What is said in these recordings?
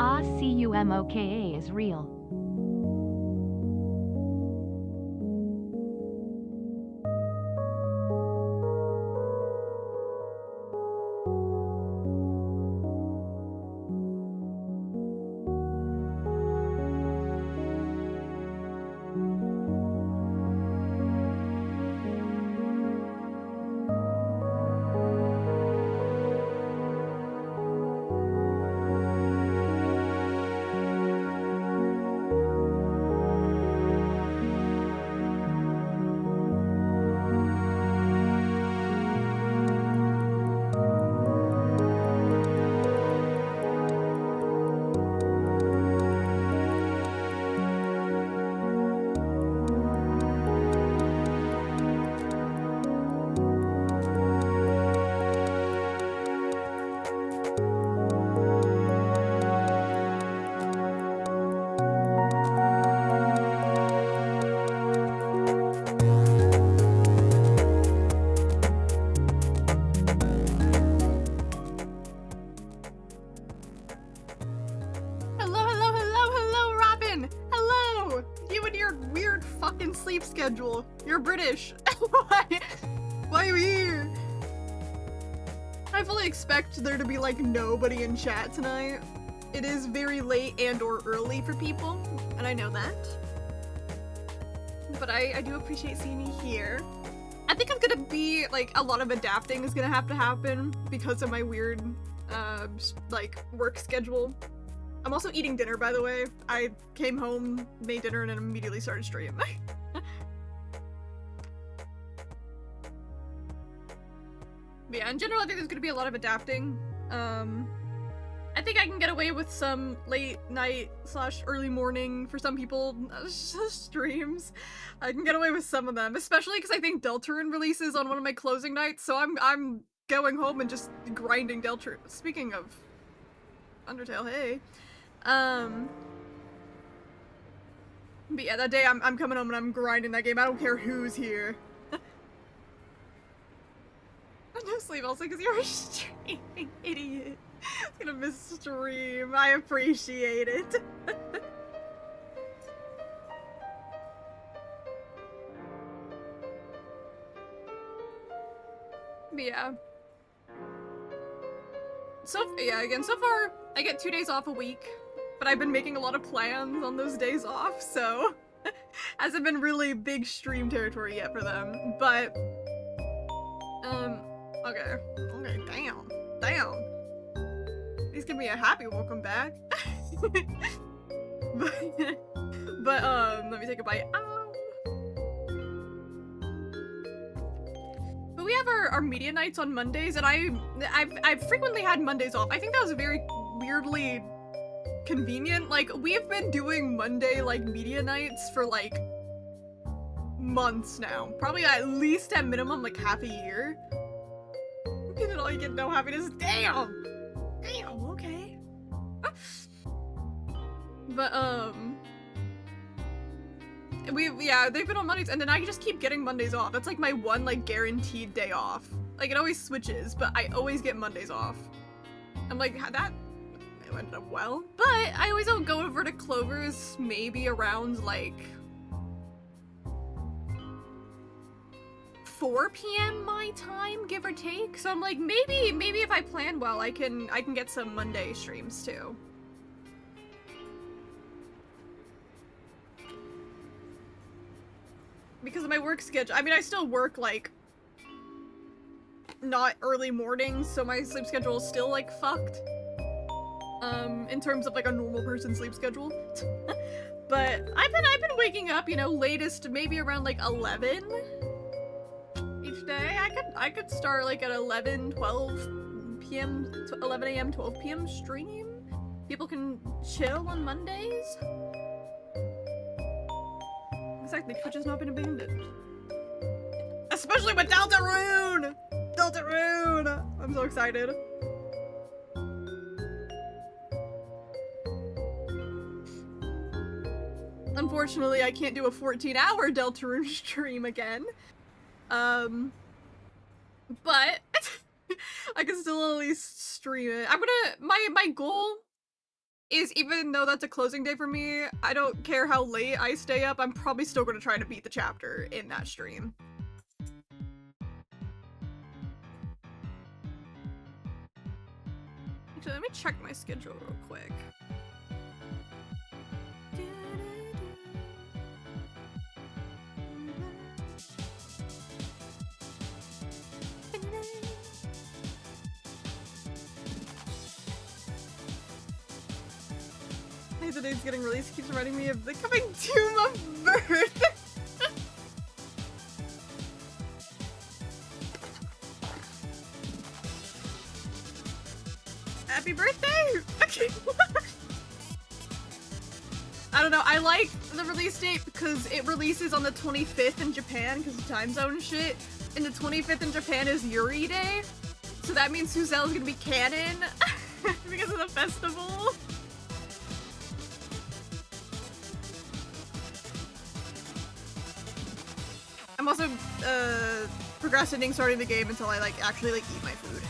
CUMOKA is real. Schedule. You're British. Why are you here? I fully expect there to be like nobody in chat tonight. It is very late and or early for people, and I know that. But I do appreciate seeing you here. I think I'm gonna be like a lot of adapting is gonna have to happen because of my weird like work schedule. I'm also eating dinner, by the way. I came home, made dinner, and then immediately started streaming. But yeah, in general, I think there's gonna be a lot of adapting. I think I can get away with some late night / early morning for some people streams. I can get away with some of them, especially because I think Deltarune releases on one of my closing nights, so I'm going home and just grinding Deltarune. Speaking of Undertale, hey. But yeah, that day I'm coming home and I'm grinding that game. I don't care who's here. No sleep also because you're streaming, idiot. It's gonna miss stream. I appreciate it. But yeah. So far I get 2 days off a week, but I've been making a lot of plans on those days off, so hasn't been really big stream territory yet for them. But okay, damn. Please give me a happy welcome back. but let me take a bite. Ow. But we have our media nights on Mondays, and I've frequently had Mondays off. I think that was very weirdly convenient. Like, we've been doing Monday like media nights for like months now. Probably at least at minimum like half a year. And all you get no happiness. Damn, okay. But they've been on Mondays, and then I just keep getting Mondays off. That's like my one like guaranteed day off. Like, it always switches, but I always get Mondays off. I'm like, that ended up well. But I always don't go over to Clover's maybe around like 4 p.m. my time, give or take. So I'm like, maybe if I plan well, I can get some Monday streams too. Because of my work schedule. I mean, I still work like not early mornings, so my sleep schedule is still like fucked. In terms of like a normal person's sleep schedule. But I've been waking up, you know, latest maybe around like 11 each day. I could start like at 11, 12 p.m. to 11 a.m., 12 p.m. stream. People can chill on Mondays. Exactly, Twitch has not been abandoned. Especially with Deltarune! Deltarune! I'm so excited. Unfortunately, I can't do a 14-hour Deltarune stream again. But I can still at least stream it. My goal is even though that's a closing day for me, I don't care how late I stay up, I'm probably still gonna try to beat the chapter in that stream. Actually, let me check my schedule real quick. Hey, today's getting released keeps reminding me of the coming Tomb of Birth. Happy birthday! Okay. I don't know, I like the release date because it releases on the 25th in Japan because of time zone and shit. And the 25th in Japan is Yuri Day. So that means Suzel is gonna be canon because of the festival. I'm also procrastinating starting the game until I actually eat my food.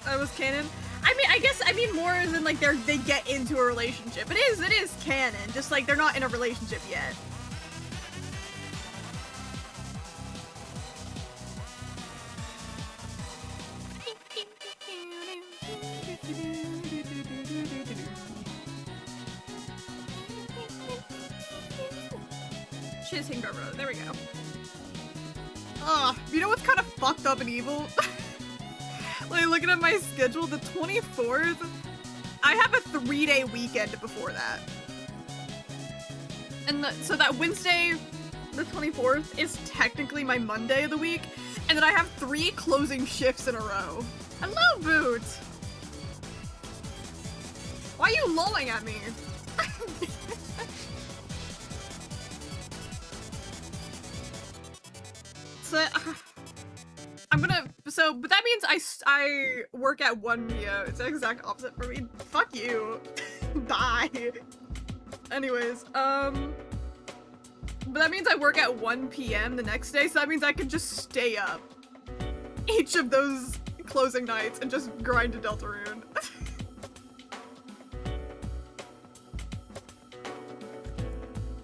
I was canon. I mean more as in they get into a relationship. It is canon, just they're not in a relationship yet. Shizzing Barbara, there we go. You know what's kind of fucked up and evil? Looking at my schedule, the 24th, I have a 3-day weekend before that. And so that Wednesday, the 24th, is technically my Monday of the week, and then I have 3 closing shifts in a row. Hello, Boots! Why are you lolling at me? But that means I work at 1 p.m. It's the exact opposite for me. Fuck you. Bye. Anyways, but that means I work at 1 p.m. the next day, so that means I could just stay up each of those closing nights and just grind to Deltarune.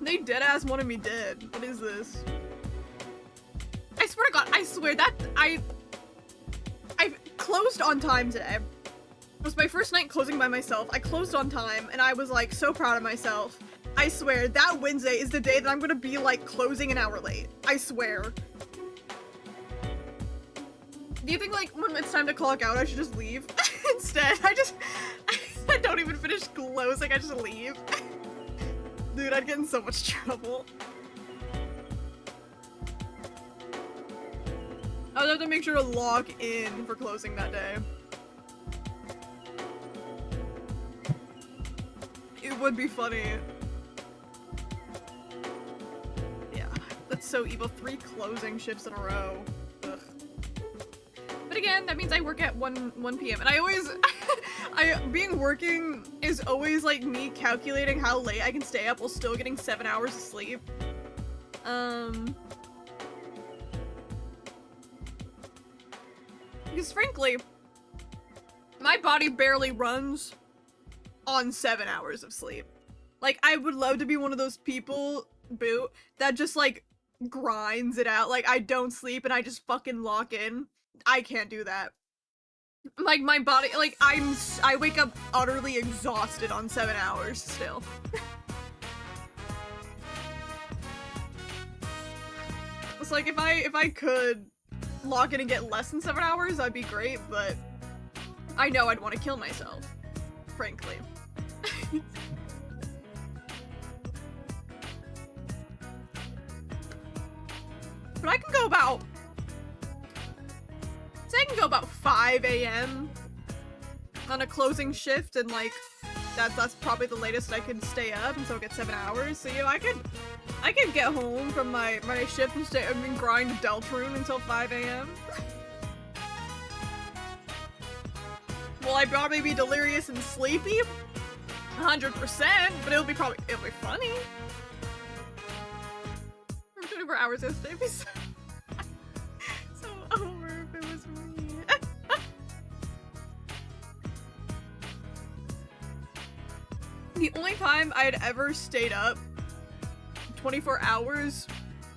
They deadass wanted me dead. What is this? I swear to God, I swear that I closed on time today. It was my first night closing by myself. I closed on time and I was so proud of myself. I swear that Wednesday is the day that I'm gonna be closing an hour late. I swear. Do you think when it's time to clock out I should just leave? Instead, I don't even finish closing, I just leave. Dude, I'd get in so much trouble. I would have to make sure to log in for closing that day. It would be funny. Yeah, that's so evil. 3 closing shifts in a row. Ugh. But again, that means I work at 1 p.m. And I always, being working is always me calculating how late I can stay up while still getting 7 hours of sleep. Because frankly, my body barely runs on 7 hours of sleep. I would love to be one of those people, Boot, that just grinds it out. I don't sleep and I just fucking lock in. I can't do that. My body, I wake up utterly exhausted on 7 hours still. It's if I could log in and get less than 7 hours, that'd be great, but I know I'd want to kill myself, frankly. But I can go about 5 a.m. on a closing shift, and that's probably the latest I can stay up, and so get 7 hours. So I could get home from my shift and grind Deltarune until 5 a.m. Will I probably be delirious and sleepy? 100%, but it'll be funny. 24 hours yesterday would be so over if it was me. The only time I had ever stayed up 24 hours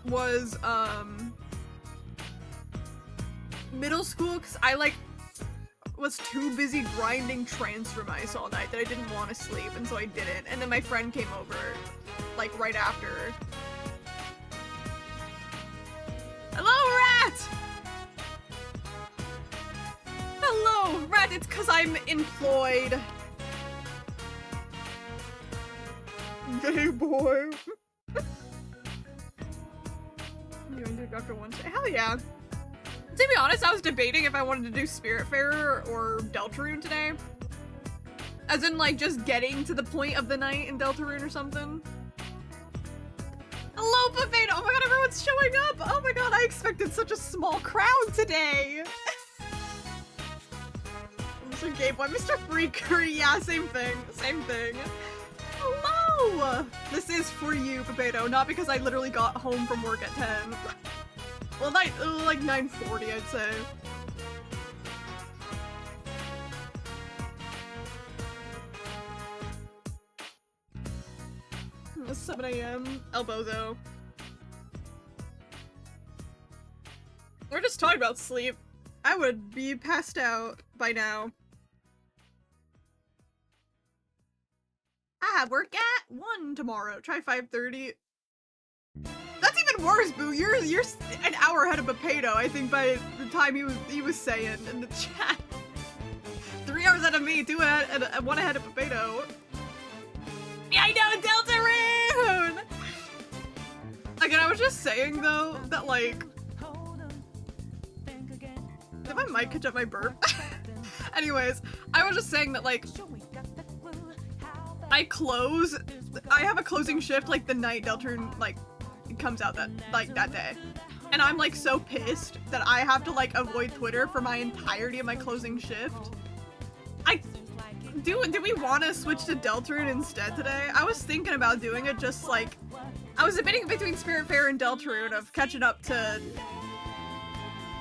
was, middle school, because I, like, was too busy grinding transfer mice all night that I didn't want to sleep, and so I didn't. And then my friend came over, like, right after. Hello, Rat! Hello, Rat, it's because I'm employed. Gay boy. You want to do Dr. Wednesday? Hell yeah. To be honest, I was debating if I wanted to do Spiritfarer or Deltarune today. As in, like, just getting to the point of the night in Deltarune or something. Hello, Buffet! Oh my god, everyone's showing up! Oh my god, I expected such a small crowd today! Mr. Gay Boy, Mr. Freaker, yeah, same thing, same thing. Hello! This is for you, Papedo, not because I literally got home from work at 10. Well, like 9:40, I'd say. 7 a.m. Elbozo. We're just talking about sleep. I would be passed out by now. I have work at 1 tomorrow. Try 5:30. That's even worse, Boo. You're an hour ahead of Papedo, I think, by the time he was saying in the chat. 3 hours ahead of me, 2 ahead, and 1 ahead of Papedo. Yeah, I know, Deltarune! Again, I was just saying though that like, did my mic catch up my burp? Anyways, I was just saying that like, I have a closing shift like the night Deltarune like comes out that day. And I'm like so pissed that I have to like avoid Twitter for my entirety of my closing shift. Do we want to switch to Deltarune instead today? I was thinking about doing it just like, I was debating between Spiritfarer and Deltarune of catching up to,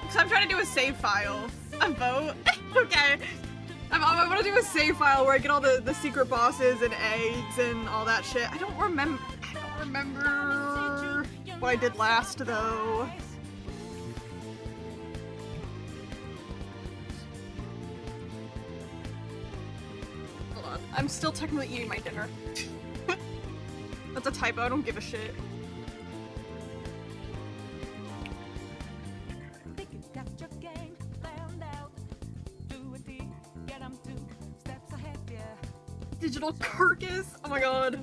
because I'm trying to do a save file. A vote? Okay. I want to do a save file where I get all the secret bosses and eggs and all that shit. I don't remember what I did last though. Hold on. I'm still technically eating my dinner. That's a typo, I don't give a shit. Digital Circus? Oh my god.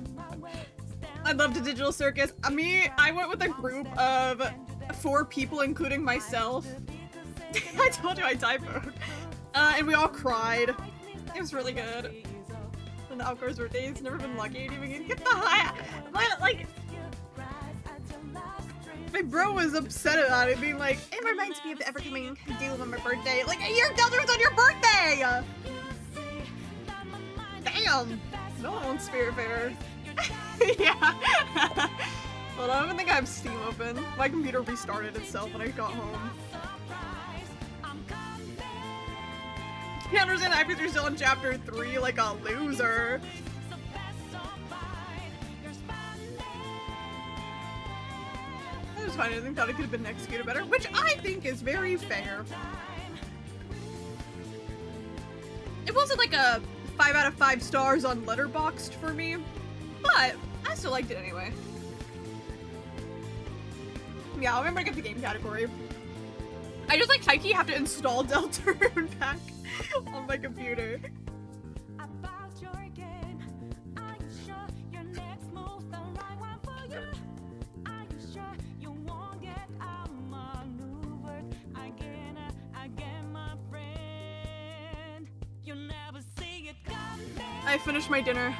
I loved a Digital Circus. I went with a group of 4 people, including myself. I told you I typoed. And we all cried. It was really good. And the Outdoors birthdays never been lucky to even get the high. Like, my bro was upset about it, being like, it reminds me of the ever coming due on my birthday. Like, your Deltarune's on your birthday! Damn! No one wants Spiritfarer. Yeah. Hold on, I don't think I have Steam open. My computer restarted itself when I got home. Can't understand that because you're still in chapter 3 like a loser. That was fine. I think that it could have been executed better, which I think is very fair. It wasn't like a 5 out of 5 stars on Letterboxd for me, but I still liked it anyway. Yeah, I'll remember to get the game category. I just like Taiki have to install Deltarune back on my computer. I finished my dinner.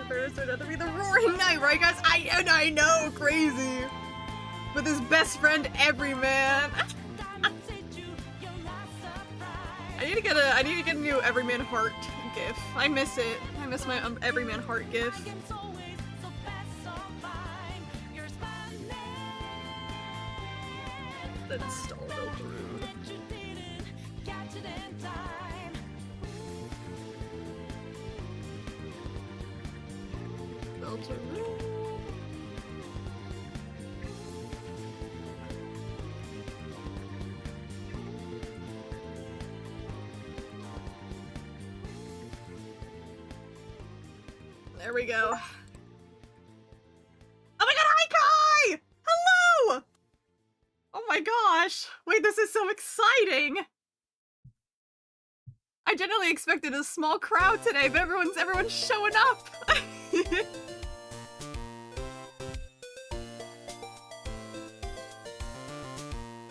First turned out to be the roaring night, right guys? I know, crazy. With his best friend Everyman. I need to get a new Everyman heart gif. I miss it. I miss my Everyman heart gif. Install Deltarune. Deltarune. There we go. Oh my god, hi Kai! Hello! Oh my gosh. Wait, this is so exciting. I generally expected a small crowd today, but everyone's showing up.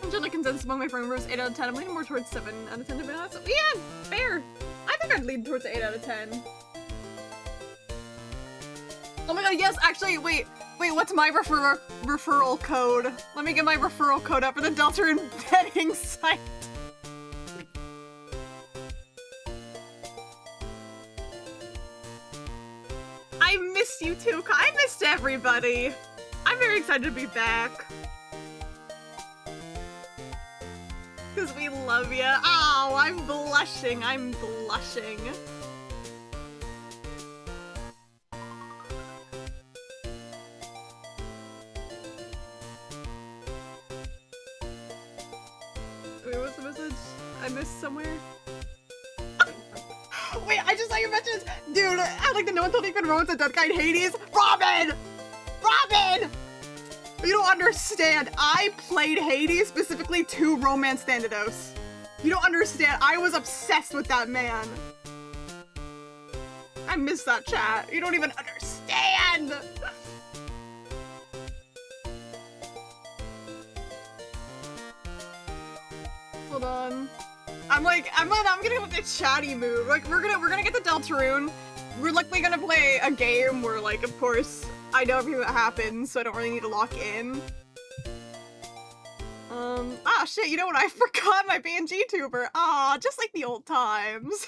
I'm generally consensus among my friend groups 8 out of 10. I'm leaning more towards 7 out of 10 to be honest. Yeah, fair. I think I'd lean towards 8 out of 10. Oh my god, yes, actually, wait, what's my referral code? Let me get my referral code up for the Deltarune betting site. I missed you too, I missed everybody. I'm very excited to be back. Because we love you. Oh, I'm blushing, I'm blushing. Wait, what's the message? I missed somewhere? Wait, I just saw your messages! Dude, I'd like to know until even Rowan's a dead guy in Hades. Robin! Robin! You don't understand. I played Hades, specifically 2 Romance Thanatos. You don't understand. I was obsessed with that man. I miss that chat. You don't even understand! Hold on. I'm getting like the chatty mood. Like we're gonna get the Deltarune. We're likely gonna play a game where like of course I know everything that happens, so I don't really need to lock in. Ah shit, you know what? I forgot my BNG tuber. Ah, just like the old times.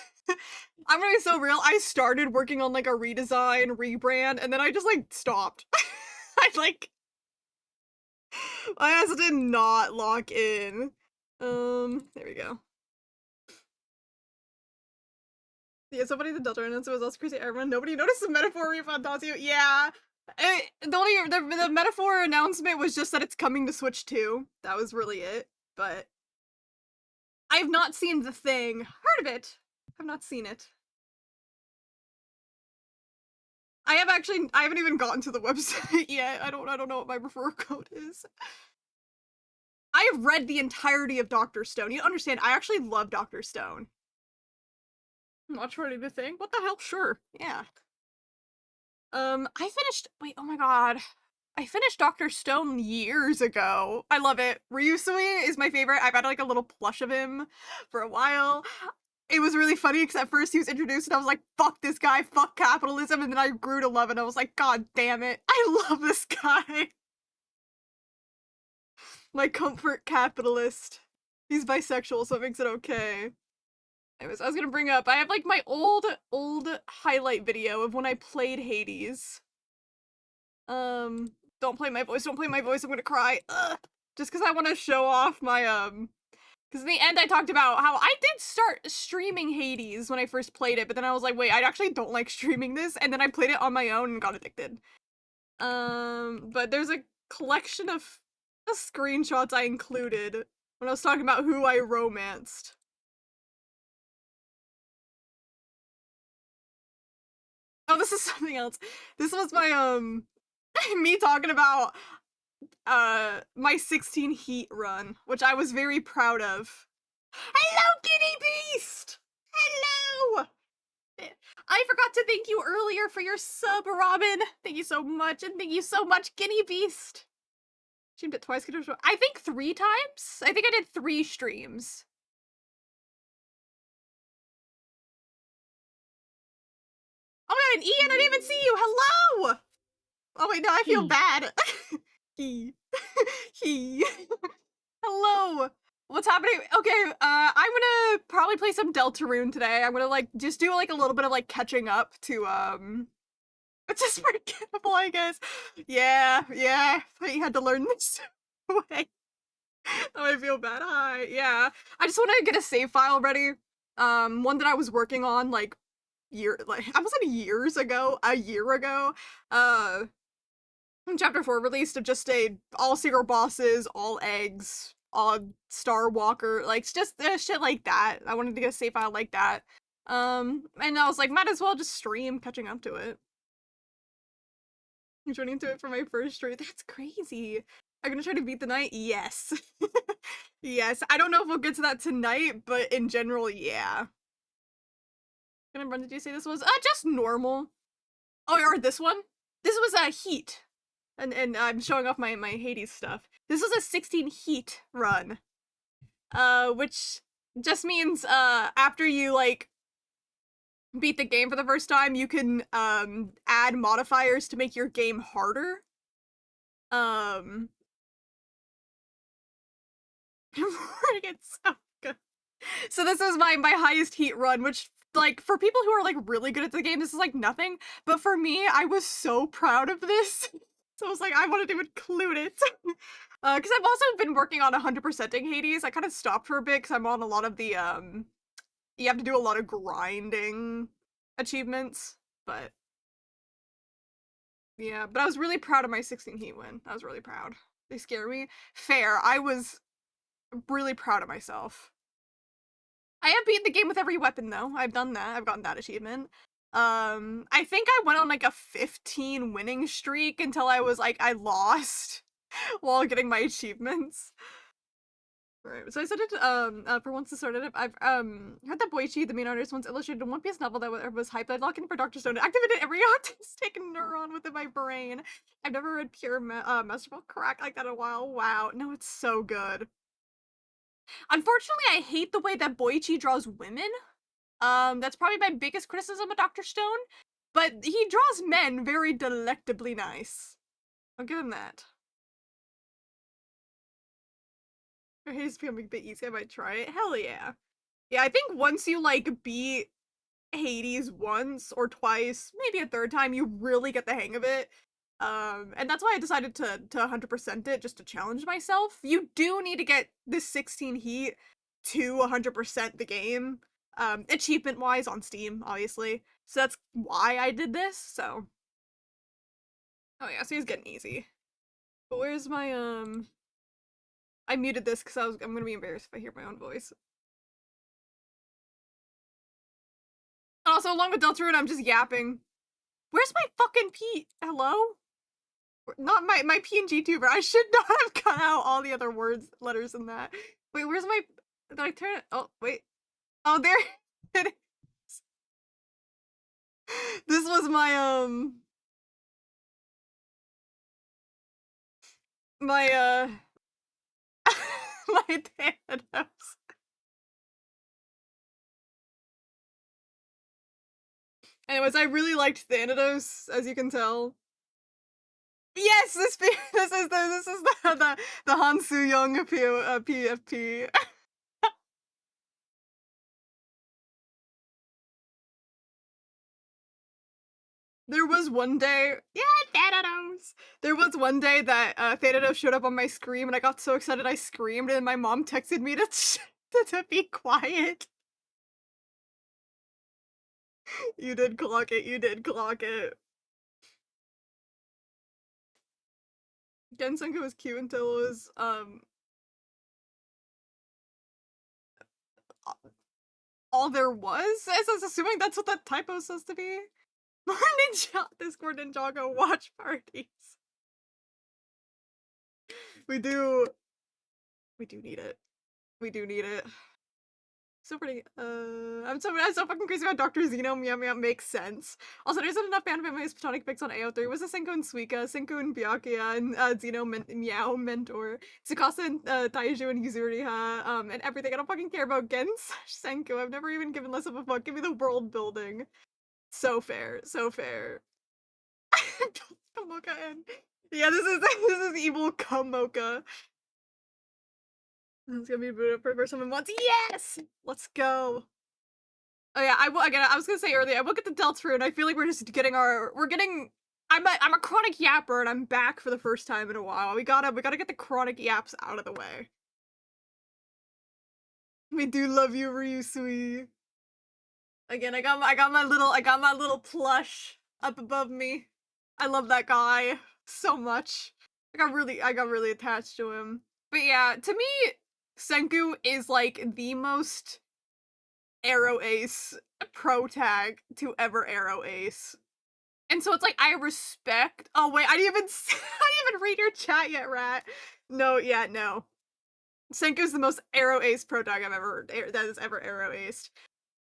I'm gonna be so real, I started working on like a redesign, rebrand, and then I just like stopped. I just did not lock in. There we go. Yeah, somebody did Deltarune, and so it was also crazy. Everyone, nobody noticed the metaphor refund Tatsu. Yeah. The metaphor announcement was just that it's coming to Switch 2. That was really it. But I have not seen the thing. Heard of it. I've not seen it. I haven't even gotten to the website yet. I don't know what my referral code is. I have read the entirety of Dr. Stone. You understand, I actually love Dr. Stone. Watch ready to think. What the hell? Sure. Yeah. Wait, oh my god. I finished Dr. Stone years ago. I love it. Ryusui is my favorite. I've had like a little plush of him for a while. It was really funny because at first he was introduced and I was like, fuck this guy, fuck capitalism, and then I grew to love it and I was like, god damn it, I love this guy. My comfort capitalist. He's bisexual, so it makes it okay. Anyways, I was gonna bring up, I have like my old highlight video of when I played Hades. Don't play my voice, I'm gonna cry. Ugh. Just because I want to show off my, because in the end I talked about how I did start streaming Hades when I first played it, but then I was like, wait, I actually don't like streaming this, and then I played it on my own and got addicted. But there's a collection of screenshots I included when I was talking about who I romanced. Oh, this is something else. This was my, me talking about, my 16 heat run, which I was very proud of. Hello, Guinea Beast! Hello! I forgot to thank you earlier for your sub, Robin. Thank you so much, and thank you so much, Guinea Beast. Streamed it twice. I think 3 times? I think I did 3 streams. Oh my god, and Ian, I didn't even see you! Hello! Oh wait, no, I feel bad. Hello! What's happening? Okay, I'm gonna probably play some Deltarune today. I'm gonna, like, just do, like, a little bit of, like, catching up to, it's just forgettable, I guess. Yeah, I had to learn this way. Oh, I feel bad. Hi, yeah. I just want to get a save file ready. One that I was working on, like, I was in years ago, a year ago. Uh, Chapter 4 released of just a all secret bosses, all eggs, all Star Walker, like just shit like that. I wanted to get a save file like that. And I was like, might as well just stream catching up to it. I'm joining to it for my first stream. That's crazy. I'm gonna try to beat the night. Yes. Yes. I don't know if we'll get to that tonight, but in general, yeah. What run did you say this was? Just normal. Oh, or this one? This was a Heat. And I'm showing off my Hades stuff. This was a 16 Heat run. Which just means after you like beat the game for the first time, you can add modifiers to make your game harder. It's so good. So this is my highest Heat run, which like for people who are like really good at the game, this is like nothing. But for me, I was so proud of this. So I was like, I wanted to include it. Because I've also been working on 100%ing Hades. I kind of stopped for a bit because I'm on a lot of the you have to do a lot of grinding achievements. But yeah, but I was really proud of my 16 Heat win. I was really proud. They scare me. Fair. I was really proud of myself. I have beaten the game with every weapon though. I've done that. I've gotten that achievement. I think I went on like a 15 winning streak until I was like I lost while getting my achievements. Right. So I said it for once to start it. I've heard that Boichi, the main artist, once illustrated a One Piece novel that was hyped. I'd lock in for Dr. Stone to activate every autistic neuron within my brain. I've never read pure masterful crack like that in a while. Wow. No, it's so good. Unfortunately, I hate the way that Boichi draws women. That's probably my biggest criticism of Dr. Stone. But he draws men very delectably nice. I'll give him that. It's becoming a bit easy. I might try it. Hell yeah. Yeah, I think once you like beat Hades once or twice, maybe a third time, you really get the hang of it. And that's why I decided to 100% it, just to challenge myself. You do need to get this 16 Heat to 100% the game, achievement-wise on Steam, obviously. So that's why I did this, so. Oh yeah, so he's getting easy. But where's my, I muted this because I'm gonna be embarrassed if I hear my own voice. Also, along with Deltarune, I'm just yapping. Where's my fucking Pete? Hello? Not my PNG tuber. I should not have cut out all the other letters in that. Wait, where's my? Did I turn it? Oh, wait. Oh, there it is. This was my my my Thanatos. Anyways, I really liked Thanatos, as you can tell. Yes, this is the Hansu Young PFP. There was one day, yeah, Thanatos. There was one day that Thanatos showed up on my screen, and I got so excited I screamed, and my mom texted me to be quiet. You did clock it. You did clock it. Gensenku was cute until it was all there was. I was assuming that's what that typo is supposed to be. More Ninja Discord Ninjago watch parties. We do need it. We do need it. So pretty. I'm so fucking crazy about Dr. Zeno. Meow meow makes sense. Also, there isn't enough anime platonic pics on AO3. It was a Senku and Suika, Senku and Byakuya, and Zeno Meow Mentor, Tsukasa and Taiju and Yuzuriha, and everything. I don't fucking care about Gen Senku. I've never even given less of a fuck. Give me the world building. So fair. So fair. Kamoka and yeah, this is evil Kamoka. It's gonna be booted up for someone wants. Yes! Let's go. Oh yeah, I was gonna say earlier, I will get the Deltarune. I feel like we're just getting I'm a chronic yapper and I'm back for the first time in a while. We gotta get the chronic yaps out of the way. We do love you, Ryusui. Again, I got my little plush up above me. I love that guy so much. I got really attached to him. But yeah, to me, Senku is like the most Arrow Ace pro tag to ever Arrow Ace. And so it's like I respect. Oh wait, I didn't even I didn't even read your chat yet, Rat. No, yeah, no. Senku's the most Arrow Ace pro tag I've ever that has ever Arrow Aced.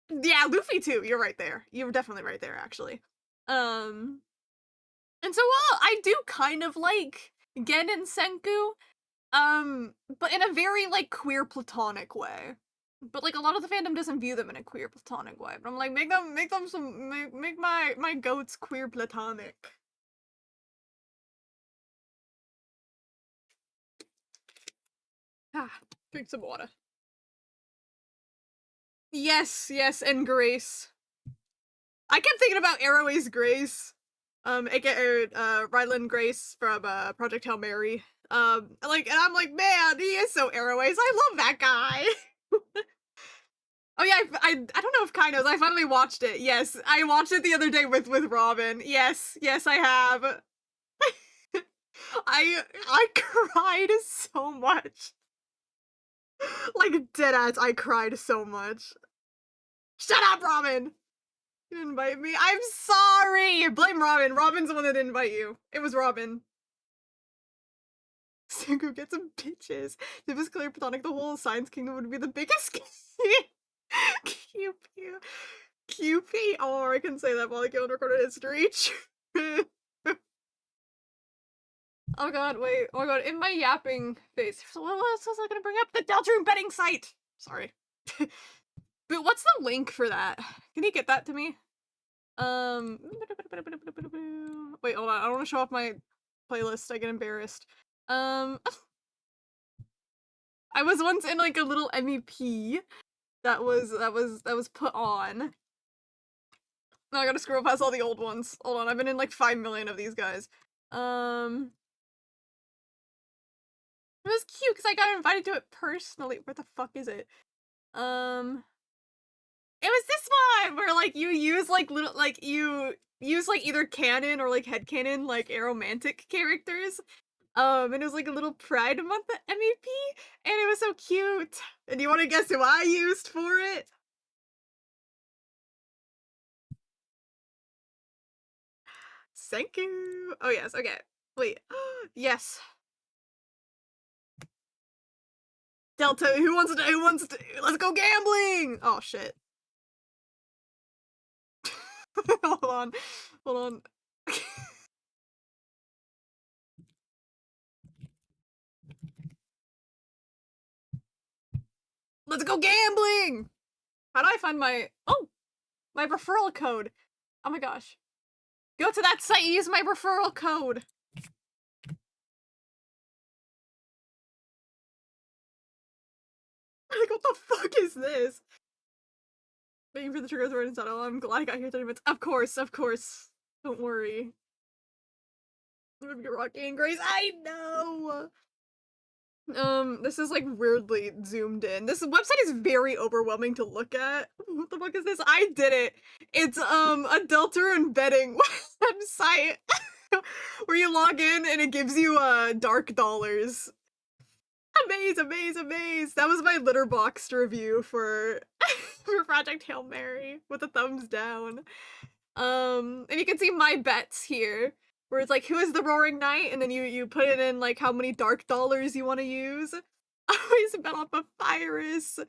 Yeah, Luffy too. You're right there. You're definitely right there, actually. Um, and so while I do kind of like Gen and Senku, but in a very like queer platonic way. But like a lot of the fandom doesn't view them in a queer platonic way. But I'm like, make my goats queer platonic. Ah, drink some water. Yes, and Grace. I kept thinking about Arrow Ace Grace, aka Ryland Grace from Project Hail Mary. Like, and I'm like, man, he is so Arrow Ace. I love that guy. Oh yeah, I don't know if Kai knows. I finally watched it. Yes, I watched it the other day with Robin. Yes, I have. I cried so much. Like deadass, I cried so much. Shut up, Robin. You didn't invite me. I'm sorry. Blame Robin. Robin's the one that didn't invite you. It was Robin. Senku get some bitches. If it was clear platonic, the whole Science Kingdom would be the biggest. QPR. I can say that while I go on recorded history. Oh god, wait. Oh my god, in my yapping face. So what else was I gonna bring up? The Deltarune betting site! Sorry. But what's the link for that? Can you get that to me? Wait, hold on. I don't want to show off my playlist. I get embarrassed. I was once in like a little MEP that was put on. Now I gotta scroll past all the old ones. Hold on, I've been in like 5 million of these guys. It was cute because I got invited to it personally. Where the fuck is it? It was this one where like you use like little like you use like either canon or like headcanon like aromantic characters. And it was like a little Pride Month MEP, and it was so cute. And do you want to guess who I used for it? Thank you. Oh yes, okay. Wait. Yes. Delta, who wants to let's go gambling! Oh shit. Hold on. Hold on. Let's go gambling! How do I find my my referral code? Oh my gosh. Go to that site, use my referral code. Like, what the fuck is this? Waiting for the trigger word inside. Oh, I'm glad I got here 30 minutes. Of course. Don't worry. I'm gonna be Rocky and Grace. I know! This is like weirdly zoomed in. This website is very overwhelming to look at. What the fuck is this? I did it. It's a Deltarune betting website where you log in and it gives you dark dollars. Amaze. That was my Litterboxd review for for Project Hail Mary with a thumbs down. And you can see my bets here, where it's like, who is the Roaring Knight? And then you put it in like how many dark dollars you want to use. I always bet on Papyrus.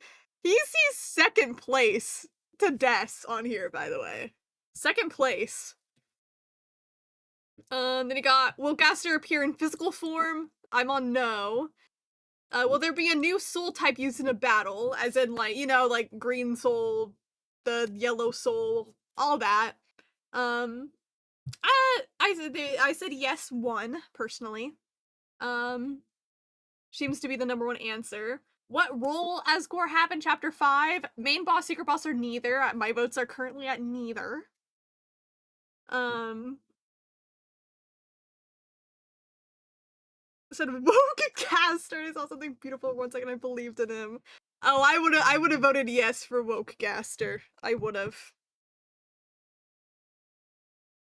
He's second place to Death on here, by the way. Second place. Then you got, will Gaster appear in physical form? I'm on no. Will there be a new soul type used in a battle? As in, like, you know, like green soul, the yellow soul, all that. I said yes, one, personally. Seems to be the number one answer. What role Asgore have in chapter 5? Main boss, secret boss, or neither? My votes are currently at neither. Said woke caster. I saw something beautiful for 1 second. I believed in him. Oh, I would have voted yes for woke caster. I would have.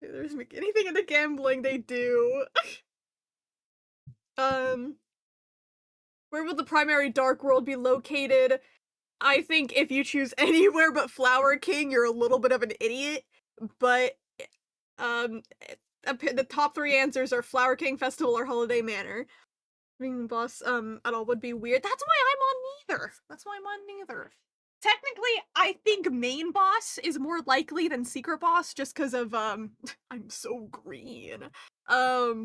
There's anything in the gambling they do. Um, where will the primary Dark World be located? I think if you choose anywhere but Flower King, you're a little bit of an idiot. But um, the top three answers are Flower King, Festival, or Holiday Manor. Being the boss at all would be weird. That's why I'm on neither. That's why I'm on neither. Technically, I think main boss is more likely than secret boss just because of I'm so green.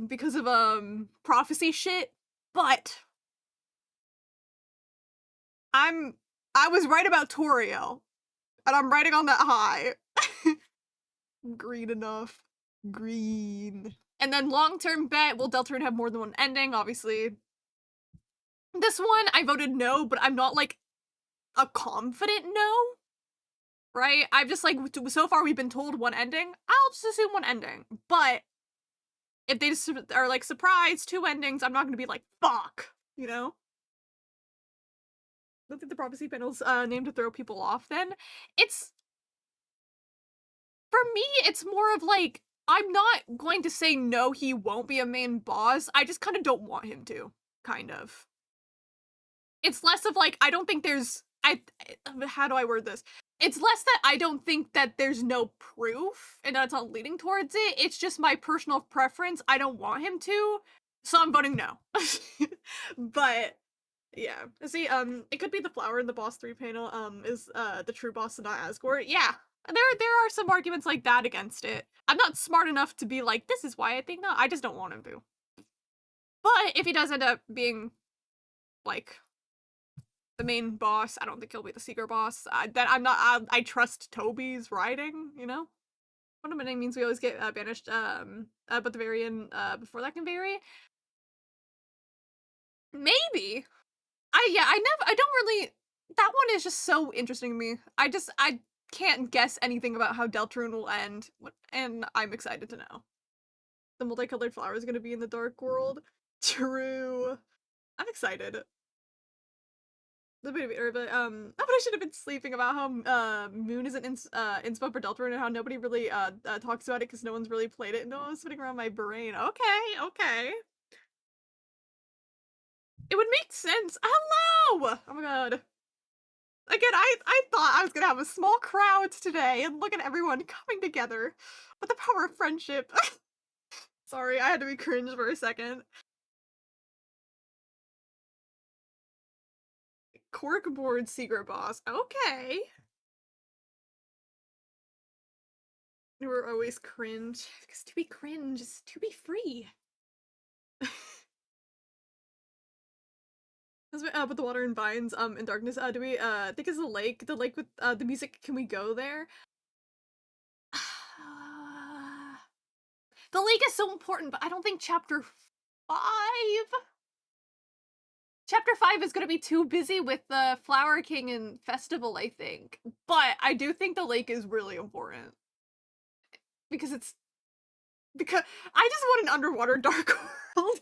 Because of prophecy shit. But I was right about Toriel. And I'm riding on that high. Green enough. Green. And then long-term bet, will Deltarune have more than one ending? Obviously. This one, I voted no, but I'm not, like, a confident no. Right? I've just, like, so far we've been told one ending. I'll just assume one ending. But if they just are, like, surprise, two endings, I'm not gonna be like, fuck. You know? I don't think the prophecy panel's named to throw people off then. It's for me, it's more of like, I'm not going to say no, he won't be a main boss. I just kind of don't want him to, kind of. It's less of like, I don't think there's, how do I word this? It's less that I don't think that there's no proof and that it's not leading towards it. It's just my personal preference. I don't want him to, so I'm voting no. But yeah, see, it could be the flower in the boss 3 panel, is, the true boss and not Asgore. Yeah, there are some arguments like that against it. I'm not smart enough to be like, this is why I think no, I just don't want him to. But if he does end up being, like, the main boss, I don't think he'll be the secret boss. I trust Toby's writing, you know? One of my name means we always get, banished, but the Varian, before that can vary? Maybe! I don't really, that one is just so interesting to me. I can't guess anything about how Deltarune will end, and I'm excited to know. The multicolored flower is gonna be in the Dark World. True. I'm excited. The bit of it, but I should have been sleeping about how Moon is an inspo for Deltarune and how nobody really talks about it because no one's really played it. No one's spinning around my brain. Okay. It would make sense. Hello! Oh my god. Again, I thought I was gonna have a small crowd today, and look at everyone coming together. But the power of friendship. Sorry, I had to be cringe for a second. Corkboard secret boss. Okay. We're always cringe. Because to be cringe is to be free. But the water and vines, in darkness, do we, think is the lake with, the music, can we go there? The lake is so important, but I don't think chapter 5? Chapter 5 is gonna be too busy with the Flower King and Festival, I think. But I do think the lake is really important. Because I just want an underwater Dark World.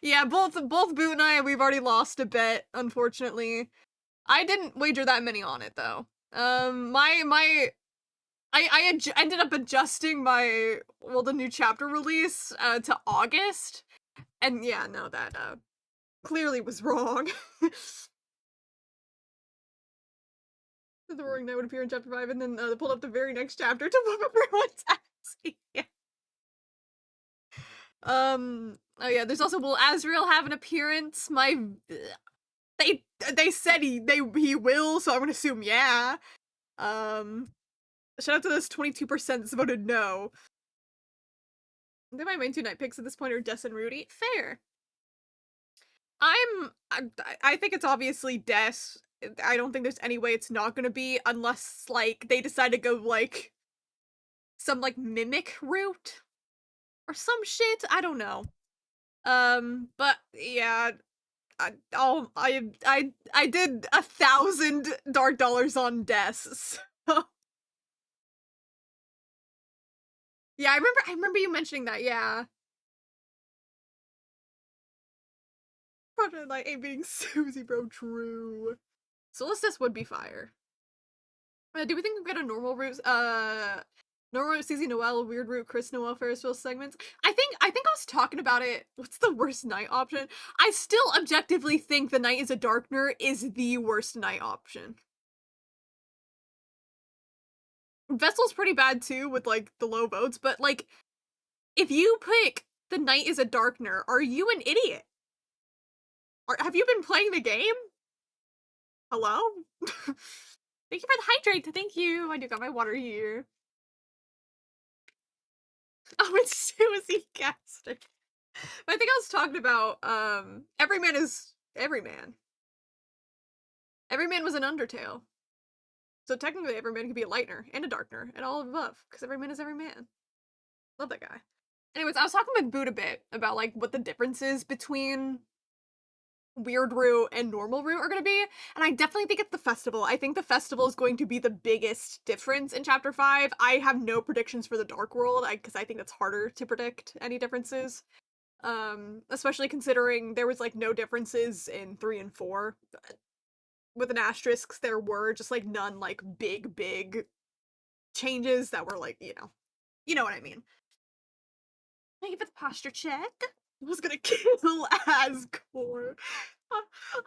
Yeah, both Boot and we've already lost a bet, unfortunately. I didn't wager that many on it, though. I ended up adjusting the new chapter release, to August. And yeah, no, that, clearly was wrong. The Roaring Knight would appear in chapter 5, and then, they pulled up the very next chapter to whoop up everyone's ass. Yeah. Oh yeah, there's also, will Azrael have an appearance? They said he will, so I'm gonna assume yeah. Shout out to those 22% voted no. I think my main 2 night picks at this point are Des and Rudy. Fair. I think it's obviously Des. I don't think there's any way it's not gonna be, unless, like, they decide to go, like, some, like, mimic route? Or some shit? I don't know. But, yeah, I did 1,000 dark dollars on Des, so. Yeah, I remember you mentioning that, yeah. Project Light ain't beating Susie, bro, true. Solstice would be fire. Do we think we'll get a normal route? Nora, CZ Noel, Weird Root, Chris Noel, Ferris Wheel segments. I think I was talking about it. What's the worst night option? I still objectively think the Night is a Darkener is the worst night option. Vessel's pretty bad too with like the low votes, but like if you pick the Night is a Darkener, are you an idiot? Have you been playing the game? Hello? Thank you for the hydrate. Thank you. I do got my water here. Oh, it's Susie Caster. I think I was talking about Everyman is Everyman. Everyman was an Undertale. So technically Everyman could be a Lightener and a Darkener and all of above, because Everyman is every man. Love that guy. Anyways, I was talking with Boot a bit about like what the differences between Weird Root and Normal Root are going to be, and I definitely think it's the festival. I think the festival is going to be the biggest difference in Chapter 5. I have no predictions for the Dark World, because I think that's harder to predict any differences. Especially considering there was like no differences in 3 and 4. With an asterisk, there were just like none like big changes that were like, you know what I mean. Thank you for the posture check. I was gonna kill Asgore.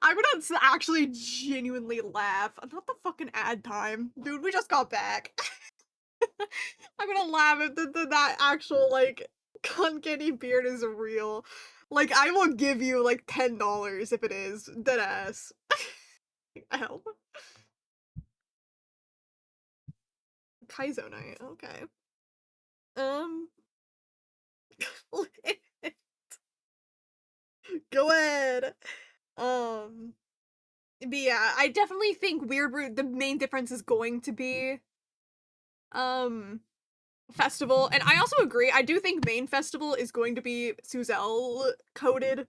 I'm gonna actually genuinely laugh. Not the fucking ad time. Dude, we just got back. I'm gonna laugh if that actual, like, uncanny beard is real. Like, I will give you, like, $10 if it is. Deadass. Help. Kaizo Knight, okay. Go ahead. But yeah, I definitely think Weird Root, the main difference is going to be, festival. And I also agree, I do think main festival is going to be Suzelle coded.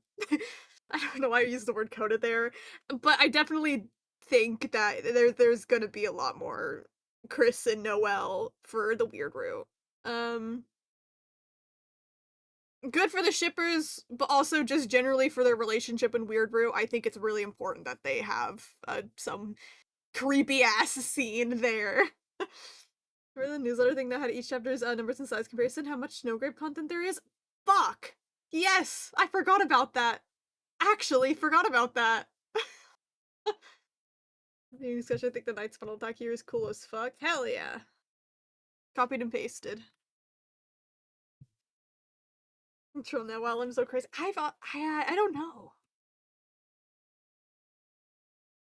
I don't know why I used the word coded there, but I definitely think that there's gonna be a lot more Chris and Noelle for the Weird Root. Good for the shippers, but also just generally for their relationship in Weird Root. I think it's really important that they have some creepy ass scene there. For the newsletter thing that had each chapter's numbers and size comparison, how much Snowgrape content there is? Fuck! Yes! I forgot about that. Actually, forgot about that. Discussion, I think the Knight's funnel attack here is cool as fuck. Hell yeah. Copied and pasted. Until now, while I'm so crazy. I don't know.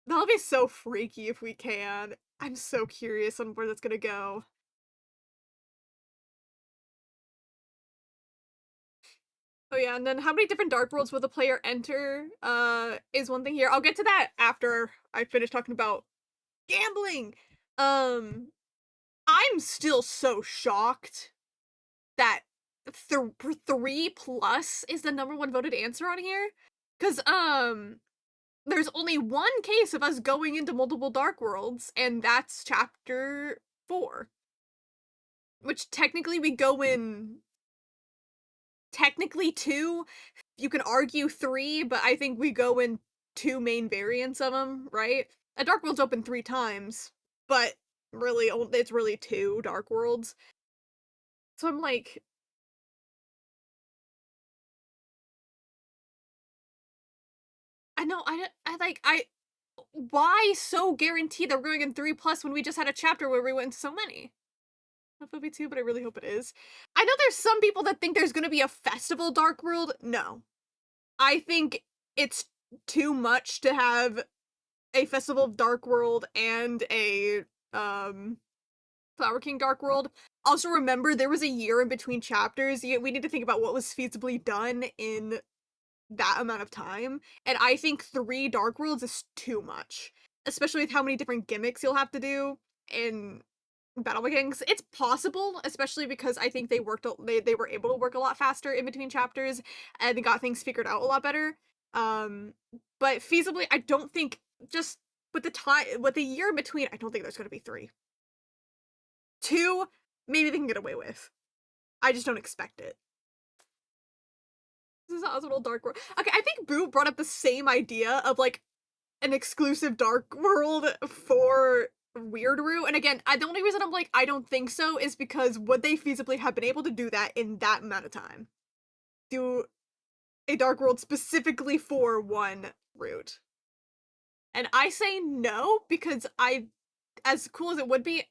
That'll be so freaky if we can. I'm so curious on where that's gonna go. Oh yeah, and then how many different dark worlds will the player enter is one thing here. I'll get to that after I finish talking about gambling. I'm still so shocked that 3 plus is the #1 voted answer on here. Cause there's only one case of us going into multiple dark worlds, and that's chapter 4. Which technically we go in technically 2. You can argue 3, but I think we go in 2 main variants of them, right? A Dark World's open 3 times, but really, it's really 2 Dark Worlds. So I'm like, I know, why so guarantee that we're going in 3 plus when we just had a chapter where we went into so many? I hope it'll be 2, but I really hope it is. I know there's some people that think there's gonna be a festival Dark World. No. I think it's too much to have a Festival of Dark World and a Flower King Dark World. Also remember, there was a year in between chapters. We need to think about what was feasibly done in that amount of time, and I think 3 Dark Worlds is too much. Especially with how many different gimmicks you'll have to do in Battle Mechanics. It's possible, especially because I think they were able to work a lot faster in between chapters, and they got things figured out a lot better. But feasibly, I don't think, just with the year in between, I don't think there's gonna be 3. 2, maybe they can get away with. I just don't expect it. This is Oswald Dark World. Okay, I think Boo brought up the same idea of like an exclusive Dark World for weird route. And again, the only reason I'm like, I don't think so is because would they feasibly have been able to do that in that amount of time? Do a Dark World specifically for one route? And I say no, because as cool as it would be,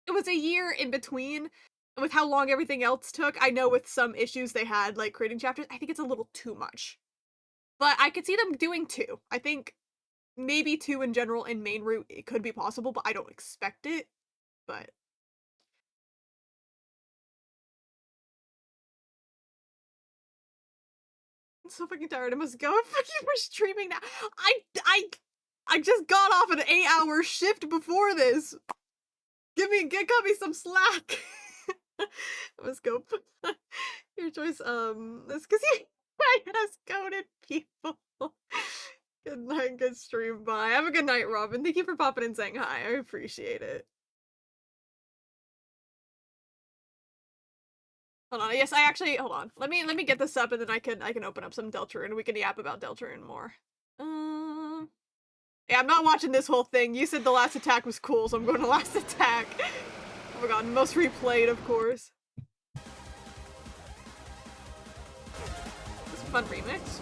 it was a year in between. With how long everything else took, I know with some issues they had, like creating chapters, I think it's a little too much. But I could see them doing two. I think maybe two in general in main route, it could be possible, but I don't expect it. But I'm so fucking tired. I must go. I'm fucking for streaming now. I just got off an 8-hour shift before this. Cut me some slack. Let's go. Your choice. That's because you has coded people. Good night, good stream. Bye. Have a good night, Robin. Thank you for popping and saying hi. I appreciate it. Hold on. Yes, I actually hold on. Let me get this up and then I can open up some Deltarune and we can yap about Deltarune more. Yeah, I'm not watching this whole thing. You said the last attack was cool, so I'm going to last attack. Oh my god, most replayed, of course. This is a fun remix.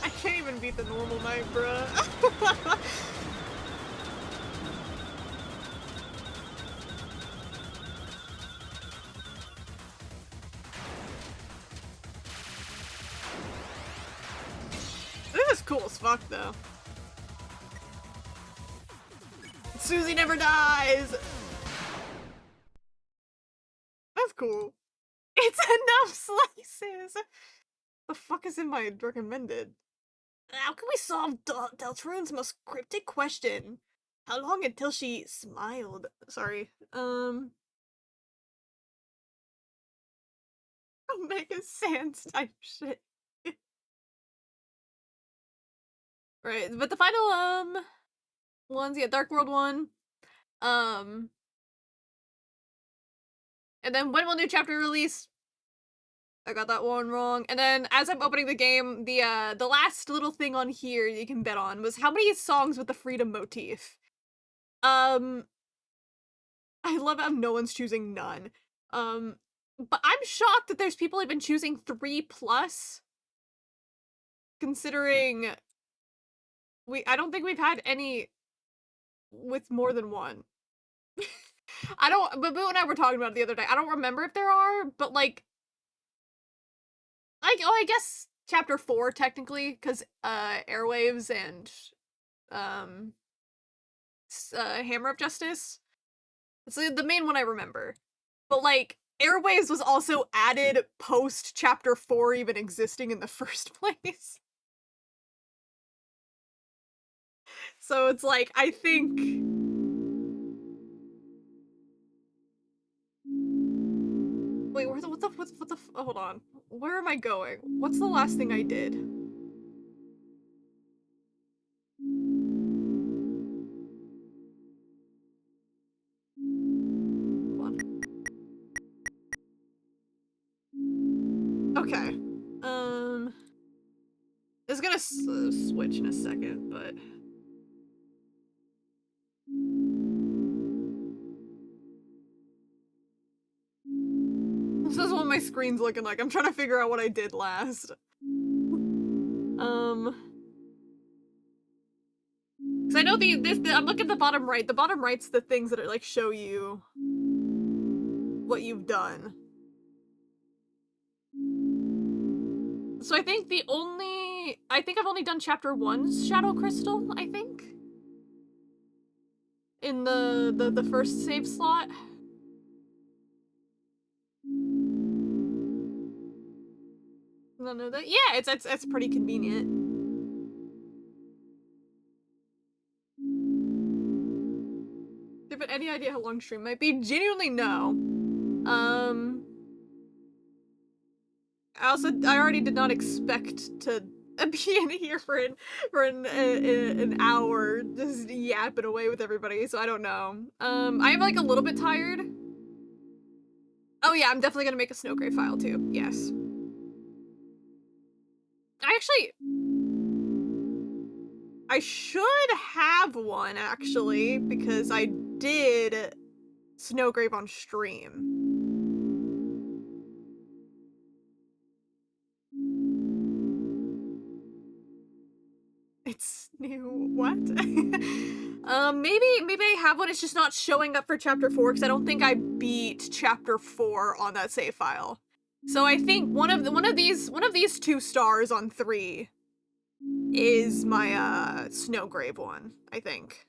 I can't even beat the normal knight, bruh. This is cool as fuck, though. Susie never dies! That's cool. It's enough slices! The fuck is in my recommended? How can we solve Deltarune's most cryptic question? How long until she smiled? Sorry. Omega Sans type shit. Right, but the final, ones, yeah, Dark World 1. And then when will new chapter release? I got that one wrong. And then as I'm opening the game, the last little thing on here you can bet on was how many songs with the freedom motif. I love how no one's choosing none. But I'm shocked that there's people even choosing 3+, considering I don't think we've had any with more than one. But Boo and I were talking about it the other day. I don't remember if there are, but like, oh, I guess chapter 4 technically, because Airwaves and Hammer of Justice. It's the main one I remember. But like, Airwaves was also added post chapter 4 even existing in the first place. So it's like, I think wait, what the hold on. Where am I going? What's the last thing I did? Hold on. Okay. It's gonna switch in a second, but this is what my screen's looking like. I'm trying to figure out what I did last. Cause I know I'm looking at the bottom right. The bottom right's the things that are like show you what you've done. So I think I've only done chapter 1's Shadow Crystal, I think. In the first save slot. None of that. Yeah, it's pretty convenient. Do you have any idea how long stream might be? Genuinely no. I already did not expect to be in here for an hour, just yapping away with everybody. So I don't know. I am like a little bit tired. Oh yeah, I'm definitely gonna make a Snowgrave file too. Yes. I should have one actually because I did Snowgrave on stream. It's new. What? Maybe I have one. It's just not showing up for chapter 4 because I don't think I beat chapter 4 on that save file. So I think one of these 2 stars on 3 is my Snowgrave one, I think.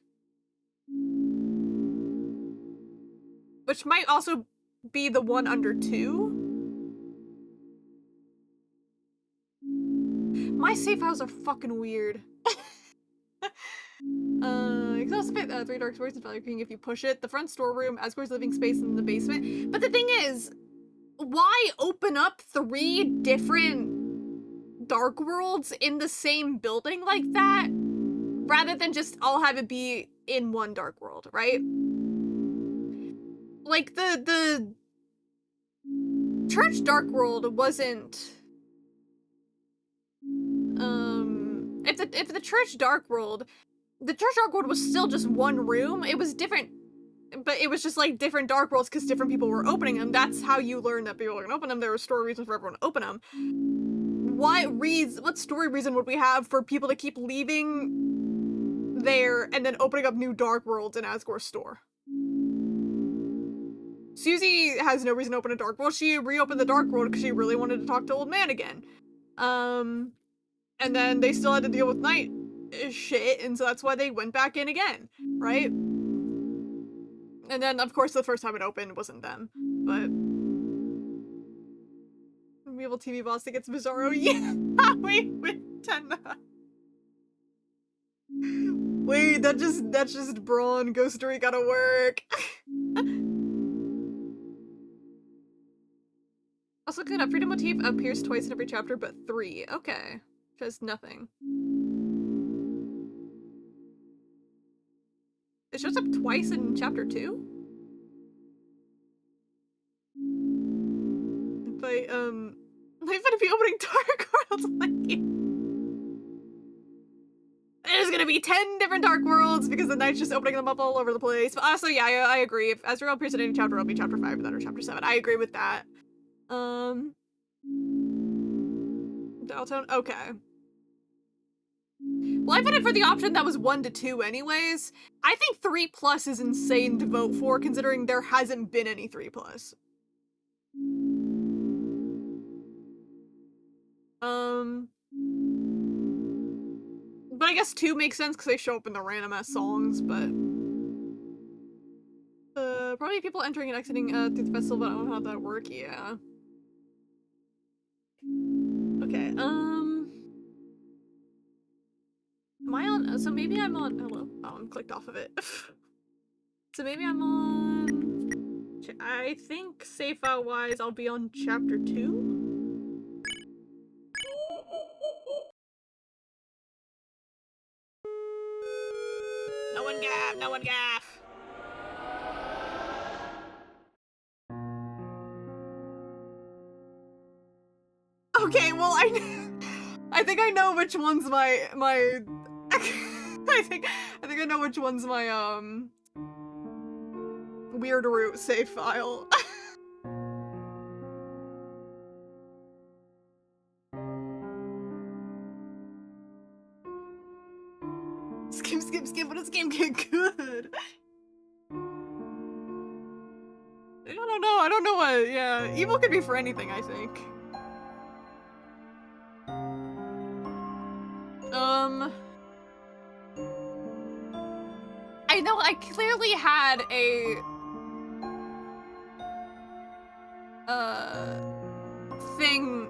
Which might also be the one under 2. My save files are fucking weird. You can also fit 3 dark stories in Valley King if you push it. The front storeroom, Asgore's living space in the basement. But the thing is, why open up 3 different dark worlds in the same building like that? Rather than just all have it be in one dark world, right? Like, the Church Dark World wasn't... If the Church Dark World... The Church Dark World was still just one room. It was different, but it was just like different Dark Worlds because different people were opening them. That's how you learn that people are gonna open them. There were story reasons for everyone to open them. What story reason would we have for people to keep leaving there and then opening up new Dark Worlds in Asgore's store? Susie has no reason to open a Dark World. She reopened the Dark World because she really wanted to talk to Old Man again. And then they still had to deal with night shit, and so that's why they went back in again, right? And then, of course, the first time it opened wasn't them, but... Evil TV boss that gets Bizarro, yeah! Wait, 10. Wait, that's just Braun. Ghost Story gotta work. Also, good. Freedom motif appears twice in every chapter, but 3. Okay. Just nothing. It shows up twice in chapter 2? But, I'm gonna be opening Dark Worlds like you. There's gonna be 10 different Dark Worlds because the Knight's just opening them up all over the place. But also, yeah, I agree. If Azrael appears in any chapter, it'll be chapter 5 and then or chapter 7. I agree with that. Deltarune? Okay. Well, I voted for the option that was 1 to 2 anyways. I think 3+ is insane to vote for, considering there hasn't been any 3+. But I guess 2 makes sense because they show up in the random-ass songs, but... probably people entering and exiting through the festival, but I don't know how that work, yeah. Okay, am I on? So maybe I'm on. Hello. Oh, I'm clicked off of it. So maybe I'm on. I think save file wise, I'll be on chapter 2. No one gaff. No one gaff. Okay, well I think I know which one's my I think I know which one's my weird root save file. Skip, but this game get good. I don't know what, yeah. Evil could be for anything, I think. I know I clearly had a thing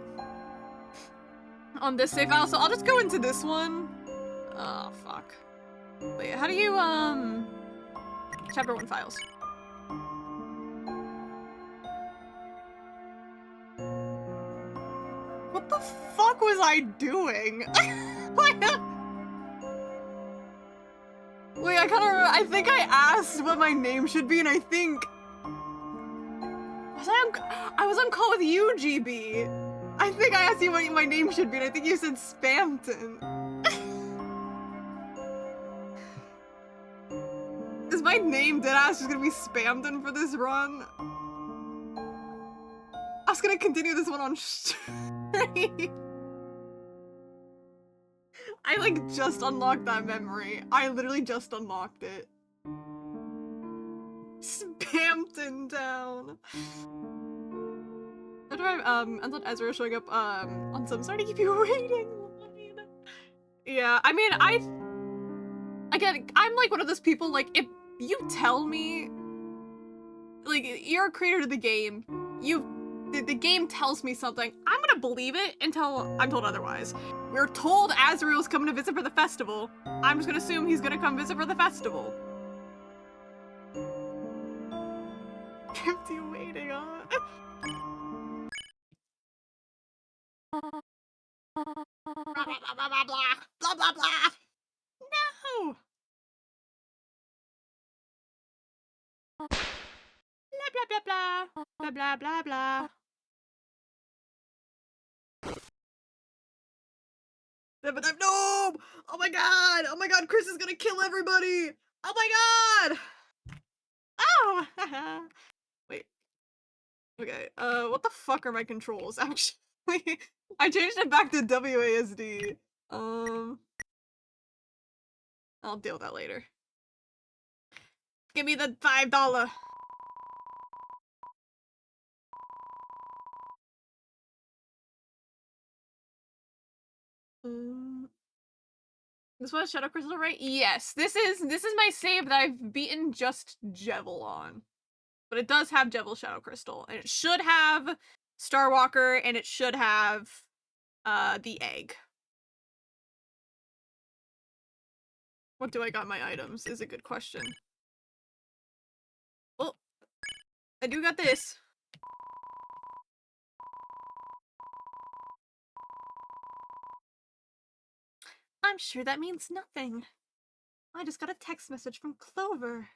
on this save file, so I'll just go into this one. Oh fuck. Wait, how do you chapter 1 files? What the fuck was I doing? Wait, I kind of. I think I asked what my name should be, and I think I was on call with you, GB. I think I asked you what my name should be, and I think you said Spamton. Is my name deadass just gonna be Spamton for this run? I was gonna continue this one on stream. I like just unlocked that memory. I literally just unlocked it. Spamton down. After I ended Ezra showing up on some, sorry to keep you waiting. Yeah, I mean, again, I'm like one of those people, like, if you tell me, like, you're a creator of the game, the game tells me something, I'm gonna believe it until I'm told otherwise. We're told Azrael's coming to visit for the festival. I'm just gonna assume he's gonna come visit for the festival. Kept you waiting on. Blah blah blah blah blah blah blah blah. No. Blah blah blah blah blah blah blah blah. No! Oh my god! Oh my god! Chris is gonna kill everybody! Oh my god! Oh! Wait. Okay. What the fuck are my controls? Actually, I changed it back to WASD. I'll deal with that later. Give me the $5. This was Shadow Crystal, right? Yes. This is my save that I've beaten just Jevil on. But it does have Jevil Shadow Crystal. And it should have Starwalker, and it should have the egg. What do I got my items is a good question. Well, I do got this. I'm sure that means nothing. I just got a text message from Clover.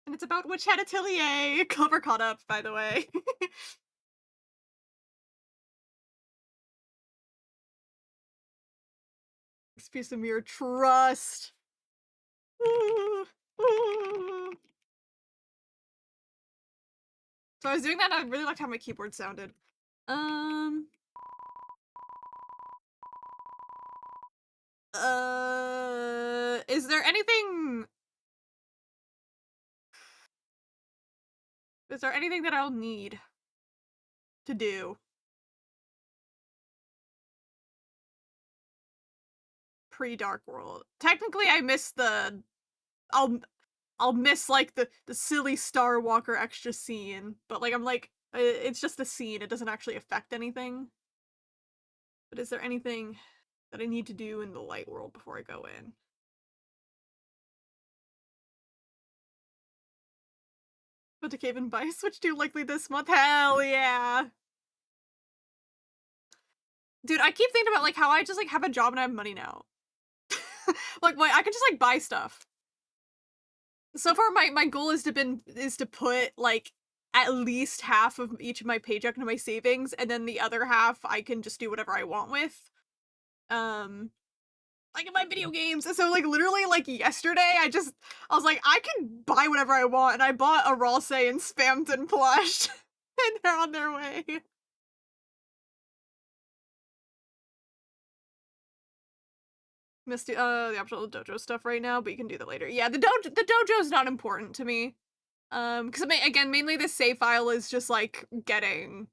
And it's about Witch Hat Atelier. Clover caught up, by the way. Piece of mere trust. So I was doing that, and I really liked how my keyboard sounded. Is there anything... Is there anything that I'll need to do? Pre-Dark World. Technically, I missed the... I'll miss, like, the silly Star Walker extra scene. But, like, I'm like, it's just a scene. It doesn't actually affect anything. But is there anything that I need to do in the Light World before I go in? Go to Cave and buy a Switch 2 likely this month? Hell yeah! Dude, I keep thinking about, like, how I just, like, have a job and I have money now. Like, wait, I can just, like, buy stuff. So far, my goal is to put, like, at least half of each of my paycheck into my savings, and then the other half I can just do whatever I want with. Like in my video games. So, like, literally, like, yesterday, I was like, I can buy whatever I want, and I bought a Ralse and Spamton plush, and they're on their way. Missed the optional dojo stuff right now, but you can do that later. Yeah, the dojo's not important to me. Because again, mainly the save file is just like getting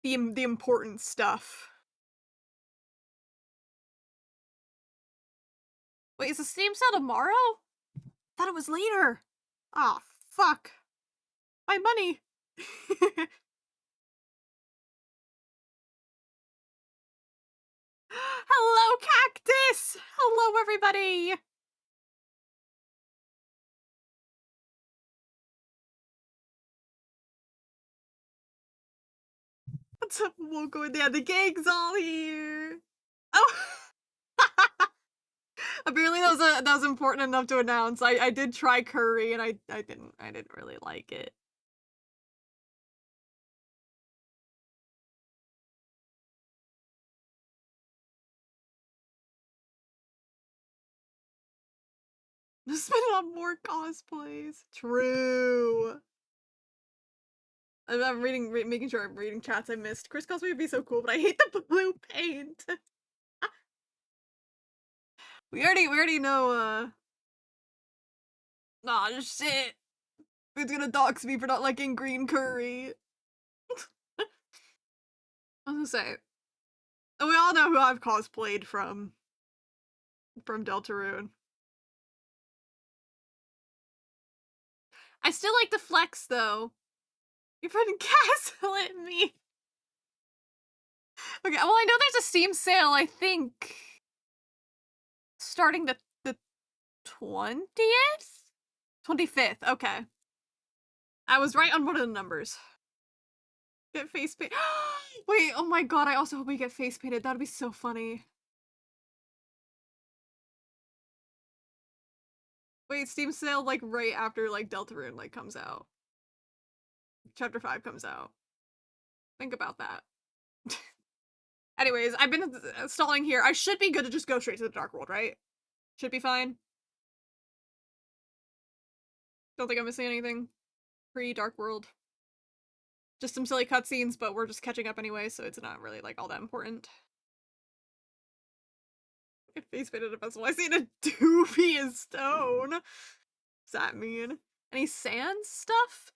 the important stuff. Wait, is the Steam sale tomorrow? Thought it was later. Oh, fuck. My money. Hello, Cactus! Hello, everybody! What's up, Woko? Yeah, the gang's all here. Oh, apparently that was important enough to announce. I did try curry and I didn't really like it. Spend it on more cosplays. True. I'm making sure I'm reading chats I missed. Chris cosplay would be so cool, but I hate the blue paint. we already know. Nah, shit. Who's gonna dox me for not liking green curry? I was gonna say, we all know who I've cosplayed from Deltarune. I still like the flex though. You're putting castle at me. Okay, well I know there's a Steam sale, I think starting the 20th? 25th, okay. I was right on one of the numbers. Get face paint. Wait, oh my god, I also hope we get face painted. That'd be so funny. Wait, Steam sale like right after like Deltarune like comes out. Chapter 5 comes out. Think about that. Anyways, I've been stalling here. I should be good to just go straight to the Dark World, right? Should be fine. Don't think I'm missing anything. Pre-Dark World. Just some silly cutscenes, but we're just catching up anyway, so it's not really like all that important. I face painted a festival. I seen a doobie stone. What's that mean? Any sand stuff?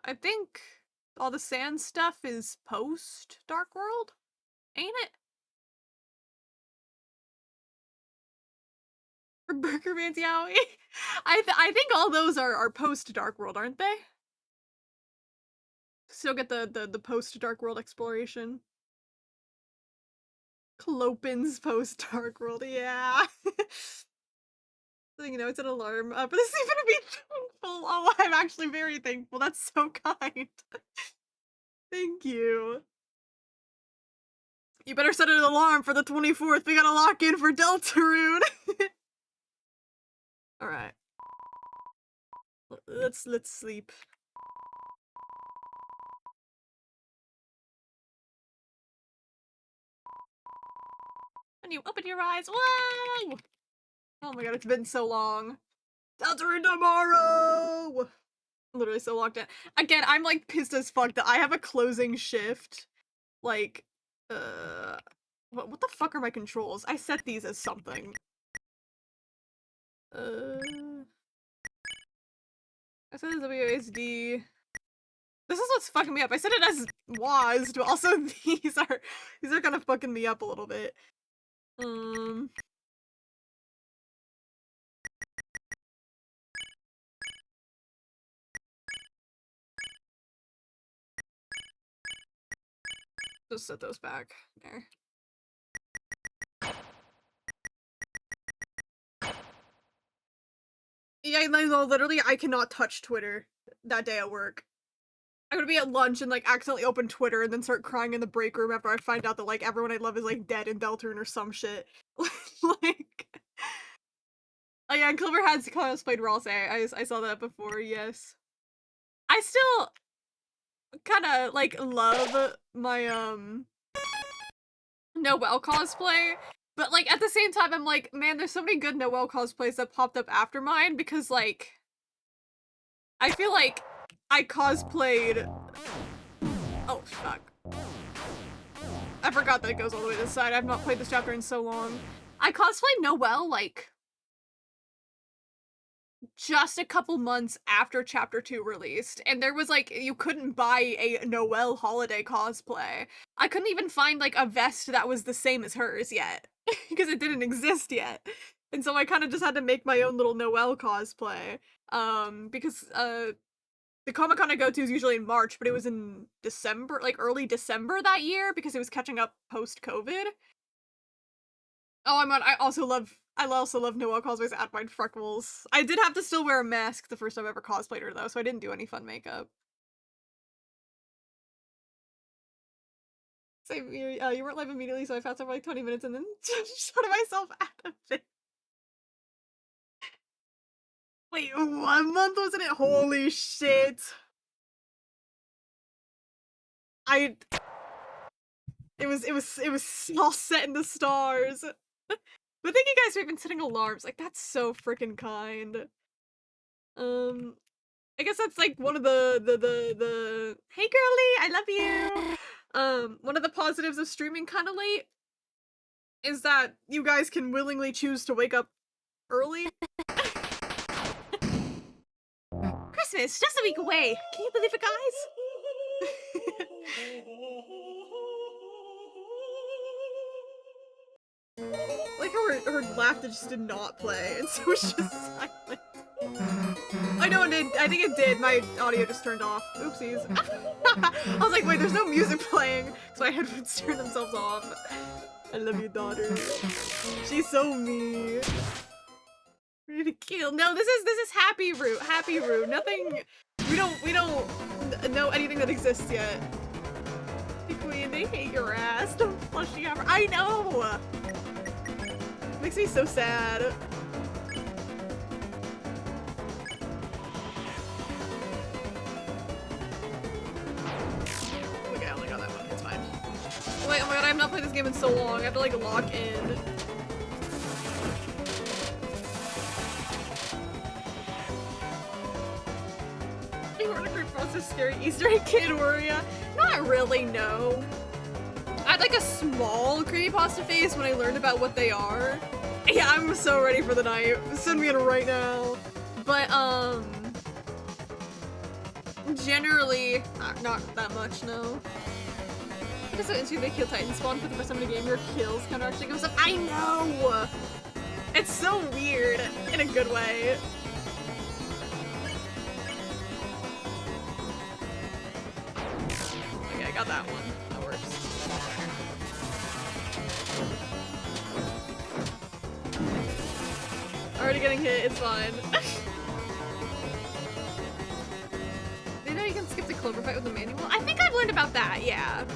I think all the sand stuff is post Dark World, ain't it? For Burger Man's Yowie? I think all those are post Dark World, aren't they? Still get the post Dark World exploration. Clopin's post Dark World, yeah. So, you know, it's an alarm. But this is gonna be thankful. Oh, I'm actually very thankful. That's so kind. Thank you. You better set an alarm for the 24th. We gotta lock in for Deltarune. Alright. Let's sleep. When you open your eyes, whoa! Oh my god, it's been so long. Deltarune tomorrow! Literally so locked in. Again, I'm like pissed as fuck that I have a closing shift. Like, what the fuck are my controls? I set these as something. I set it as WASD. This is what's fucking me up. I set it as WASD, but also these are kind of fucking me up a little bit. Just set those back there. Yeah, no, literally, I cannot touch Twitter that day at work. I'm gonna be at lunch and like accidentally open Twitter and then start crying in the break room after I find out that like everyone I love is like dead in Deltarune or some shit. Like, oh yeah, and Clover has cosplayed Ralse. I saw that before. Yes, I still kind of like love my Noelle cosplay, but like at the same time I'm like, man, there's so many good Noelle cosplays that popped up after mine because like I feel like I cosplayed. Oh fuck. I forgot that it goes all the way to the side. I've not played this chapter in so long. I cosplayed Noelle like just a couple months after chapter 2 released, and there was like, you couldn't buy a Noelle holiday cosplay. I couldn't even find like a vest that was the same as hers yet because it didn't exist yet. And so I kind of just had to make my own little Noelle cosplay. Because the Comic-Con I go to is usually in March, but it was in December, like early December that year because it was catching up post-COVID. Oh, I also love Noelle cosplays at my freckles. I did have to still wear a mask the first time I ever cosplayed her though, so I didn't do any fun makeup. Same here, you weren't live immediately, so I fast for like 20 minutes and then shut myself out of it. Wait, 1 month wasn't it? Holy shit. I it was all set in the stars. But thank you guys for even setting alarms. Like that's so freaking kind. Um I guess that's like one of the hey girly, I love you. One of the positives of streaming kind of late is that you guys can willingly choose to wake up early. Christmas, just a week away. Can you believe it, guys? Like how her laughter just did not play, and so it's just silent. I know it did. I think it did. My audio just turned off. Oopsies. I was like, wait, there's no music playing, so my headphones turned themselves off. I love you, daughter. She's so mean. Ready to kill. No, this is Happy Root. Happy Root. Nothing. We don't know anything that exists yet. Hey, Queen, they hate your ass. Don't flush you ever. I know. Makes me so sad. Okay, I only got that one. It's fine. Wait, oh my god, I have not played this game in so long. I have to like lock in. You were in a creepypasta scary Easter egg kid, were ya? Not really, no. I had like a small creepypasta phase when I learned about what they are. Yeah, I'm so ready for the night. Send me in right now. But, generally, not that much, no. It's so interesting they kill Titan spawn for the first time in a game. Your kills counter actually goes up. I know! It's so weird, in a good way. Okay, I got that one. That works. Already getting hit, it's fine. Did you know you can skip the clover fight with the manual? I think I've learned about that, yeah.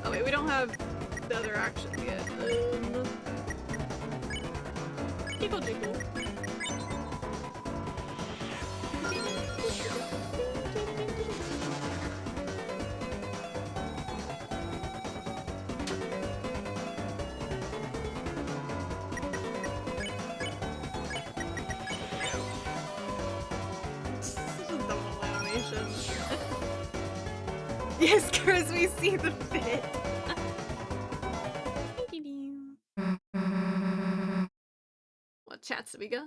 Oh wait, we don't have the other actions yet. Jiggle jiggle. Yes, Chris, we see the fit. What chats we got?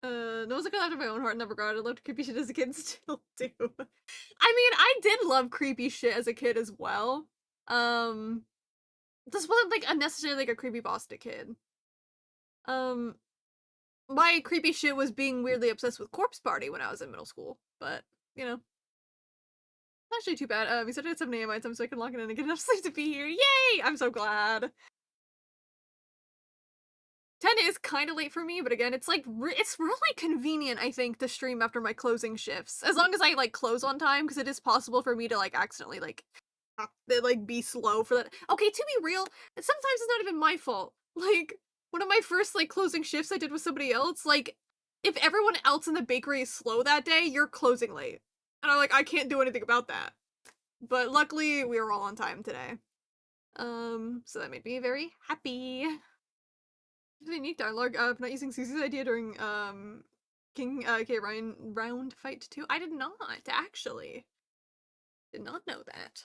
No, was a girl after my own heart, never got it. I loved creepy shit as a kid, still do. I mean, I did love creepy shit as a kid as well. This wasn't like unnecessarily like a creepypasta kid. My creepy shit was being weirdly obsessed with Corpse Party when I was in middle school, but you know. Not actually too bad. We started at 7 a.m. my time so I can lock it in and get enough sleep to be here. Yay! I'm so glad. 10 is kind of late for me, but again, it's like, it's really convenient, I think, to stream after my closing shifts. As long as I, like, close on time, because it is possible for me to, like, accidentally, like, be slow for that. Okay, to be real, sometimes it's not even my fault. Like, one of my first, like, closing shifts I did with somebody else, like, if everyone else in the bakery is slow that day, you're closing late. And I'm like, I can't do anything about that. But luckily, we were all on time today. So that made me very happy. Unique dialogue of not using Susie's idea during, King, K. Ryan round fight too. I did not, actually. Did not know that.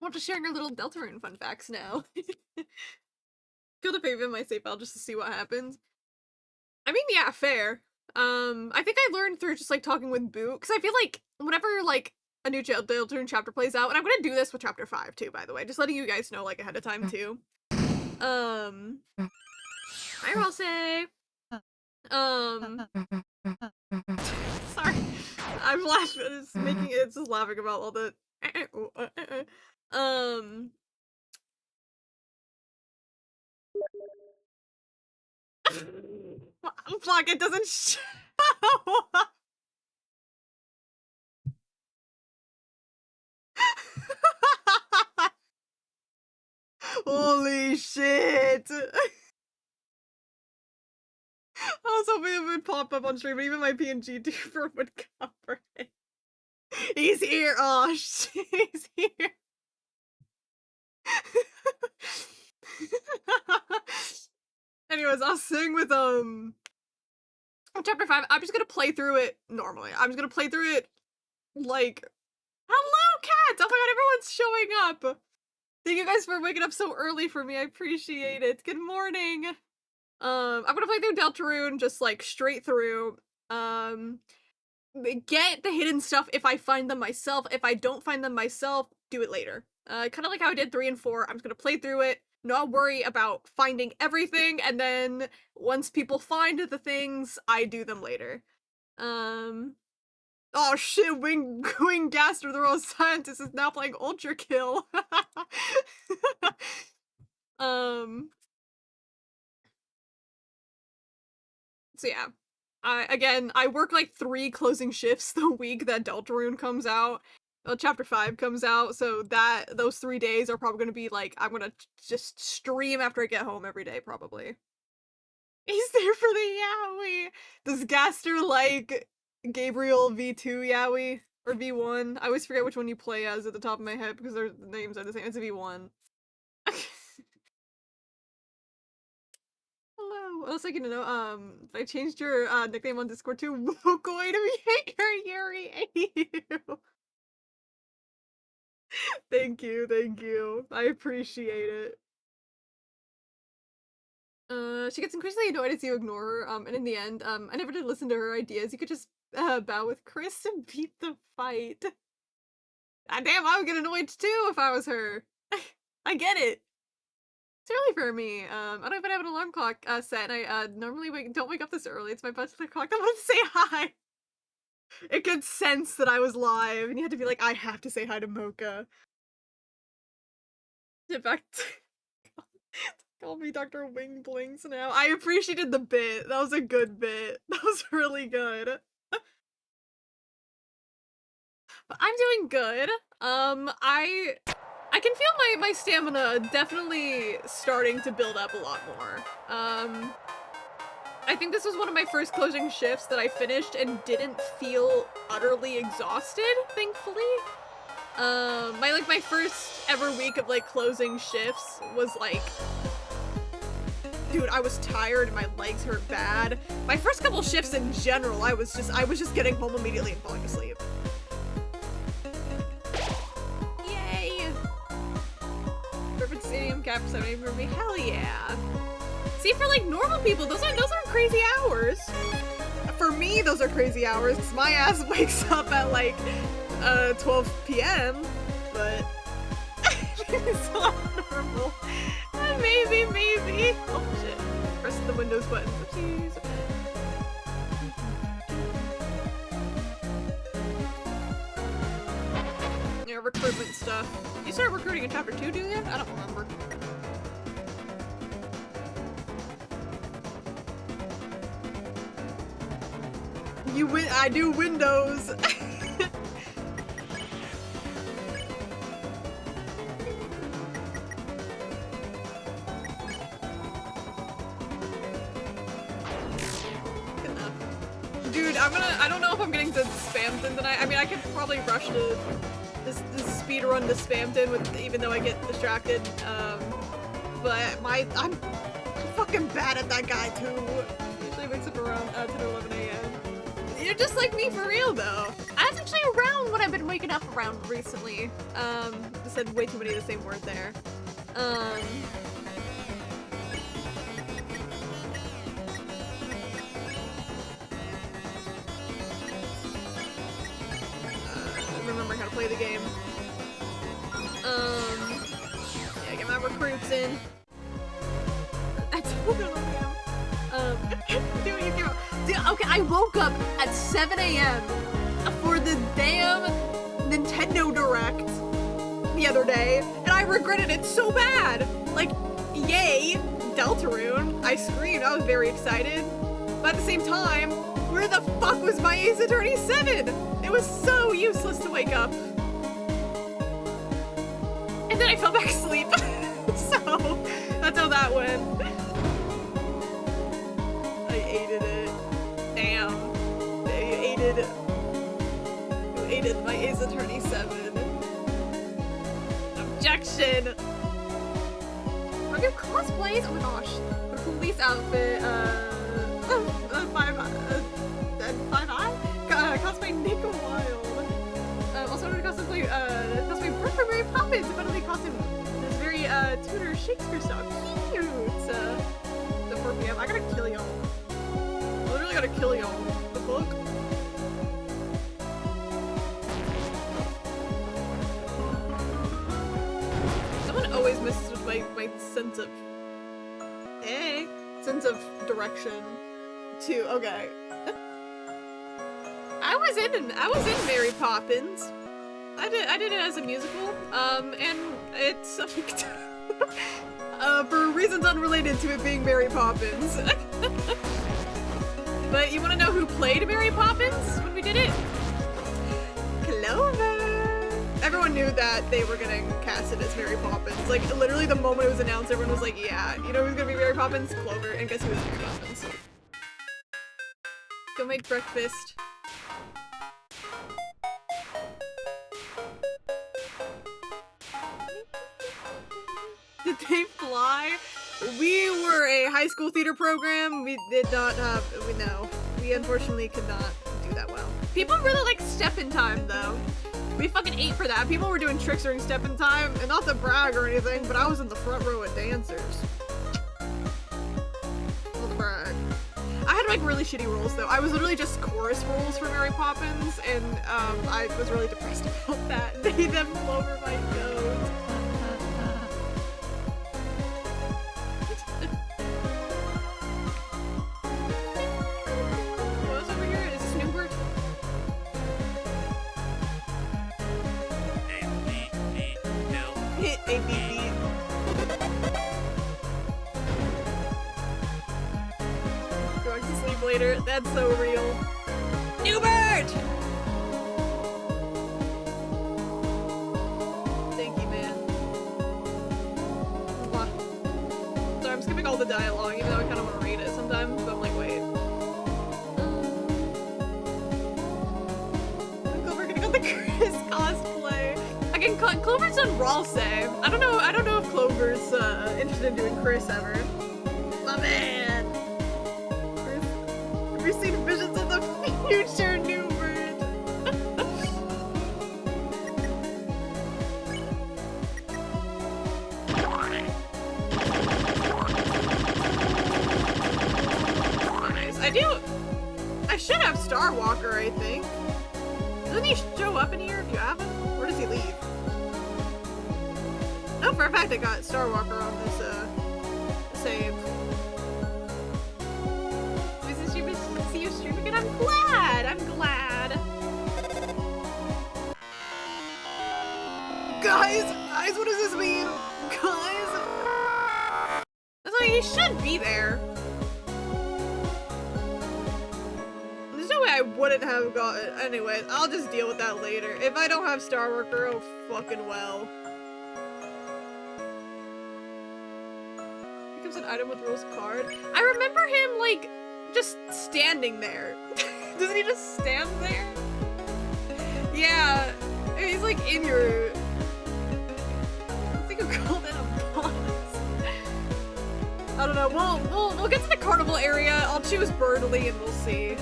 I'm just sharing our little Deltarune fun facts now. Feel the fave in my save file just to see what happens. I mean, yeah, fair. I think I learned through just, like, talking with Boo, because I feel like whenever, like, a new Deltarune chapter plays out, and I'm gonna do this with chapter 5, too, by the way, just letting you guys know, like, ahead of time, too. Hi, Rosé! Sorry. I'm laughing. It's just laughing about all the. Um. Fuck! It doesn't show. Holy shit! I was hoping it would pop up on stream, but even my PNG tuber would cover it. He's here! Oh shit, he's here! Anyways, I was saying with chapter 5, I'm just gonna play through it normally. I'm just gonna play through it like, hello cats! Oh my god, everyone's showing up! Thank you guys for waking up so early for me. I appreciate it. Good morning. I'm gonna play through Deltarune just like straight through. Get the hidden stuff if I find them myself. If I don't find them myself, do it later. Kind of like how I did 3 and 4. I'm just gonna play through it, not worry about finding everything, and then once people find the things, I do them later. Oh shit, Wing Gaster, the Royal Scientist, is now playing Ultra Kill. So yeah. I work like 3 closing shifts the week that Deltarune comes out. Well, chapter 5 comes out, so those 3 days are probably gonna be like, I'm gonna just stream after I get home every day, probably. He's there for the Yowie! Does Gaster like Gabriel V2 Yowie? Or V1? I always forget which one you play as at the top of my head because their names are the same. It's V1. Hello. I was like, I changed your nickname on Discord to Wokoi to Maker Yuri. Thank you, thank you. I appreciate it. She gets increasingly annoyed as you ignore her, and in the end, I never did listen to her ideas. You could just bow with Chris and beat the fight. Ah, damn, I would get annoyed too if I was her. I get it. It's early for me. I don't even have an alarm clock set, and I normally don't wake up this early. It's my bachelor clock. I want to say hi. It could sense that I was live, and you had to be like, I have to say hi to Mocha. In fact, call me Dr. Wing Blinks now. I appreciated the bit. That was a good bit. That was really good. But I'm doing good. I can feel my stamina definitely starting to build up a lot more. I think this was one of my first closing shifts that I finished and didn't feel utterly exhausted, thankfully. My first ever week of like closing shifts was like, dude, I was tired and my legs hurt bad. My first couple shifts in general, I was just getting home immediately and falling asleep. Yay! Perfect stadium cap 70 for me. Hell yeah! See, for like normal people, those aren't crazy hours. For me, those are crazy hours because my ass wakes up at like 12 p.m. But it's not normal. Maybe. Oh shit! Press the Windows button. Oopsies. Yeah, recruitment stuff. You started recruiting in chapter 2, do you? I don't remember. I do Windows. Dude, I don't know if I'm getting to Spamton tonight. I mean, I could probably rush to this speed run to Spamton even though I get distracted. But I'm fucking bad at that guy too. Usually wakes up around 10 or 11 a.m. You're just like me for real though. That's actually around what I've been waking up around recently. I said way too many of the same word there. Remembering how to play the game. Yeah, get my recruits in. I told her do what you give up. Dude, okay, I woke up at 7 a.m. for for the damn Nintendo Direct the other day, and I regretted it so bad. Like, yay, Deltarune. I screamed, I was very excited. But at the same time, where the fuck was my Ace Attorney 7? It was so useless to wake up. And then I fell back asleep. So, that's how that went. I hated it. Damn. You hated my Ace Attorney 7. Objection! Are there cosplays? Oh my gosh. The police outfit, 5i? Cosplay Nick Wild. Also wanted to cosplay Brooke from Mary Poppins. Definitely costume this very Tudor Shakespeare style. Cute! The 4 p.m. I gotta kill y'all. I literally gotta kill y'all. The fuck? Someone always messes with my sense of direction too. Okay. I was in Mary Poppins. I did it as a musical. And it's for reasons unrelated to it being Mary Poppins. But you want to know who played Mary Poppins when we did it? Clover. Everyone knew that they were gonna cast it as Mary Poppins. Like, literally the moment it was announced, everyone was like, yeah, you know who's gonna be Mary Poppins? Clover. And guess who was Mary Poppins? Go make breakfast. Did they fly? We were a high school theater program. We did not have, we unfortunately could not do that well. People really like Step in Time though. We fucking ate for that. People were doing tricks during Step in Time, and not to brag or anything, but I was in the front row of dancers. Not to brag. I had like really shitty roles though. I was literally just chorus roles for Mary Poppins, and I was really depressed about that. Made them blow over my nose. What's over here? Is this Newbert? ABB. Going to sleep later. That's so real. Newbert! Thank you, man. Mwah. Sorry, I'm skipping all the dialogue, even though I kind of want to read it sometimes, but I'm like, wait. Clover gonna go the Chris cosplay. Again, Clover's done Ralse. I don't know if Clover's interested in doing Chris ever. My man! Chris, have you seen visions of the future, Newbert? Nice. I should have Star Walker, I think. Doesn't he show up in here if you have him? Or does he leave? No, for a fact I got Star Walker on this save. See you stream again? I'm glad! Guys, what does this mean? Guys? That's like, he should be there. There's no way I wouldn't have got it. Anyways, I'll just deal with that later. If I don't have Star Walker, oh fucking well. Becomes an item with Rose card. I remember him, like, just standing there. Doesn't he just stand there? Yeah. He's like in your... I think you called it a boss. I don't know. We'll get to the carnival area. I'll choose Birdly and we'll see.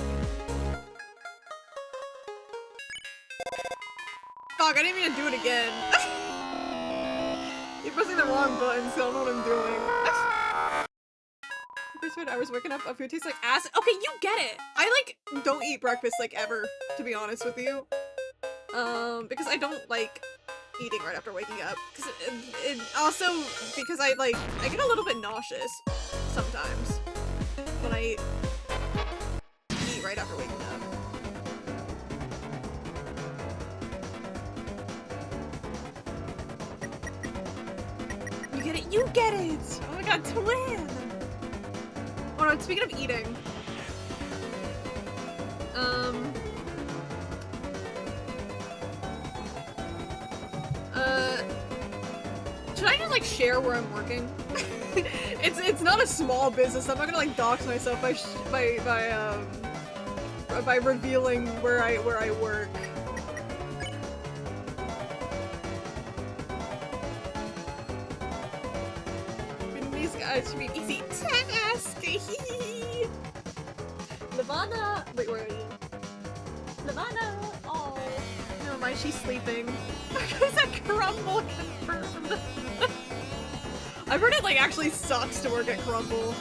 Fuck, I didn't mean to do it again. You're pressing the wrong button, so I don't know what I'm doing. First 5 hours waking up, food tastes like ass. Okay, you get it. I like don't eat breakfast like ever, to be honest with you. Because I don't like eating right after waking up. Because it also because I get a little bit nauseous sometimes when I eat right after waking up. you get it! Oh my god, twin! Oh no, speaking of eating. Should I just like share where I'm working? It's not a small business. I'm not gonna like dox myself by revealing where I work. These guys should be easy task. Lavana, wait, where are you? Lavana, oh, never mind, she's sleeping. Because a crumble confirmed. I've heard it like actually sucks to work at Crumble.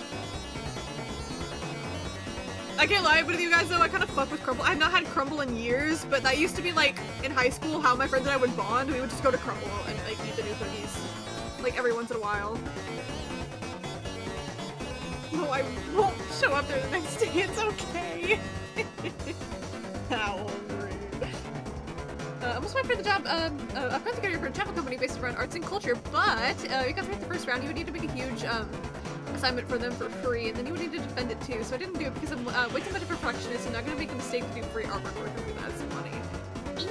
I can't lie with you guys though, I kind of fuck with Crumble. I've not had Crumble in years, but that used to be like in high school how my friends and I would bond. We would just go to Crumble and like eat the new cookies. Like every once in a while. No, I won't show up there the next day, it's okay. How rude. Almost went for the job, a friend together for a travel company based around arts and culture, but because we had the first round, you would need to make a huge assignment for them for free, and then you would need to defend it too, so I didn't do it because I'm way too much of a perfectionist and not gonna make the mistake to do free artwork for a company that has some money.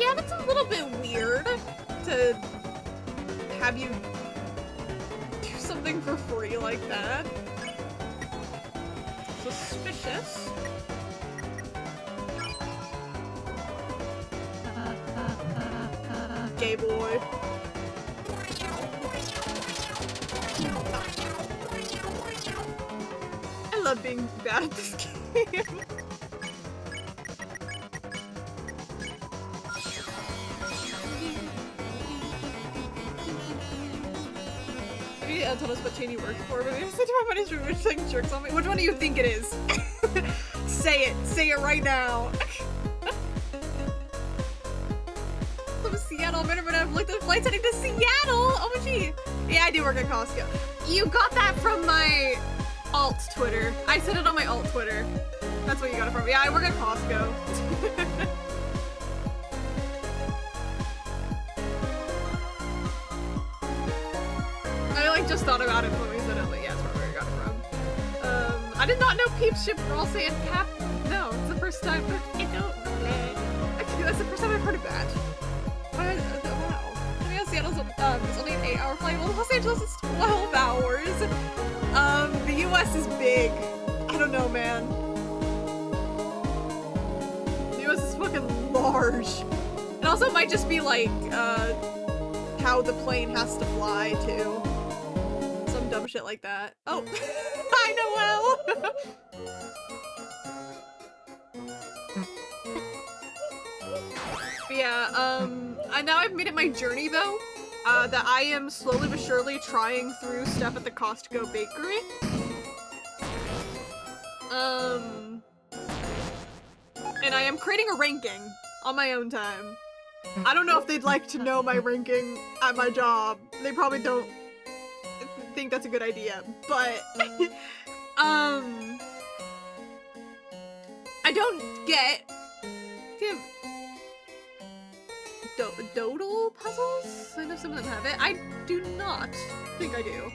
Yeah, that's a little bit weird to have you do something for free like that. Suspicious. Gay boy. I love being bad at this game. Maybe tell us what chain you work for, but maybe say to my buddies which like jerks on me. Which one do you think it is? Say it. Say it right now. From Seattle, I'm gonna have looked at flights heading to Seattle! Oh my gee! Yeah, I do work at Costco. You got that from my alt Twitter. I said it on my alt Twitter. That's what you got it from. Yeah, I work at Costco. I like just thought about it when we said it, but yeah, that's probably where I got it from. I did not know Peeps ship were all saying Cap. No, it's the first time. Actually, that's the first time I've heard of that. Wow. I mean, Seattle's it's only an 8-hour flight. Well, Los Angeles is 12 hours. The US is big. I don't know, man. The US is fucking large. It also might just be like, how the plane has to fly too. Some dumb shit like that. Oh, hi Noelle! But yeah, now I've made it my journey though, that I am slowly but surely trying through stuff at the Costco bakery. And I am creating a ranking on my own time. I don't know if they'd like to know my ranking at my job. They probably don't think that's a good idea, but I don't get Dodal puzzles? I know some of them have it. I do not think I do.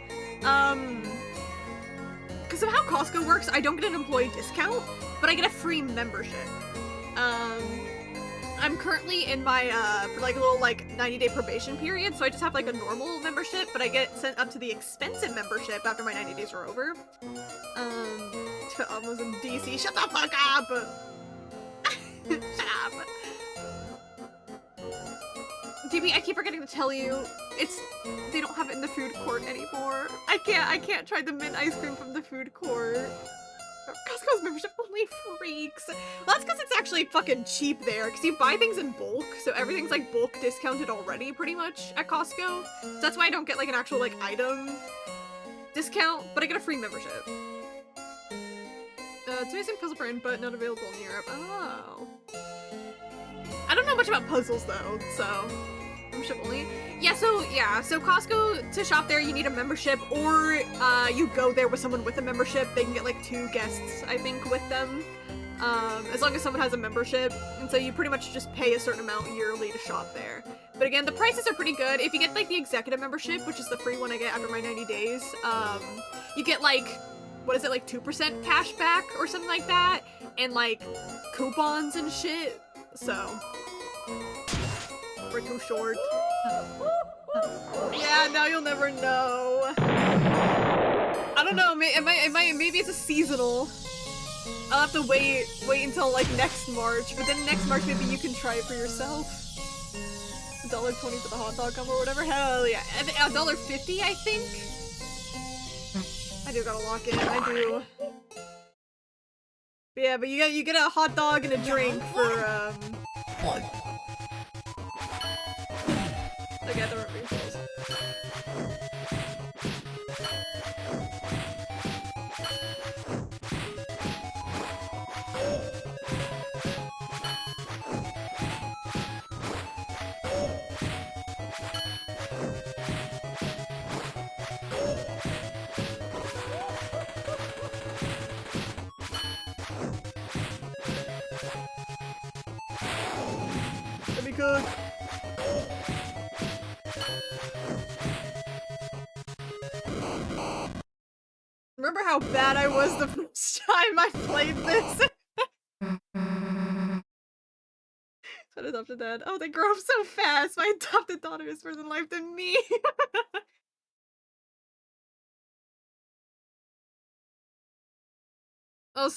Because of how Costco works, I don't get an employee discount, but I get a free membership. I'm currently in my, like a little, like, 90-day probation period, so I just have, like, a normal membership, but I get sent up to the expensive membership after my 90 days are over. I was in DC. Shut the fuck up! Shut up. DB, I keep forgetting to tell you, they don't have it in the food court anymore. I can't try the mint ice cream from the food court. Costco's membership only freaks. Well, that's because it's actually fucking cheap there, because you buy things in bulk, so everything's like bulk discounted already, pretty much, at Costco. So that's why I don't get like an actual like item discount, but I get a free membership. It's amazing puzzle brand, but not available in Europe. Oh. I don't know much about puzzles though, so membership only. Yeah, so Costco, to shop there, you need a membership, or you go there with someone with a membership. They can get like 2 guests, I think, with them, as long as someone has a membership. And so you pretty much just pay a certain amount yearly to shop there. But again, the prices are pretty good. If you get like the executive membership, which is the free one I get after my 90 days, you get like, what is it, like 2% cash back or something like that? And like coupons and shit. So we're too short. Yeah, now you'll never know. I don't know, maybe it's a seasonal. I'll have to wait until like next March, but then next March maybe you can try it for yourself. $1.20 for the hot dog combo or whatever. Hell yeah. $1.50 I think? I do gotta lock in, I do. But yeah, but you get a hot dog and a drink for okay, the refills. Let me cook. Remember how bad I was the first time I played this? Son adopted dad. Oh, they grow up so fast. My adopted daughter is further in life than me. Oh,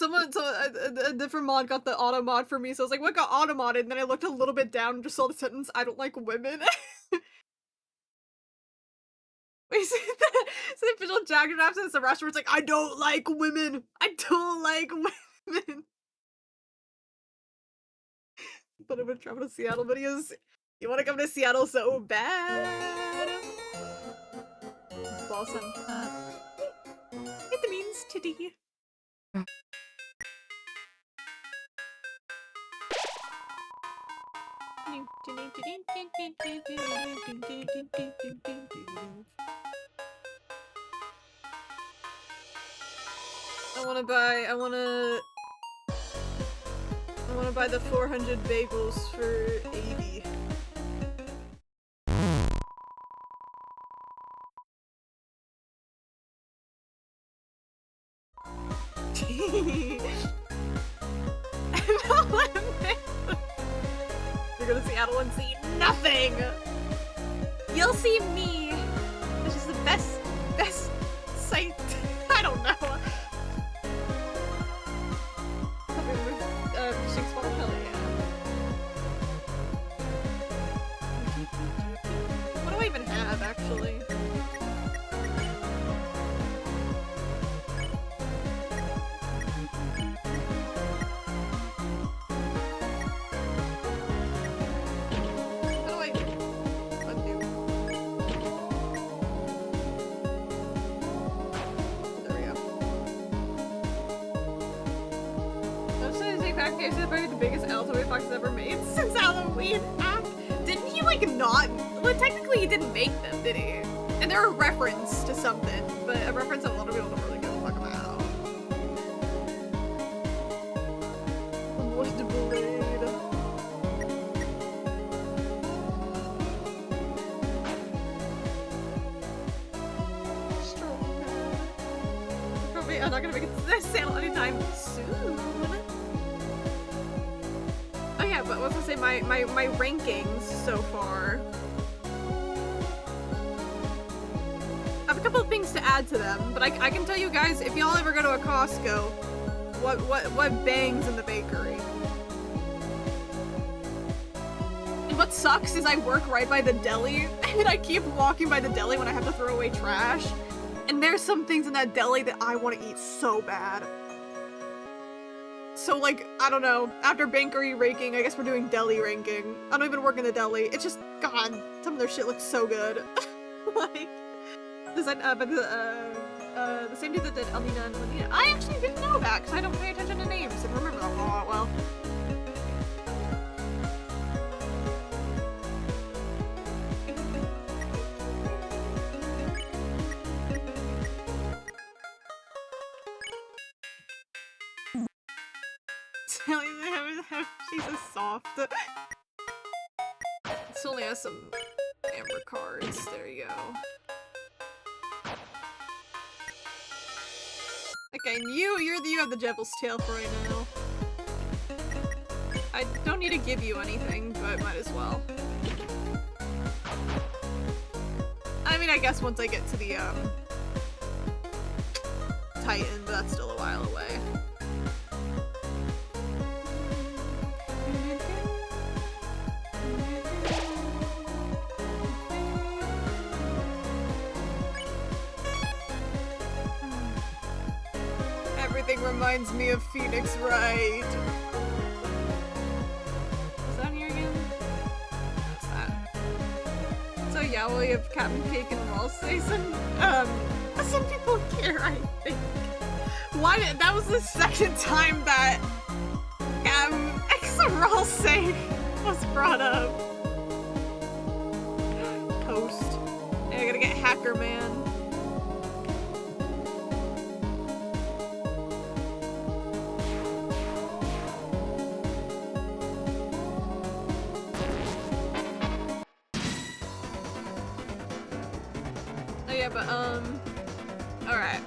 a different mod got the auto mod for me, so I was like, what got auto modded? And then I looked a little bit down and just saw the sentence, I don't like women. Wait, so the official Jagger absence the restaurant's like, I don't like women. I don't like women. But I'm gonna travel to Seattle videos. You wanna come to Seattle so bad? Balsam. It means titty. I wanna buy the 400 bagels for 80. You're gonna Seattle and see nothing! You'll see me! Which is the best sight. I don't know. Fishing spot, hell yeah. What do I even have, actually? Is probably the biggest Altoid Fox has ever made since Halloween. Didn't he like not? Well, technically he didn't make them, did he? And they're a reference to something, but a reference that a lot of people don't really give a fuck about. What the blade? Strong. Probably I'm not gonna make it to this sale anytime soon. Oh yeah, but I was gonna say my rankings so far. I have a couple of things to add to them, but I can tell you guys, if y'all ever go to a Costco, what bangs in the bakery. And what sucks is I work right by the deli, and I keep walking by the deli when I have to throw away trash. And there's some things in that deli that I want to eat so bad. So, like, I don't know, after bakery ranking, I guess we're doing deli ranking. I don't even work in the deli. It's just, God, some of their shit looks so good. Like, the same dude that did Alina and Lenina. I actually didn't know that, because I don't pay attention to names and remember them a lot well. She's a soft. This only has some amber cards. There you go. Okay, and you have the Devil's Tail for right now. I don't need to give you anything, but might as well. I mean, I guess once I get to the, Titan, but that's still a while away. Everything reminds me of Phoenix Wright. Is that here again? What's that? So yeah, we have Captain Cake and Ralsei. Some people care, I think. Why that was the second time that Ralsei was brought up. Toast. Hey, I gotta get Hacker Man. Alright.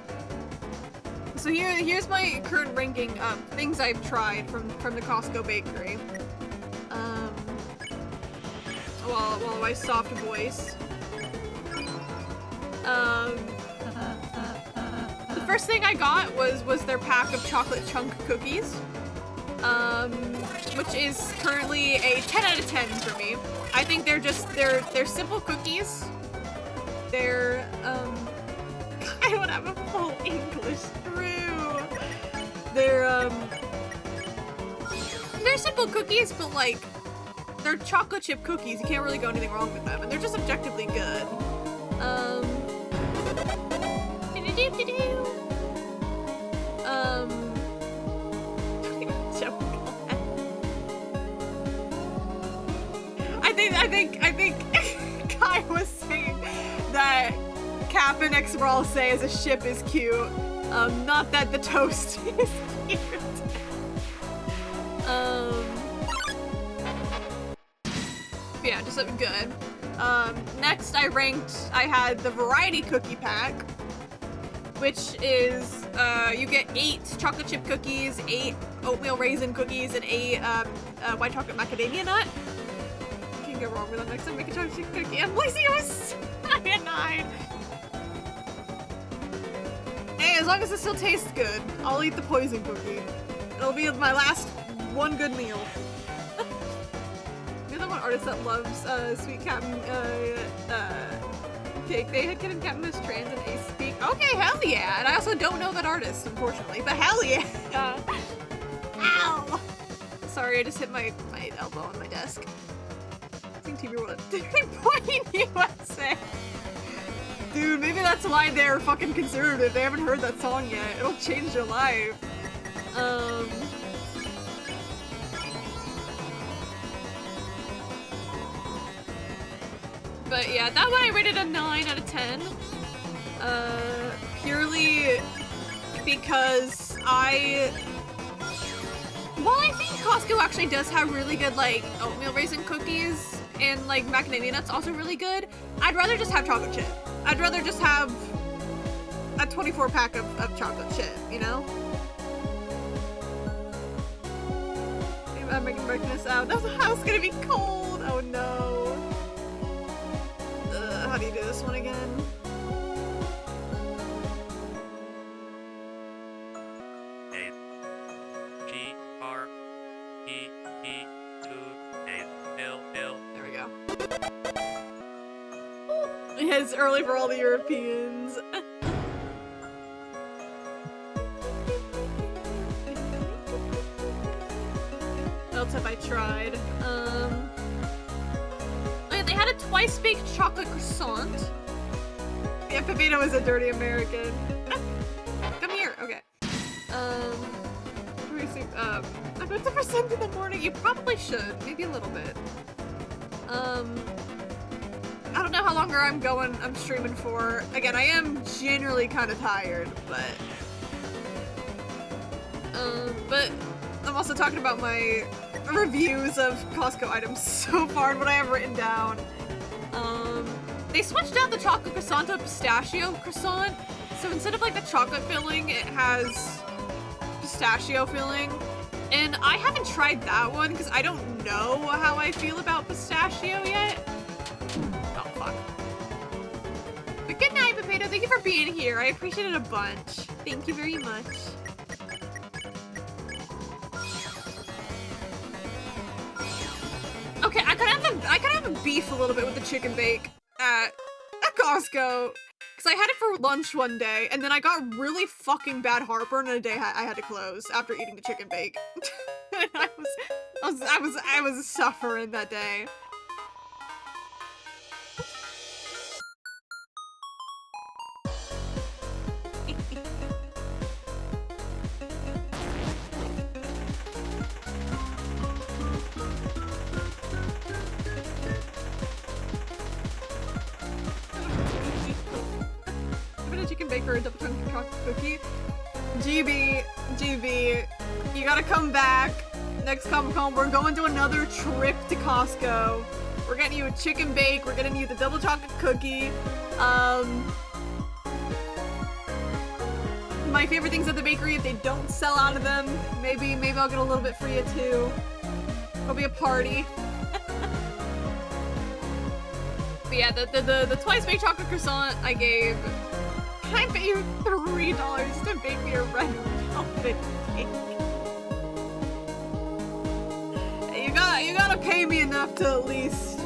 So here's my current ranking of things I've tried from the Costco bakery. While my soft voice. The first thing I got was their pack of chocolate chunk cookies. Which is currently a 10 out of 10 for me. I think they're simple cookies. They're, I don't have a full English through. They're simple cookies, but like, they're chocolate chip cookies. You can't really go anything wrong with them, and they're just objectively good. I think Kai was saying that Cap and X Ralsei as a ship is cute. Not that the toast is cute. Yeah, just something good. Next I had the variety cookie pack, which is, you get 8 chocolate chip cookies, 8 oatmeal raisin cookies, and 8, white chocolate macadamia nut. Can't go wrong with that. Next time make a chocolate chip cookie. I'm lazy, I was 9. Hey, as long as it still tastes good, I'll eat the poison cookie. It'll be my last one good meal. You're the one artist that loves Sweet Captain Cake. They had Kid and Captain Miss Trans and Ace Speak. Okay, hell yeah! And I also don't know that artist, unfortunately, but hell yeah! Ow! Sorry, I just hit my elbow on my desk. TV World. Point USA! Dude, maybe that's why they're fucking conservative. They haven't heard that song yet. It'll change their life. But yeah, that one I rated a 9 out of 10. Purely because while I think Costco actually does have really good, like, oatmeal raisin cookies and, like, macadamia nuts also really good, I'd rather just have chocolate chip. I'd rather just have a 24 pack of chocolate chip, you know? I'm making brightness out. The house gonna be cold! Oh no. How do you do this one again? Yeah, it's early for all the Europeans. What else have I tried? They had a twice-baked chocolate croissant. Yeah, Pepito is a dirty American. Come here. Okay. I put the percent in the morning. You probably should. Maybe a little bit. I don't know how longer I'm streaming for. Again, I am generally kind of tired, but I'm also talking about my reviews of Costco items so far and what I have written down. They switched out the chocolate croissant to pistachio croissant. So instead of like the chocolate filling, it has pistachio filling. And I haven't tried that one because I don't know how I feel about pistachio yet. Oh, fuck. But good night, Potato. Thank you for being here. I appreciate it a bunch. Thank you very much. Okay, I could have a beef a little bit with the chicken bake at Costco. Because I had it for lunch one day, and then I got really fucking bad heartburn and a day I had to close after eating the chicken bake. And I was suffering that day. Chicken bake or a double chunk chocolate cookie. GB, you gotta come back. Next Comic-Con, we're going to another trip to Costco. We're getting you a chicken bake. We're getting you the double chocolate cookie. My favorite things at the bakery, if they don't sell out of them, maybe I'll get a little bit for you too. It'll be a party. But yeah, the twice baked chocolate croissant I gave. Can I pay you $3 to bake me a red velvet cake? You gotta pay me enough to at least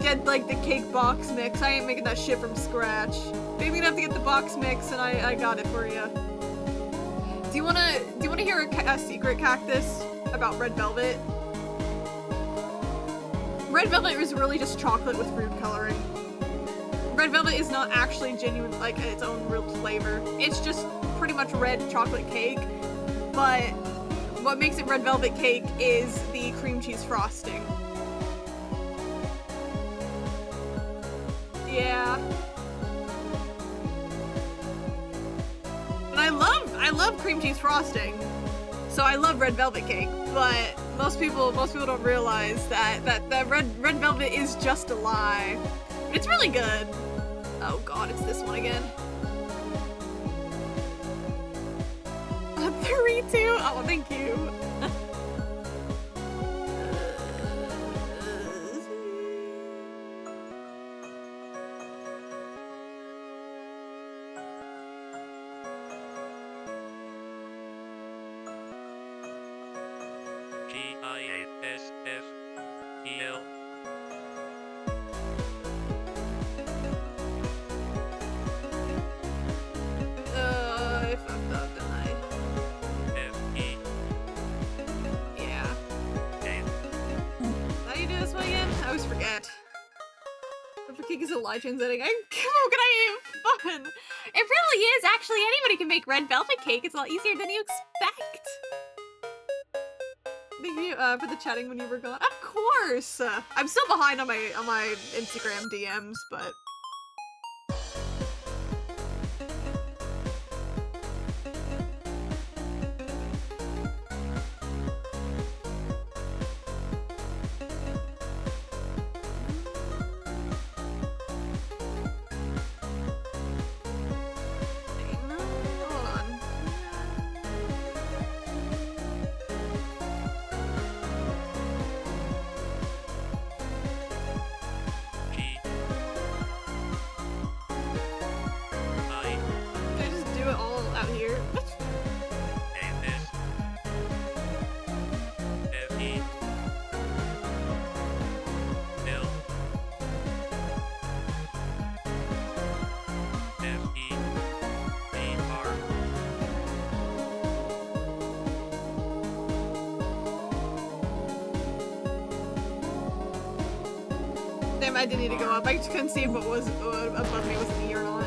get like the cake box mix. I ain't making that shit from scratch. Pay me enough to get the box mix, and I got it for you. Do you wanna hear a secret, Cactus, about red velvet? Red velvet was really just chocolate with fruit coloring. Red velvet is not actually genuine, like, its own real flavor. It's just pretty much red chocolate cake, but what makes it red velvet cake is the cream cheese frosting. Yeah. And I love cream cheese frosting, so I love red velvet cake, but most people don't realize that red velvet is just a lie. But it's really good. Oh god, it's this one again. 3-2? Oh, thank you. G-I-A-S-F-E-L. I fucked up, didn't I? F-E. Yeah. A. How do you do this one again? I always forget. Pepper cake is a lie translating. How can I have fun? It really is. Actually, anybody can make red velvet cake. It's a lot easier than you expect. Thank you for the chatting when you were gone. Of course. I'm still behind on my Instagram DMs, but. I did need to go up. I just couldn't see if what was above me was an E or not.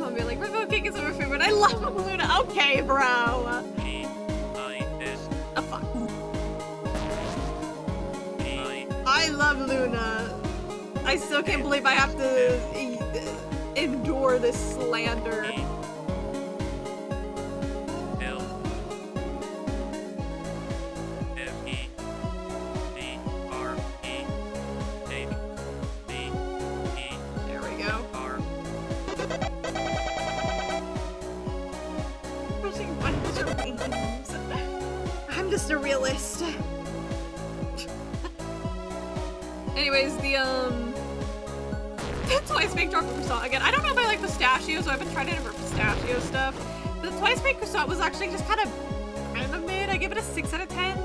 I'll be like, red velvet cake is my favorite. I love Luna. Okay, bro. G-I-S. Oh, fuck. I love Luna. I still can't believe I have to endure this slander. just a realist. Anyways, the twice baked chocolate croissant again. I don't know if I like pistachio, so I haven't tried any of her pistachio stuff. The twice baked croissant was actually just kind of mid. I give it a 6 out of 10.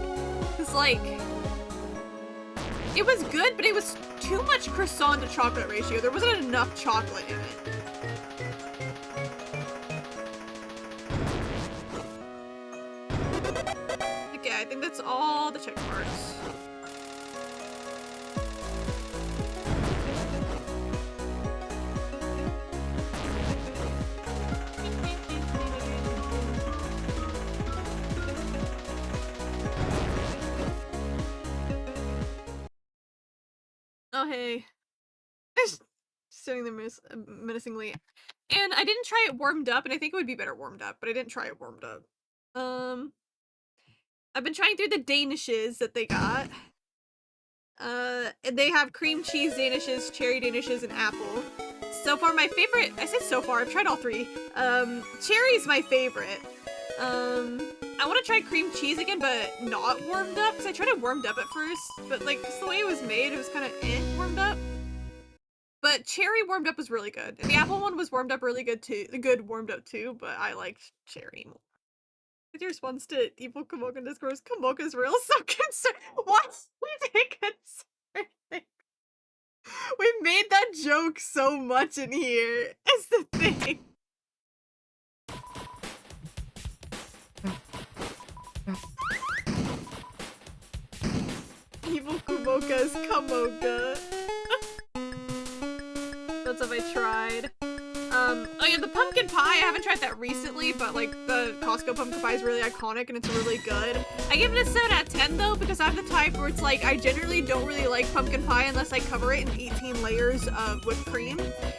It's like, it was good, but it was too much croissant to chocolate ratio. There wasn't enough chocolate in it. Okay, I think that's all the check marks. Oh, hey. Sitting there menacingly. And I didn't try it warmed up, and I think it would be better warmed up, but I didn't try it warmed up. I've been trying through the Danishes that they got. And they have cream cheese Danishes, cherry Danishes, and apple. So far, my favorite, I say so far, I've tried all three. Cherry's my favorite. I want to try cream cheese again, but not warmed up, because I tried it warmed up at first, but like, just the way it was made, it was kind of warmed up. But cherry warmed up was really good. And the apple one was warmed up really good too, warmed up too, but I liked cherry more. Your response to evil Kamoka discourse, Kamoka's real so concerned. What? We take concern. We made that joke so much in here. It's the thing. Evil Kamoka's Kamoka. What have I tried? Oh yeah, the pumpkin pie, I haven't tried that recently, but like the Costco pumpkin pie is really iconic and it's really good. I give it a 7 out of 10 though, because I'm the type where it's like, I generally don't really like pumpkin pie unless I cover it in 18 layers of whipped cream.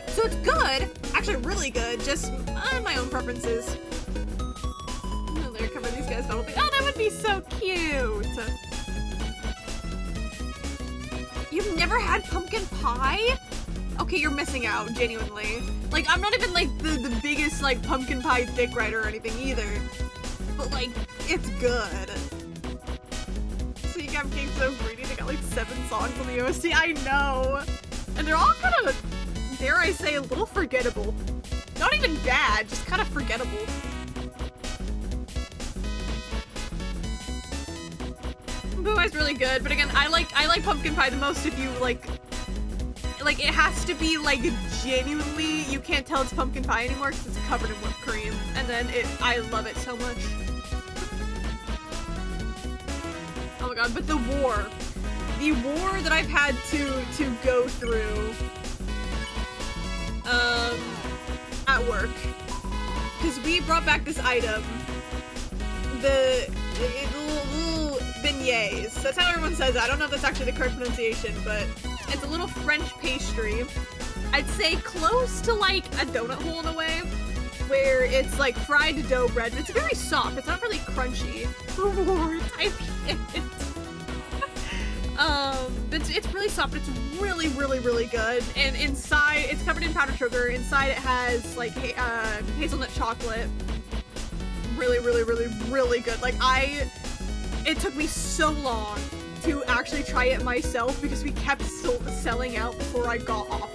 So it's good, actually really good, just my own preferences. Oh, they're covering these guys' bubble. Oh, that would be so cute! You've never had pumpkin pie? Okay, you're missing out, genuinely. Like, I'm not even, like, the biggest, like, pumpkin pie dick rider or anything either. But, like, it's good. So you got Game So Greedy, they got, like, 7 songs on the OST. I know! And they're all kind of, dare I say, a little forgettable. Not even bad, just kind of forgettable. Pumpkin pie's really good, but again, I like pumpkin pie the most if you, like, it has to be, like, genuinely, you can't tell it's pumpkin pie anymore because it's covered in whipped cream. And then I love it so much. Oh my god, but the war that I've had to go through, at work. Because we brought back this item, the little beignets. That's how everyone says it. I don't know if that's actually the correct pronunciation, but it's a little French pastry. I'd say close to like a donut hole in a way, where it's like fried dough bread, but it's very soft. It's not really crunchy. It's really soft, but it's really, really, really good. And inside, it's covered in powdered sugar. Inside it has like hazelnut chocolate. Really, really, really, really good. Like it took me so long to actually try it myself because we kept selling out before I got off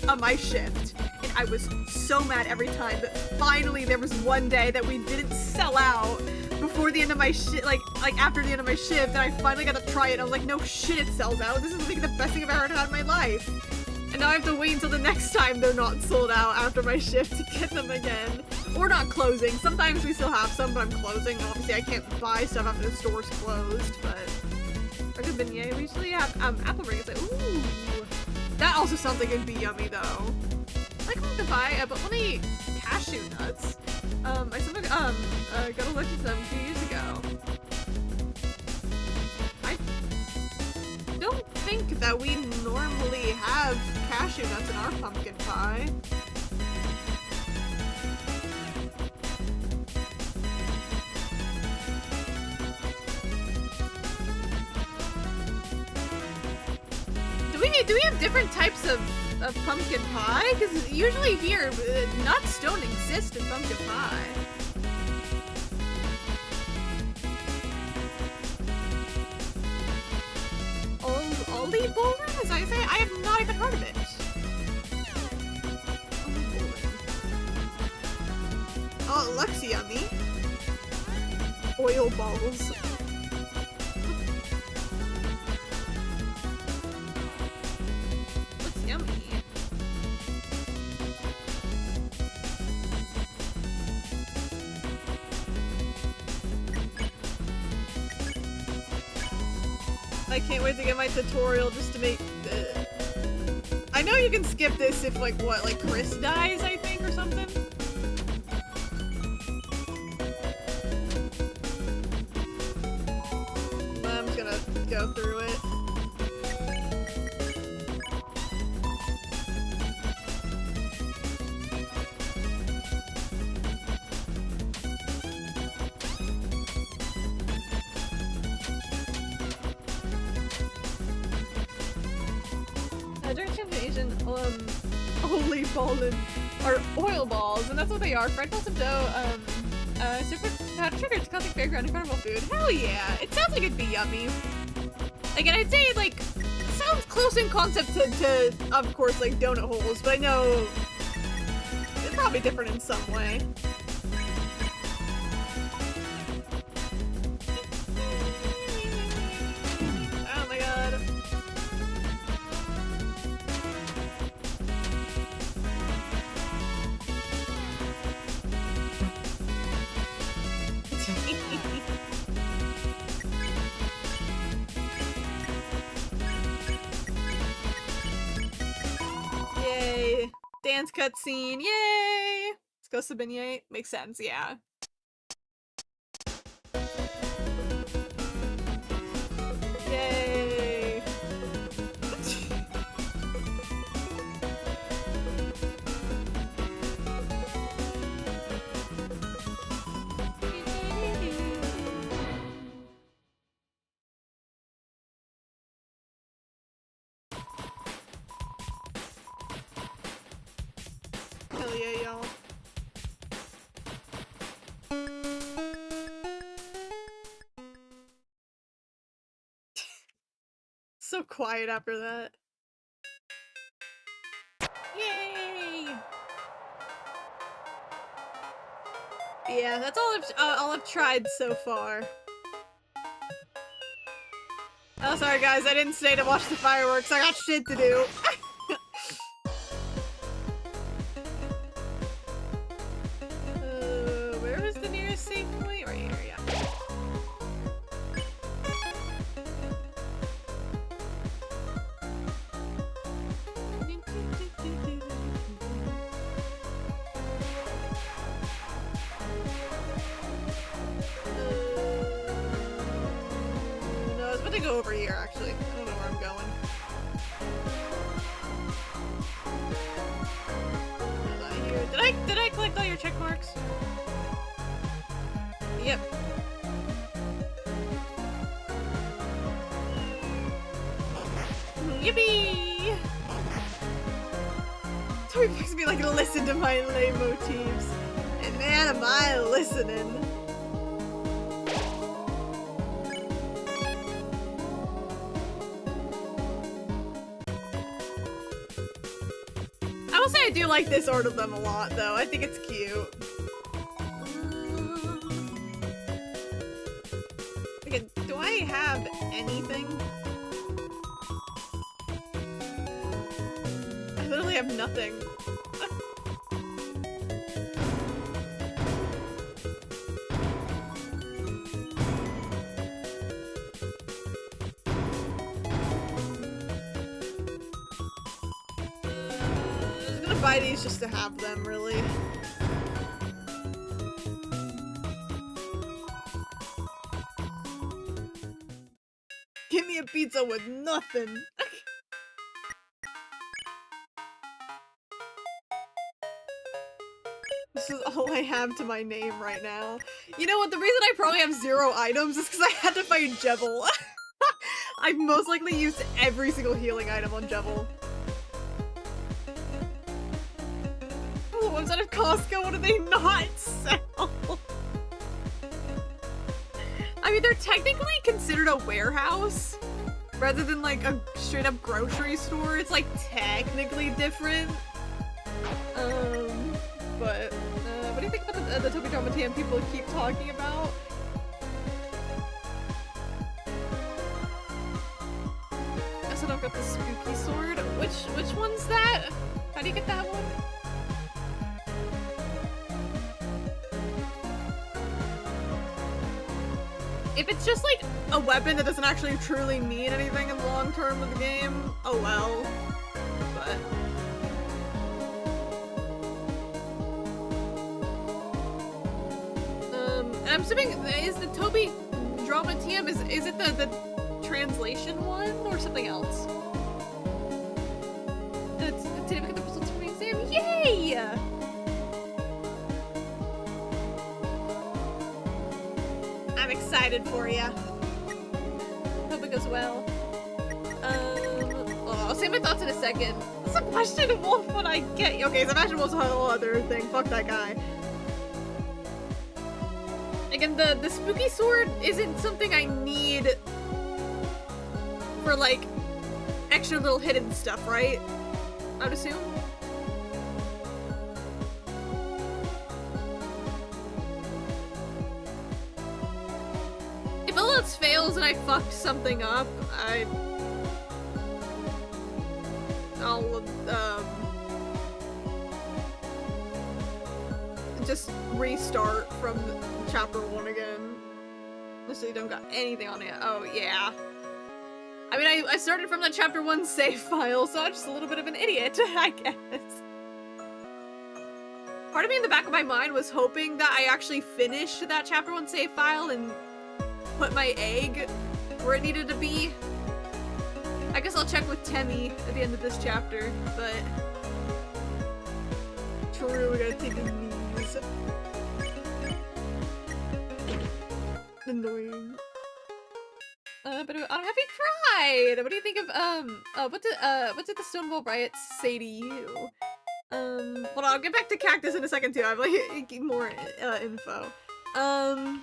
of my shift. And I was so mad every time, but finally there was one day that we didn't sell out before the end of my shift, like after the end of my shift, and I finally got to try it. I was like, no shit, it sells out. This is like the best thing I've ever had in my life. And now I have to wait until the next time they're not sold out after my shift to get them again. Or not closing. Sometimes we still have some, but I'm closing. Obviously I can't buy stuff after the store's closed, but for the beignet, we usually have apple rings. Like, ooh. That also sounds like it'd be yummy though. I like pumpkin pie, but only cashew nuts. I sometimes got allergic to them a few years ago. I don't think that we normally have cashew nuts in our pumpkin pie. Do we have different types of pumpkin pie? Because usually here, nuts don't exist in pumpkin pie. Only bowling, as I say? I have not even heard of it. Only bowling. Oh, it looks yummy. Oil balls. Looks yummy. I can't wait to get my tutorial just to make I know you can skip this if like Chris dies, I think, or something. I'm just gonna go through it. Direction Asian only ballin are oil balls, and that's what they are. Fried balls of dough, super powdered sugar to classic fairground incredible food. Hell yeah! It sounds like it'd be yummy. Again, I'd say like sounds close in concept to of course like donut holes, but I know they're probably different in some way. Oh my god. Yay! Dance cutscene, yay! Let's go Sabiniate. Makes sense, yeah. Yay! Hell yeah, y'all. So quiet after that. Yay! Yeah, that's all I've tried so far. Oh, sorry guys, I didn't stay to watch the fireworks. I got shit to do. Where was the nearest safe point? Right here, yeah. No, I was about to go over here actually. I don't know where I'm going. Not here. Did I collect all your check marks? Yep. Yippee! Tori makes me like listen to my leitmotifs. And man, am I listening. I will say I do like this art of them a lot though. I think it's cute. Okay, do I have anything? I literally have nothing. I'm gonna buy these just to have them, really. Give me a pizza with nothing. This is all I have to my name right now. You know what? The reason I probably have 0 items is because I had to fight Jebel. I've most likely used every single healing item on Jebel. Oh, the ones out of Costco, what do they not sell? I mean, they're technically considered a warehouse, Rather than like a straight up grocery store, it's like technically different. But what do you think about the Toby Drama Tam people keep talking about? I also don't got the spooky sword. Which one's that? How do you get that one? If it's just like a weapon that doesn't actually truly mean anything in the long term of the game, oh well. But and I'm assuming is the Toby Drama TM is it the translation one or something else? It's today we got the results from the exam. Yay! I'm excited for ya. Hope it goes well. I'll say my thoughts in a second. Sebastian Wolf when I get you. Okay, Sebastian Wolf's a whole other thing. Fuck that guy. Again, the spooky sword isn't something I need for like extra little hidden stuff, right? I would assume. If all else fails and I fucked something up, I'll just restart from chapter 1 again. Unless you don't got anything on it. Oh yeah. I mean, I started from that chapter 1 save file, so I'm just a little bit of an idiot, I guess. Part of me in the back of my mind was hoping that I actually finished that chapter 1 save file and put my egg where it needed to be. I guess I'll check with Temmie at the end of this chapter, but true, we gotta take a knees. Annoying. But I'm happy Pride! What do you think of, what did the Stonewall riots say to you? Hold on, I'll get back to Cactus in a second too, I have like more, info. I'm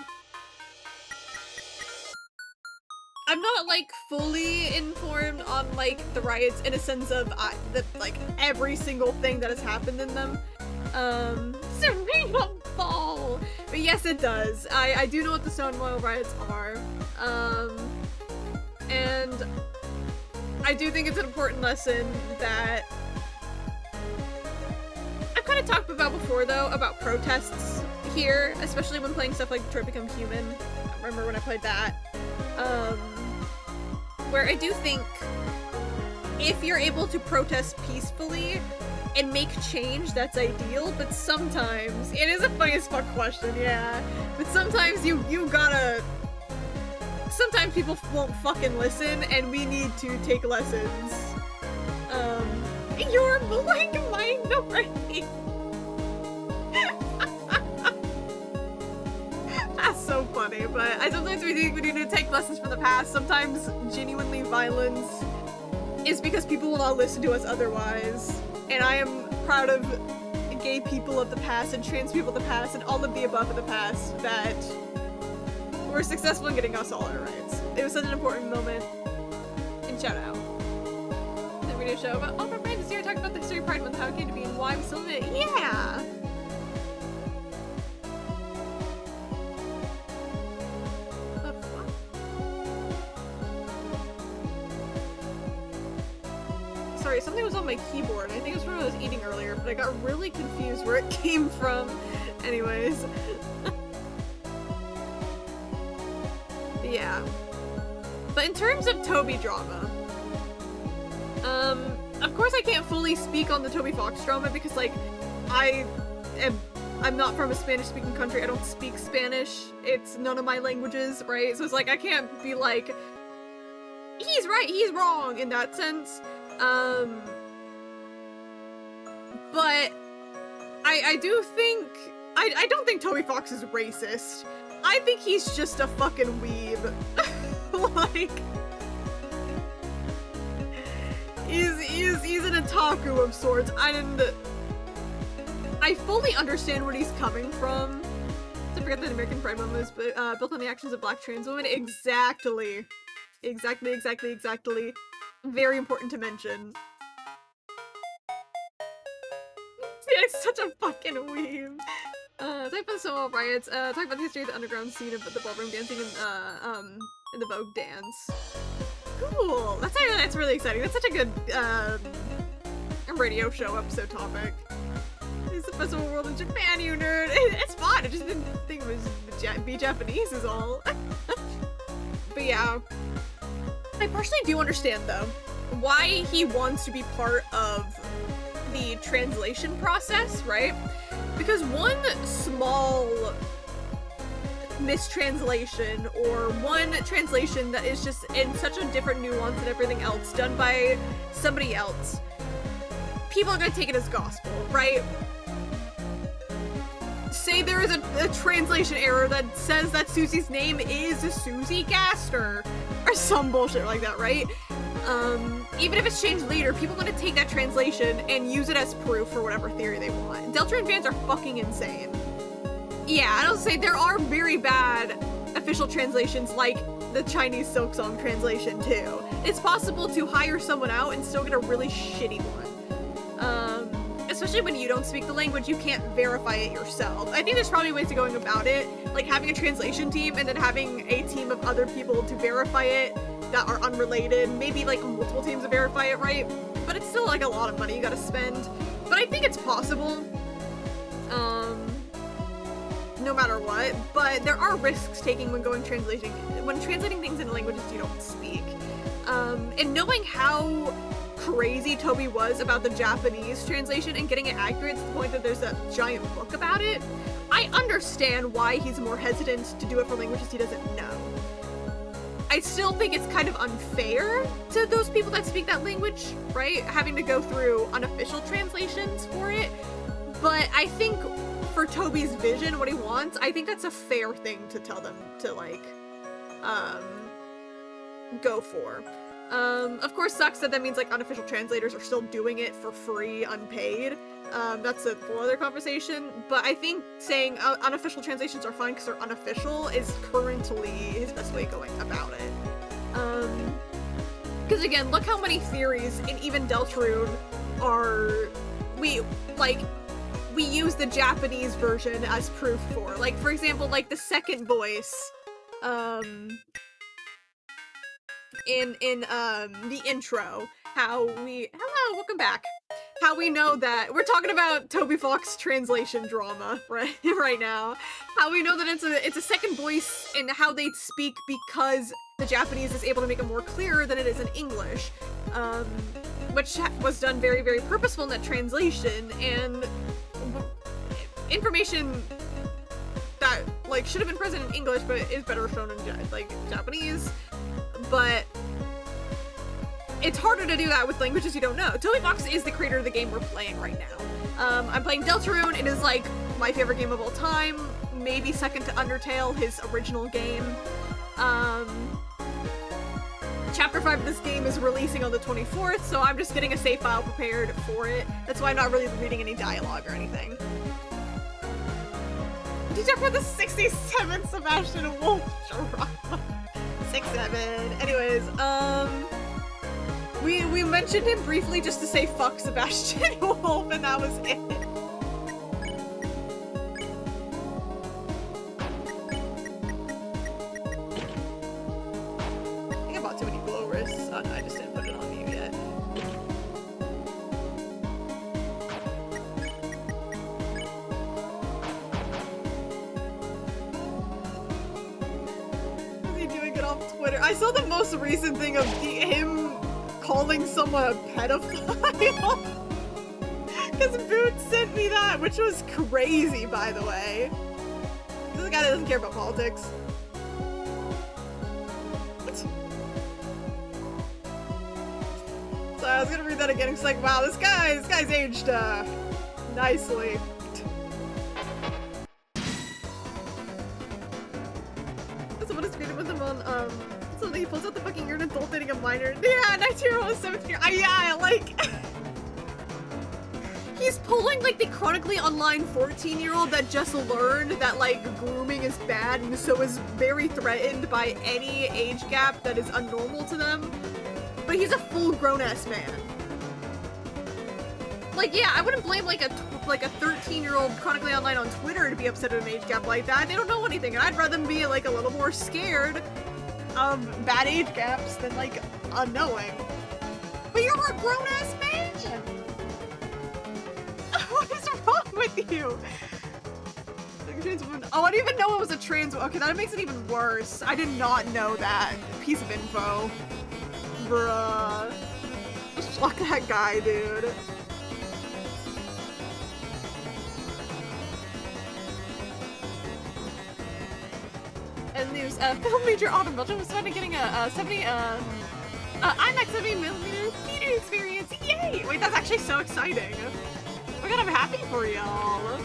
not like fully informed on like the riots in a sense of like every single thing that has happened in them. Cerebral ball! But yes, it does. I do know what the Stonewall riots are. And I do think it's an important lesson that I've kind of talked about before though, about protests here, especially when playing stuff like Detroit Become Human. I remember when I played that. Where I do think if you're able to protest peacefully and make change, that's ideal, but sometimes, it is a funny as fuck question, yeah, but sometimes you gotta, sometimes people won't fucking listen, and we need to take lessons. You're blank minority! That's so funny, but I sometimes we think we need to take lessons from the past. Sometimes genuinely violence is because people will not listen to us otherwise. And I am proud of gay people of the past and trans people of the past and all of the above of the past that were successful in getting us all our rights. It was such an important moment. And shout out. The radio show about all of our friends this year talked about the history of Pride Month, how it came to be, and why we still live it. Yeah! Sorry, something was on my keyboard. I think it was from what I was eating earlier, but I got really confused where it came from. Anyways. Yeah. But in terms of Toby drama, of course I can't fully speak on the Toby Fox drama because, like, I'm not from a Spanish-speaking country. I don't speak Spanish. It's none of my languages, right? So it's like, I can't be like, he's right, he's wrong in that sense. But I do think, I don't think Toby Fox is racist. I think he's just a fucking weeb. Like, he's an otaku of sorts. I fully understand where he's coming from. I forget that American Pride Month was built on the actions of black trans women. Exactly. Exactly. Very important to mention. Yeah, it's such a fucking weeb. Talk about the Stonewall riots, talk about the history of the underground scene of the ballroom dancing and the Vogue dance. Cool! That's really exciting. That's such a good, radio show episode topic. It's the festival world in Japan, you nerd! It's fun! I just didn't think it was be Japanese is all. But yeah. I personally do understand, though, why he wants to be part of the translation process, right? Because one small mistranslation or one translation that is just in such a different nuance than everything else done by somebody else, people are gonna take it as gospel, right? Say there is a translation error that says that Susie's name is Susie Gaster or some bullshit like that, right? Even if it's changed later, people are gonna take that translation and use it as proof for whatever theory they want. Deltarune fans are fucking insane. Yeah, I don't say there are very bad official translations like the Chinese Silk Song translation too. It's possible to hire someone out and still get a really shitty one. Especially when you don't speak the language, you can't verify it yourself. I think there's probably ways to going about it, like having a translation team and then having a team of other people to verify it that are unrelated, maybe like multiple teams to verify it, right? But it's still like a lot of money you gotta spend. But I think it's possible, no matter what. But there are risks taking when translating things into languages you don't speak. And knowing how crazy Toby was about the Japanese translation and getting it accurate to the point that there's a giant book about it, I understand why he's more hesitant to do it for languages he doesn't know. I still think it's kind of unfair to those people that speak that language, right? Having to go through unofficial translations for it. But I think for Toby's vision, what he wants, I think that's a fair thing to tell them to, like, go for. Of course, sucks that means, like, unofficial translators are still doing it for free, unpaid. That's a whole other conversation, but I think saying unofficial translations are fine because they're unofficial is currently his best way going about it. Because again, look how many theories in even Deltarune we use the Japanese version as proof for. Like, for example, like the second voice, in the intro, hello, welcome back. How we know that we're talking about Toby Fox translation drama right now. How we know that it's a second voice in how they speak because the Japanese is able to make it more clear than it is in English, which was done very, very purposeful in that translation, and information that like should have been present in English but is better shown in Japanese. But it's harder to do that with languages you don't know. Toby Fox is the creator of the game we're playing right now. I'm playing Deltarune. It is like my favorite game of all time, maybe second to Undertale, his original game. Chapter 5 of this game is releasing on the 24th, so I'm just getting a save file prepared for it. That's why I'm not really reading any dialogue or anything. Did you talk about the 67 Sebastian Wolf drama? 6-7. Anyways, we mentioned him briefly just to say fuck Sebastian Wolf, and that was it. I think I bought too many blow wrists. Oh no, I just didn't put it on me yet. Off Twitter. I saw the most recent thing of him calling someone a pedophile. Because Boots sent me that, which was crazy, by the way. This is a guy that doesn't care about politics. What? So I was gonna read that again. It's like, wow, this guy's aged nicely. Someone is greeted with him on, so he pulls out the fucking, you're an adult dating a minor. Yeah, 19-year-old, 17-year-old. Yeah, like, he's pulling, like, the chronically online 14-year-old that just learned that, like, grooming is is bad and so is very threatened by any age gap that is unnormal to them. But he's a full-grown ass man. Like, yeah, I wouldn't blame like a 13-year-old chronically online on Twitter to be upset at an age gap like that. They don't know anything, and I'd rather them be like a little more scared of bad age gaps than like unknowing. But you're a grown-ass man! What is wrong with you? Oh, I didn't even know it was a trans. Okay, that makes it even worse. I did not know that piece of info. Bruh. Fuck that guy, dude. And news, film major Autumn Belgium was finally getting a 70, IMAX 70mm theater experience. Yay! Wait, that's actually so exciting. Oh my god, I'm happy for y'all.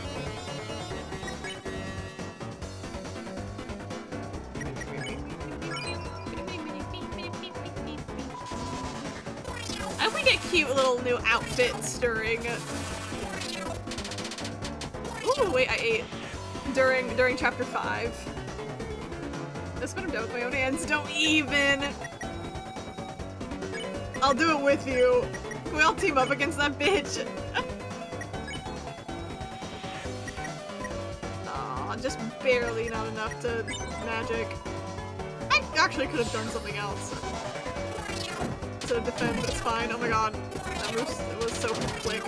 I hope we get cute little new outfits during. Ooh, wait, I ate during chapter 5. That's what I'm done with my own hands. Don't even. I'll do it with you. Can we all team up against that bitch? Aw, just barely not enough to magic. I actually could have done something else to defend, but it's fine. Oh my god. That move was so quick.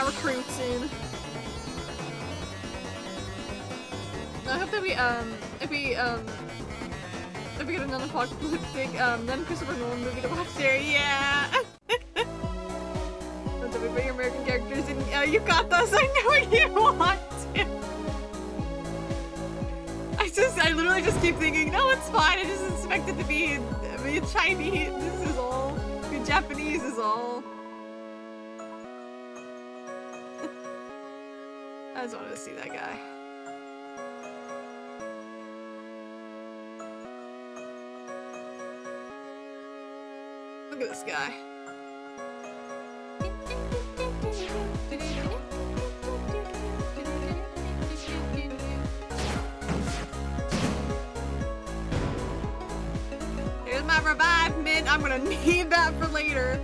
Recruits in. I hope that if we get another apocalyptic, then Christopher Nolan movie to watch there, yeah! That's everybody, your American characters, and you got this, I know you want to! I literally just keep thinking, no, it's fine, I just expect it to be Chinese, this is all. Be Japanese is all. I just wanted to see that guy. Look at this guy. Here's my revive mint. I'm gonna need that for later.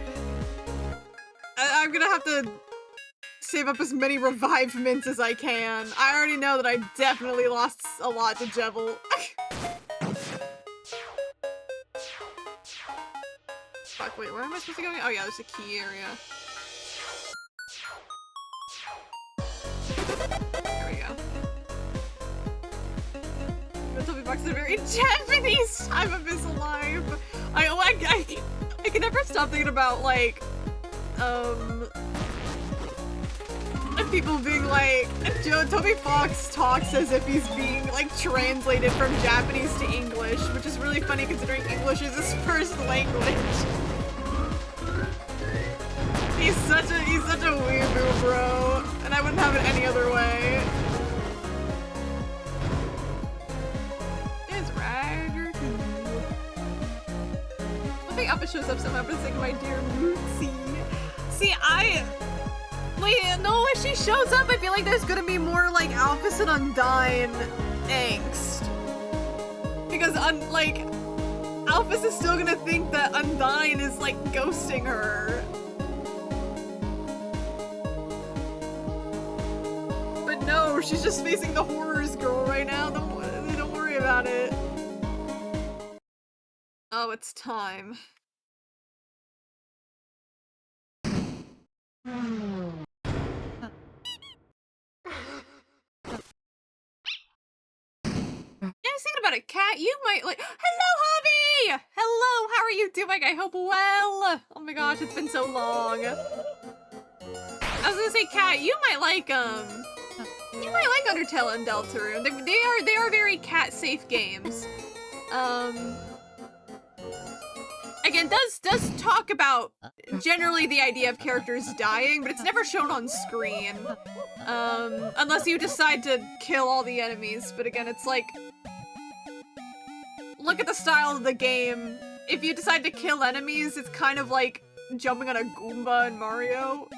I'm gonna have to save up as many revived mints as I can. I already know that I definitely lost a lot to Jevil. Fuck, wait, where am I supposed to go? Oh yeah, there's a key area. There we go. The Toby Box is a very Japanese time of his life. I can never stop thinking about, like, people being like, Toby Fox talks as if he's being like translated from Japanese to English, which is really funny considering English is his first language. He's such a weeaboo, bro, and I wouldn't have it any other way. It's Ryder. I think Alpha shows up somehow for the sake of my dear Mootsie. See, wait, no, if she shows up, I feel like there's gonna be more, like, Alphys and Undyne angst. Because, like, Alphys is still gonna think that Undyne is, like, ghosting her. But no, she's just facing the horrors girl right now. Don't worry about it. Oh, it's time. I was thinking about a cat. You might like. Hello, Hobby! Hello, how are you doing? I hope well. Oh my gosh, it's been so long. I was gonna say, Cat, you might like Undertale and Deltarune. They are very cat-safe games. Again, again, does talk about generally the idea of characters dying, but it's never shown on screen. Unless you decide to kill all the enemies. But again, it's like, look at the style of the game. If you decide to kill enemies, it's kind of like jumping on a Goomba in Mario.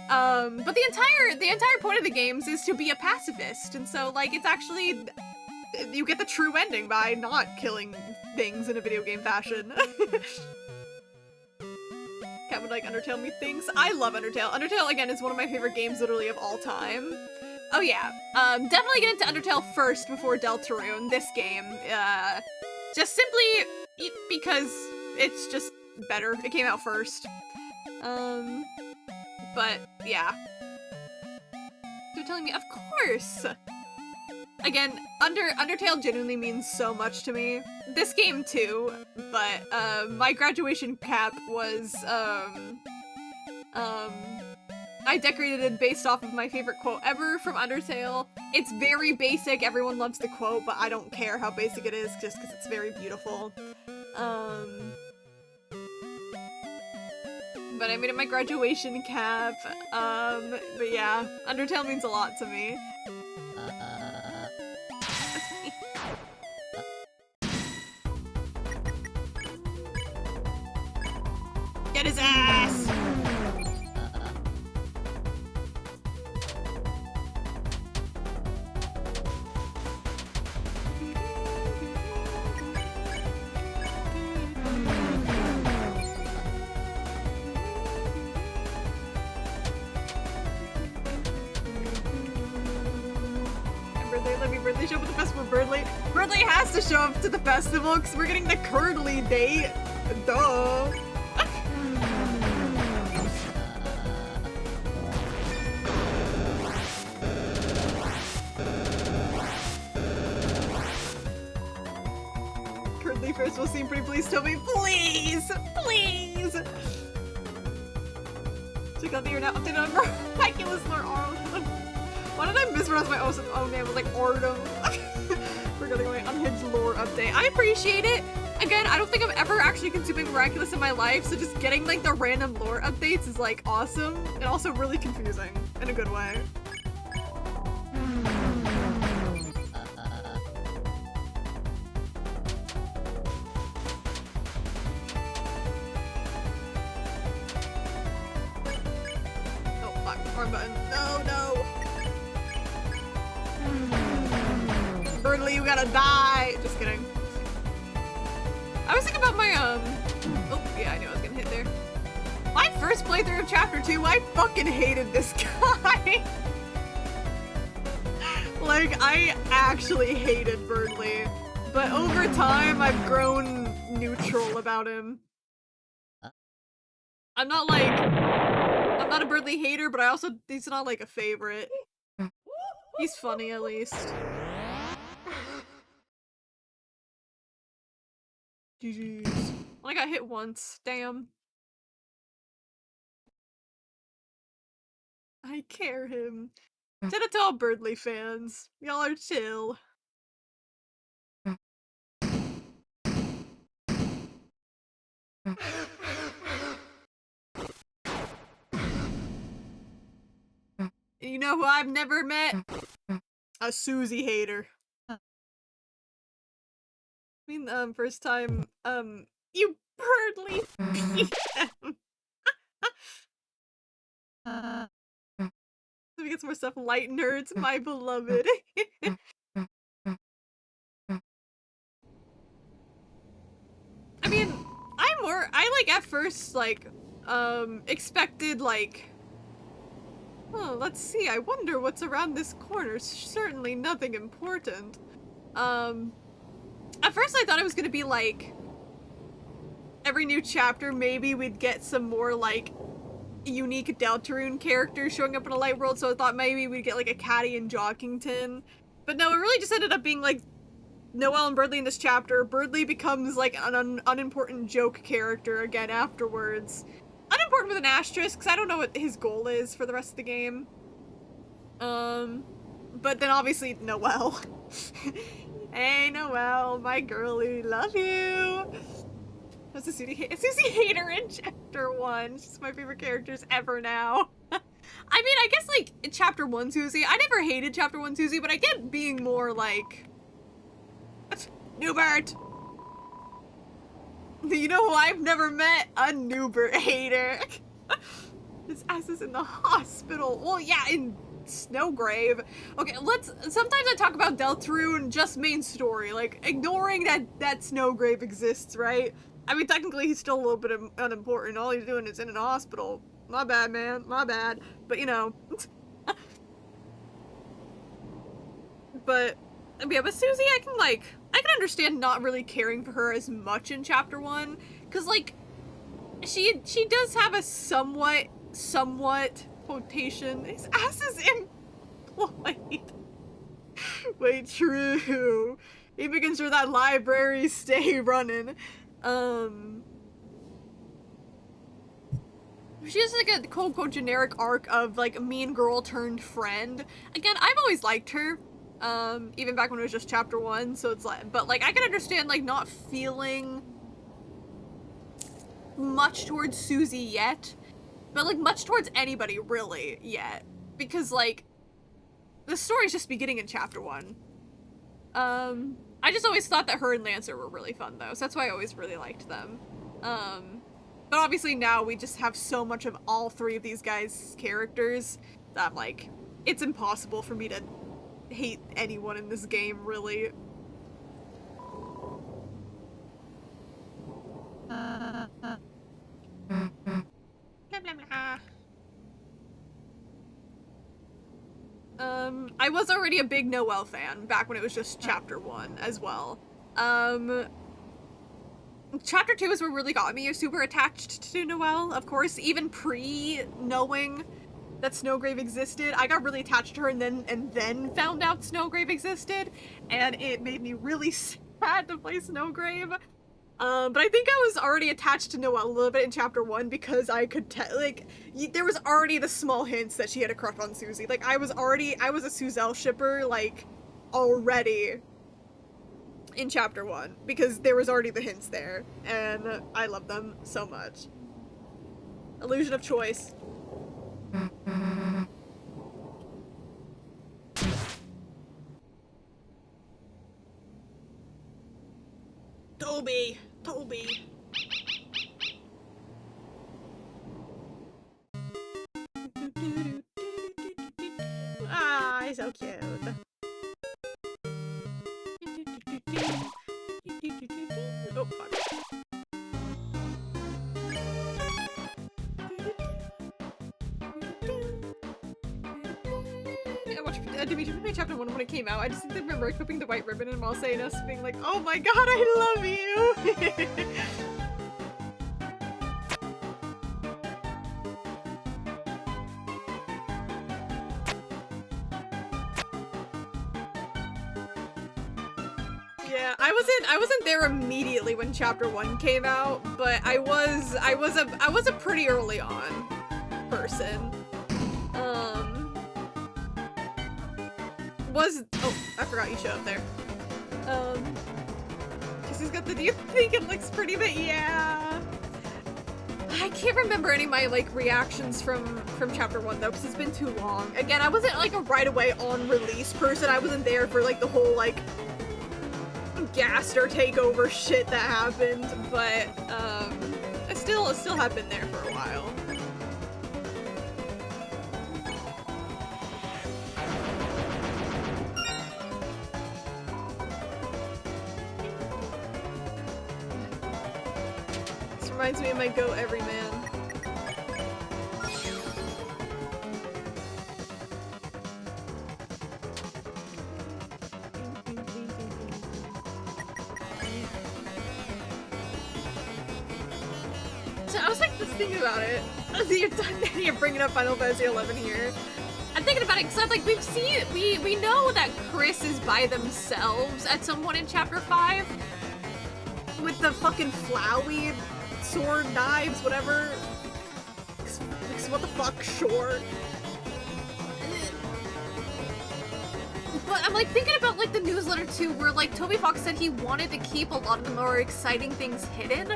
But the entire point of the games is to be a pacifist, and so like it's actually, you get the true ending by not killing things in a video game fashion. Cat would like Undertale methinks. I love Undertale. Undertale, again, is one of my favorite games literally of all time. Oh yeah, definitely get into Undertale first before Deltarune, this game. Just simply because it's just better. It came out first. But yeah. You're telling me, of course! Again, Undertale genuinely means so much to me. This game too, but my graduation cap was I decorated it based off of my favorite quote ever from Undertale. It's very basic, everyone loves the quote, but I don't care how basic it is just because it's very beautiful. But I made it my graduation cap. But yeah, Undertale means a lot to me. That's me. Get his ass! Birdley show up at the festival. Birdley has to show up to the festival because we're getting the Curdly date. Duh. Curdly festival scene, pretty please tell me. Please! Please! Check out the you're now updated on miraculous lore Arnold. Why did I mispronounce my own name? It was like Ardum. We're getting my unhinged lore update. I appreciate it. Again, I don't think I'm ever actually consuming Miraculous in my life, so just getting like the random lore updates is like awesome and also really confusing in a good way. Oh fuck, wrong button. No, no. Birdley, you gotta die! Just kidding. I was thinking about my, oh, yeah, I knew I was gonna hit there. My first playthrough of Chapter 2, I fucking hated this guy! Like, I actually hated Birdley. But over time, I've grown neutral about him. I'm not a Birdley hater, but he's not like a favorite. He's funny, at least. GG's. I got hit once. Damn. I care him. Shout out to all Birdley fans. Y'all are chill. You know who I've never met? A Susie hater. I mean, first time, you Birdley PM. Let me get some more stuff. Light nerds, my beloved. I mean, I like at first, like, expected, like, oh, let's see, I wonder what's around this corner. Certainly nothing important. At first I thought it was gonna be like, every new chapter maybe we'd get some more like unique Deltarune characters showing up in a light world, so I thought maybe we'd get like a Catty and Jockington. But no, it really just ended up being like Noelle and Birdley in this chapter. Birdley becomes like an unimportant joke character again afterwards. Unimportant with an asterisk, because I don't know what his goal is for the rest of the game. But then obviously Noelle. Hey Noelle, my girlie, love you! That's a Susie hater in chapter 1. She's my favorite characters ever now. I mean, I guess, like, in chapter 1 Susie, I never hated chapter 1 Susie, but I get being more, like... Newbert! You know who I've never met? A Newbert hater. His ass is in the hospital. Well, yeah, in Snowgrave. Okay, sometimes I talk about Deltarune, just main story, like, ignoring that Snowgrave exists, right? I mean, technically, he's still a little bit unimportant. All he's doing is in a hospital. My bad, man. My bad. But, you know. But, yeah, but Susie, I can understand not really caring for her as much in chapter 1. Because, like, she does have a somewhat, quotation, his ass is employed. Wait, true. He making sure that libraries stay running. She has like a quote-unquote generic arc of like a mean girl turned friend. Again, I've always liked her. Even back when it was just chapter 1, so it's like, but like I can understand like not feeling much towards Susie yet, but like much towards anybody really yet, because like the story's just beginning in chapter 1. I just always thought that her and Lancer were really fun though, so that's why I always really liked them. But obviously now we just have so much of all three of these guys' characters that I'm like, it's impossible for me to hate anyone in this game, really. Blah, blah, blah. I was already a big Noelle fan back when it was just chapter 1 as well. Chapter 2 is what really got me. You're super attached to Noelle, of course, even pre-knowing that Snowgrave existed. I got really attached to her and then found out Snowgrave existed, and it made me really sad to play Snowgrave. But I think I was already attached to Noelle a little bit in chapter 1 because I could there was already the small hints that she had a crush on Susie. Like, I was a Suzelle shipper, like, already in chapter 1 because there was already the hints there, and I love them so much. Illusion of choice. Toby! Ah, he's so cute. Oh, fuck. I watched Dimitri chapter 1 when it came out. I just remember equipping the white ribbon and Marcenas being like, oh my god, I love you! Yeah, I wasn't there immediately when chapter 1 came out, but I was a pretty early on person. Oh, I forgot you showed up there. Kissy's got the, do you think it looks pretty? But yeah. I can't remember any of my, like, reactions from chapter 1, though, because it's been too long. Again, I wasn't, like, a right away on release person. I wasn't there for, like, the whole, like, Gaster takeover shit that happened, but, I still have been there for a while. Reminds me of my Go Everyman. So I was like just thinking about it. You're bringing up Final Fantasy 11 here. I'm thinking about it because I'm like, we know that Chris is by themselves at some point in chapter 5 with the fucking Flowey sword, knives, whatever. What the fuck, sure. But I'm like thinking about like the newsletter too, where like Toby Fox said he wanted to keep a lot of the more exciting things hidden.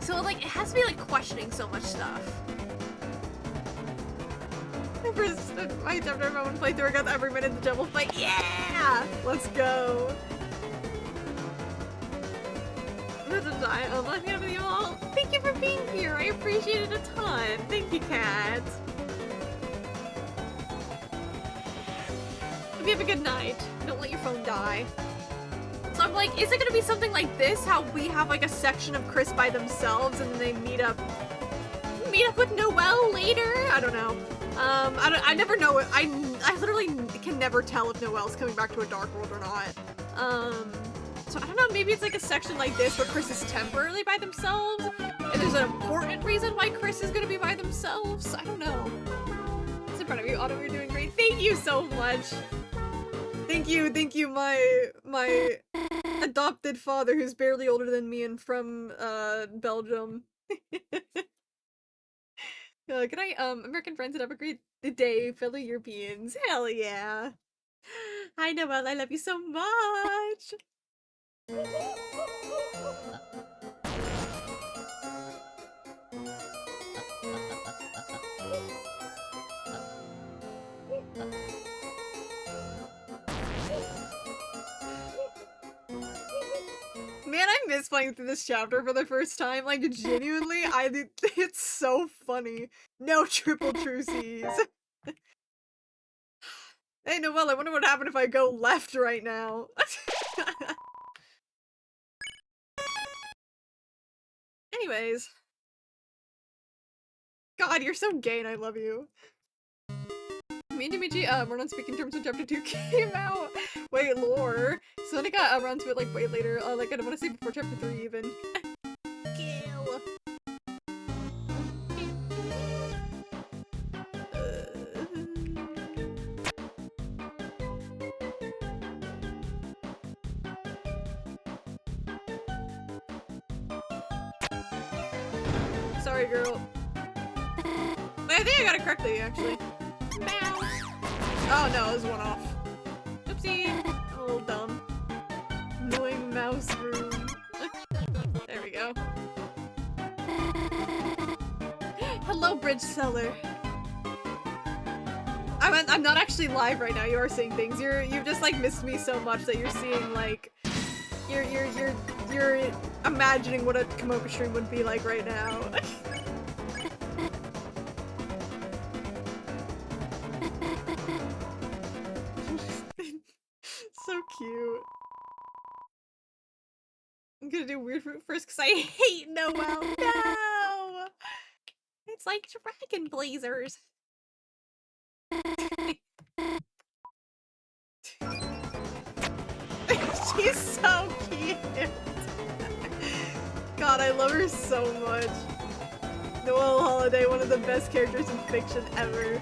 So, like, it has to be, like, questioning so much stuff. My chapter moment playthrough, I got every minute of the double fight. Yeah! Let's go. Thank you for being here. I appreciate it a ton. Thank you, Kat. Hope you have a good night. Don't let your phone die. So I'm like, is it gonna be something like this? How we have like a section of Chris by themselves and then they meet up with Noelle later? I don't know. I never know. I literally can never tell if Noelle's coming back to a Dark World or not. So I don't know, maybe it's like a section like this where Chris is temporarily by themselves, and there's an important reason why Chris is gonna be by themselves. I don't know. It's in front of you, Autumn, you're doing great. Thank you so much. Thank you, my adopted father who's barely older than me and from, Belgium. Good night, American friends, and have a great day, fellow Europeans. Hell yeah. Hi, Noelle, I love you so much. Man, I miss playing through this chapter for the first time. Like, genuinely, it's so funny. No triple truces. Hey, Noelle, I wonder what happened if I go left right now. Anyways. God, you're so gay and I love you. Me and Dimitri, we're on speaking terms when chapter 2 came out. Wait, lore. So then I got around to it like way later. Like I don't want to say before chapter 3 even. Kill. Sorry, girl. Wait, I think I got it correctly, actually. Mouse. Oh no, it was one off. Oopsie. I'm a little dumb. Annoying mouse room. There we go. Hello, bridge seller. I'm not actually live right now. You are seeing things. You've just like missed me so much that you're seeing like you're imagining what a Komoka stream would be like right now. So cute. I'm gonna do weird fruit first because I hate Noelle. No! It's like dragon blazers. She's so cute. God, I love her so much. Noelle Holiday, one of the best characters in fiction ever.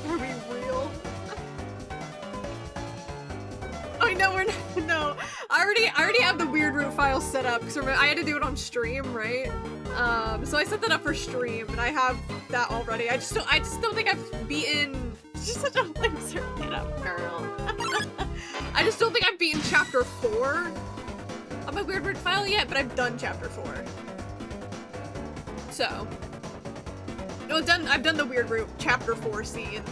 Are we real? I know we're not. No, I already have the weird root file set up because I had to do it on stream, right? So I set that up for stream, and I have that already. I just don't think I've beaten. She's such a loser. Get up, girl. I just don't think I've beaten chapter 4 on my weird root file yet, but I've done chapter 4. So, no, I've done the weird root chapter 4 scene.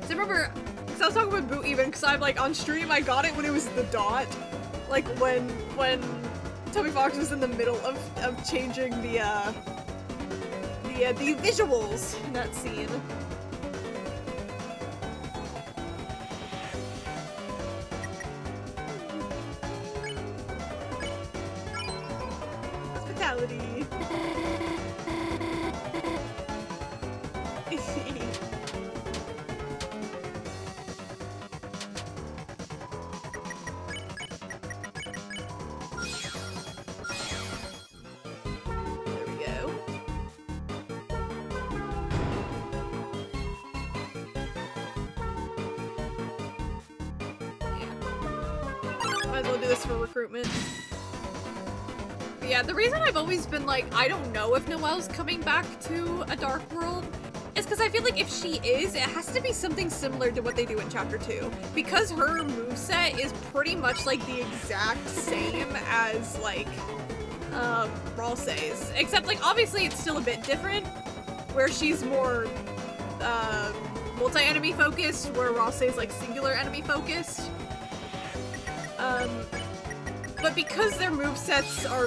So remember, because I was talking with Boo even, because I'm like on stream, I got it when it was the dot, like when Toby Fox was in the middle of changing the visuals in that scene. Hospitality. Might as well do this for recruitment. But yeah, the reason I've always been like, I don't know if Noelle's coming back to a Dark World It's because I feel like if she is, it has to be something similar to what they do in Chapter 2. Because her moveset is pretty much like the exact same as like Ralsei's. Except like obviously it's still a bit different, where she's more multi-enemy focused, where Ralsei's like singular enemy focused. But because their movesets are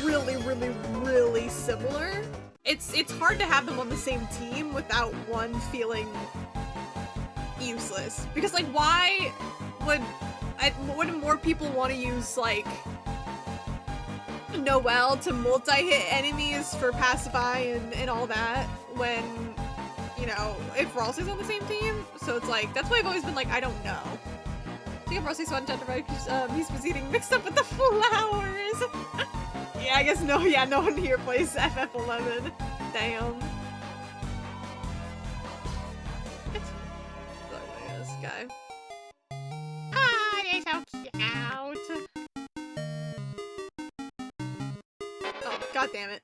really, really, really similar, it's hard to have them on the same team without one feeling useless. Because like, why would more people want to use like Noelle to multi-hit enemies for pacify and all that when, you know, if Ralsei's on the same team? So it's like, that's why I've always been like, I don't know. I think Ralsei's one chapter because he's was eating mixed up with the flowers. Yeah, I guess no one here plays FF11. Damn. Look at this guy. Ah, they're so cute. Oh, god damn it.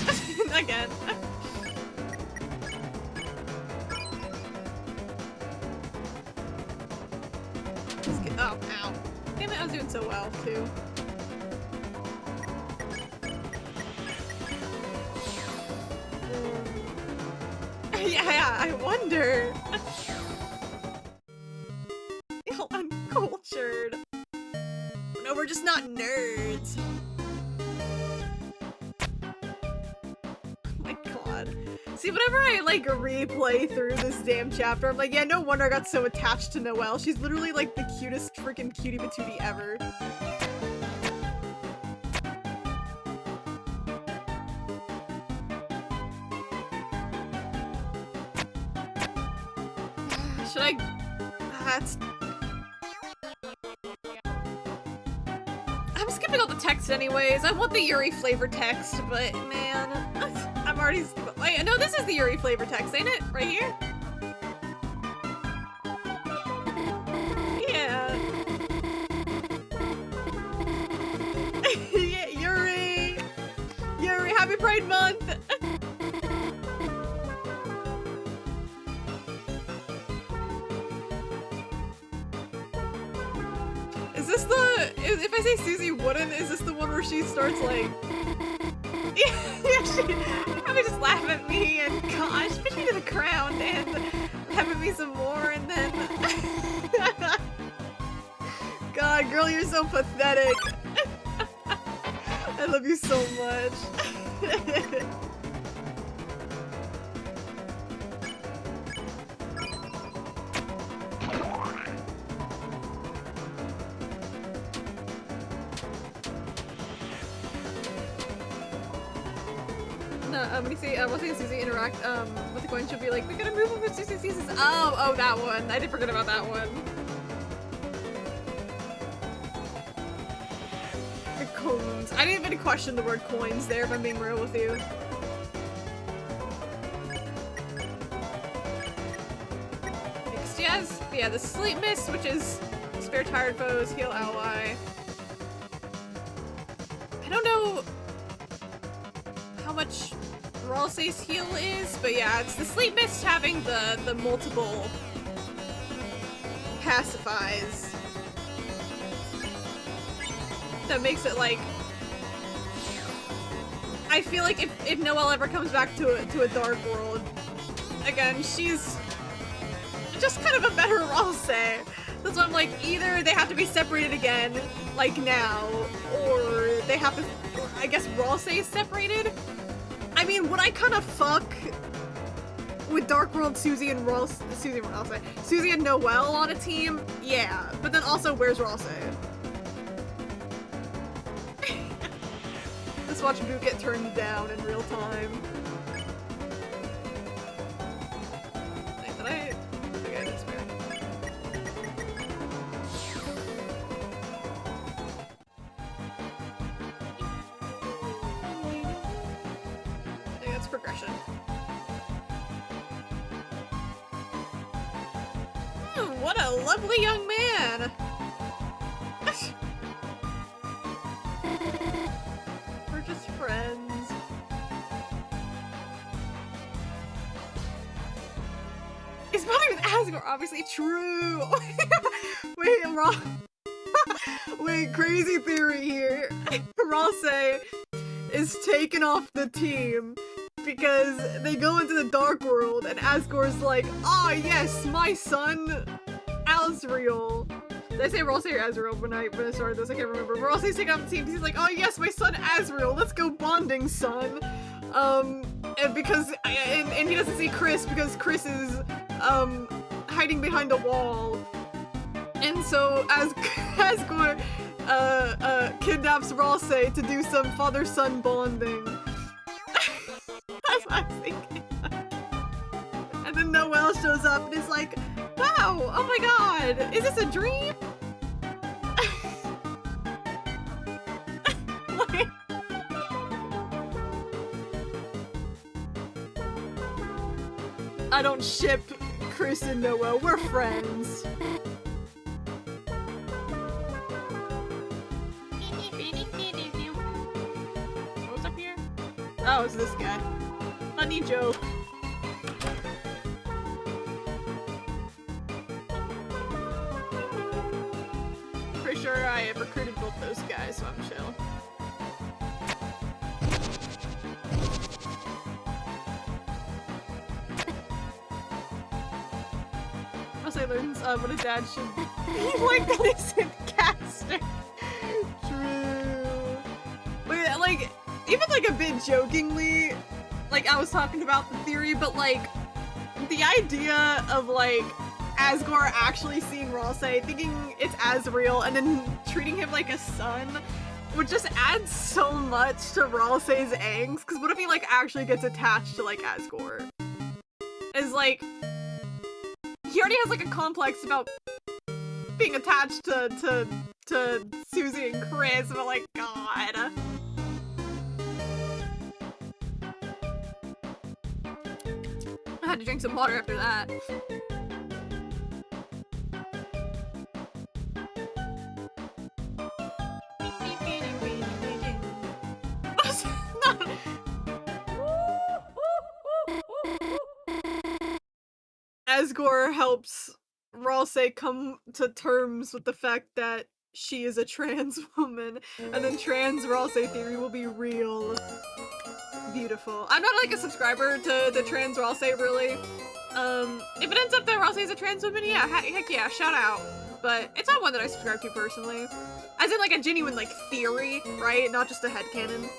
Again. Oh, ow. Damn it, I was doing so well, too. Yeah, I wonder. Feel uncultured. No, we're just not nerds. Oh my god. See, whenever I like replay through this damn chapter, I'm like, yeah, no wonder I got so attached to Noelle. She's literally like the cutest freaking cutie patootie ever. Should I? That's. I'm skipping all the text anyways. I want the Yuri flavor text, but man, I'm already. Wait, no, this is the Yuri flavor text, ain't it? Right here? Yeah. Yeah, Yuri! Yuri, happy Pride Month! Is this the... If I say Susie wouldn't, is this the one where she starts like... Yeah, she probably just laugh at me and gosh, push me to the ground and laugh at me some more and then... God, girl, you're so pathetic. I love you so much. When you say, once Susie interact with the coin, she'll be like, we gotta move over to Susie sees this. Oh, that one. I did forget about that one. The coins. I didn't even question the word coins there, if I'm being real with you. Next, yes. Yeah, the Sleep Mist, which is spare tired foes, heal ally. I don't know how much Ralsei's heal is, but yeah, it's the Sleep Mist having the multiple pacifies that makes it like, I feel like if Noelle ever comes back to a dark world again, she's just kind of a better Ralsei. That's why I'm like, either they have to be separated again, like now, or they have to, I guess Ralsei is separated. I mean, would I kind of fuck with Dark World Susie and Susie and Noelle on a team? Yeah, but then also, where's Ralsei? Let's watch Boo get turned down in real time. Wait, did I? Okay, that's fair. Progression. What a lovely young man! We're just friends. bonding with Asgore, obviously true. Wait, wrong. Wait, crazy theory here. Ralsei is taken off the team because they go into the Dark World and Asgore's like, ah, yes, my son, Asriel. Did I say Ralsei or Asriel when I started this? I can't remember. But Ralsei's taken off the team because he's like, oh, yes, my son, Asriel. Let's go bonding, son. And because, and he doesn't see Chris because Chris is, hiding behind a wall. And so, Asgore, kidnaps Ralsei to do some father-son bonding. That's what I was thinking. And then Noelle shows up and is like, wow, oh my god, is this a dream? Like, I don't ship Chris and Noelle, we're friends. What's up here? Oh, it's this guy. Funny joke. Pretty sure I have recruited both those guys, so I'm chill. Ralsei learns what his dad should be like that isn't caster. True. Wait, like, even like a bit jokingly, like I was talking about the theory, but like the idea of like Asgore actually seeing Ralsei, thinking it's Asriel, and then treating him like a son would just add so much to Ralsei's angst. Because what if he like actually gets attached to like Asgore? Is like he already has like a complex about being attached to Susie and Chris, but like God. I had to drink some water after that. Asgore helps Ralsei come to terms with the fact that she is a trans woman, and then trans Ralsei theory will be real. Beautiful. I'm not like a subscriber to the trans Ralsei really. If it ends up that Ralsei is a trans woman, yeah, heck yeah, shout out. But it's not one that I subscribe to personally. As in like a genuine like theory, right? Not just a headcanon.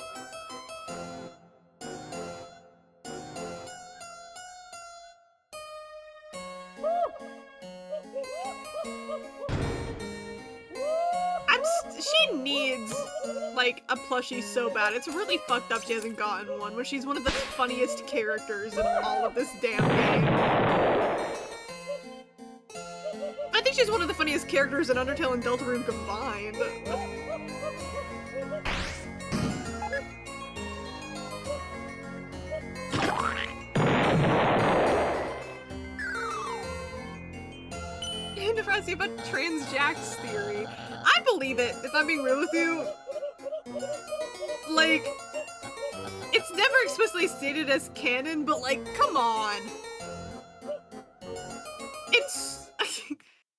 She needs like a plushie so bad. It's really fucked up she hasn't gotten one when she's one of the funniest characters in all of this damn game. I think she's one of the funniest characters in Undertale and Deltarune combined. And if I see about trans Jack's theory, I believe it, if I'm being real with you. Like, it's never explicitly stated as canon, but like, come on. It's...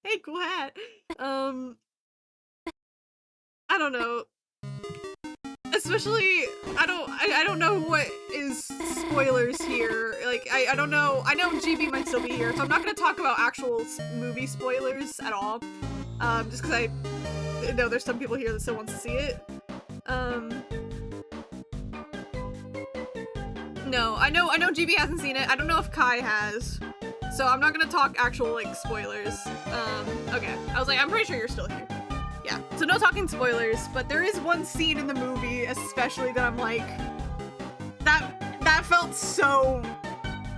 Hey, cool hat. I don't know. Especially, I don't know what is spoilers here. Like, I don't know. I know GB might still be here, so I'm not gonna talk about actual movie spoilers at all. Just because I know there's some people here that still wants to see it. No, I know GB hasn't seen it. I don't know if Kai has. So I'm not gonna talk actual, like, spoilers. Okay. I was like, I'm pretty sure you're still here. Yeah, so no talking spoilers, but there is one scene in the movie, especially that I'm like, that felt so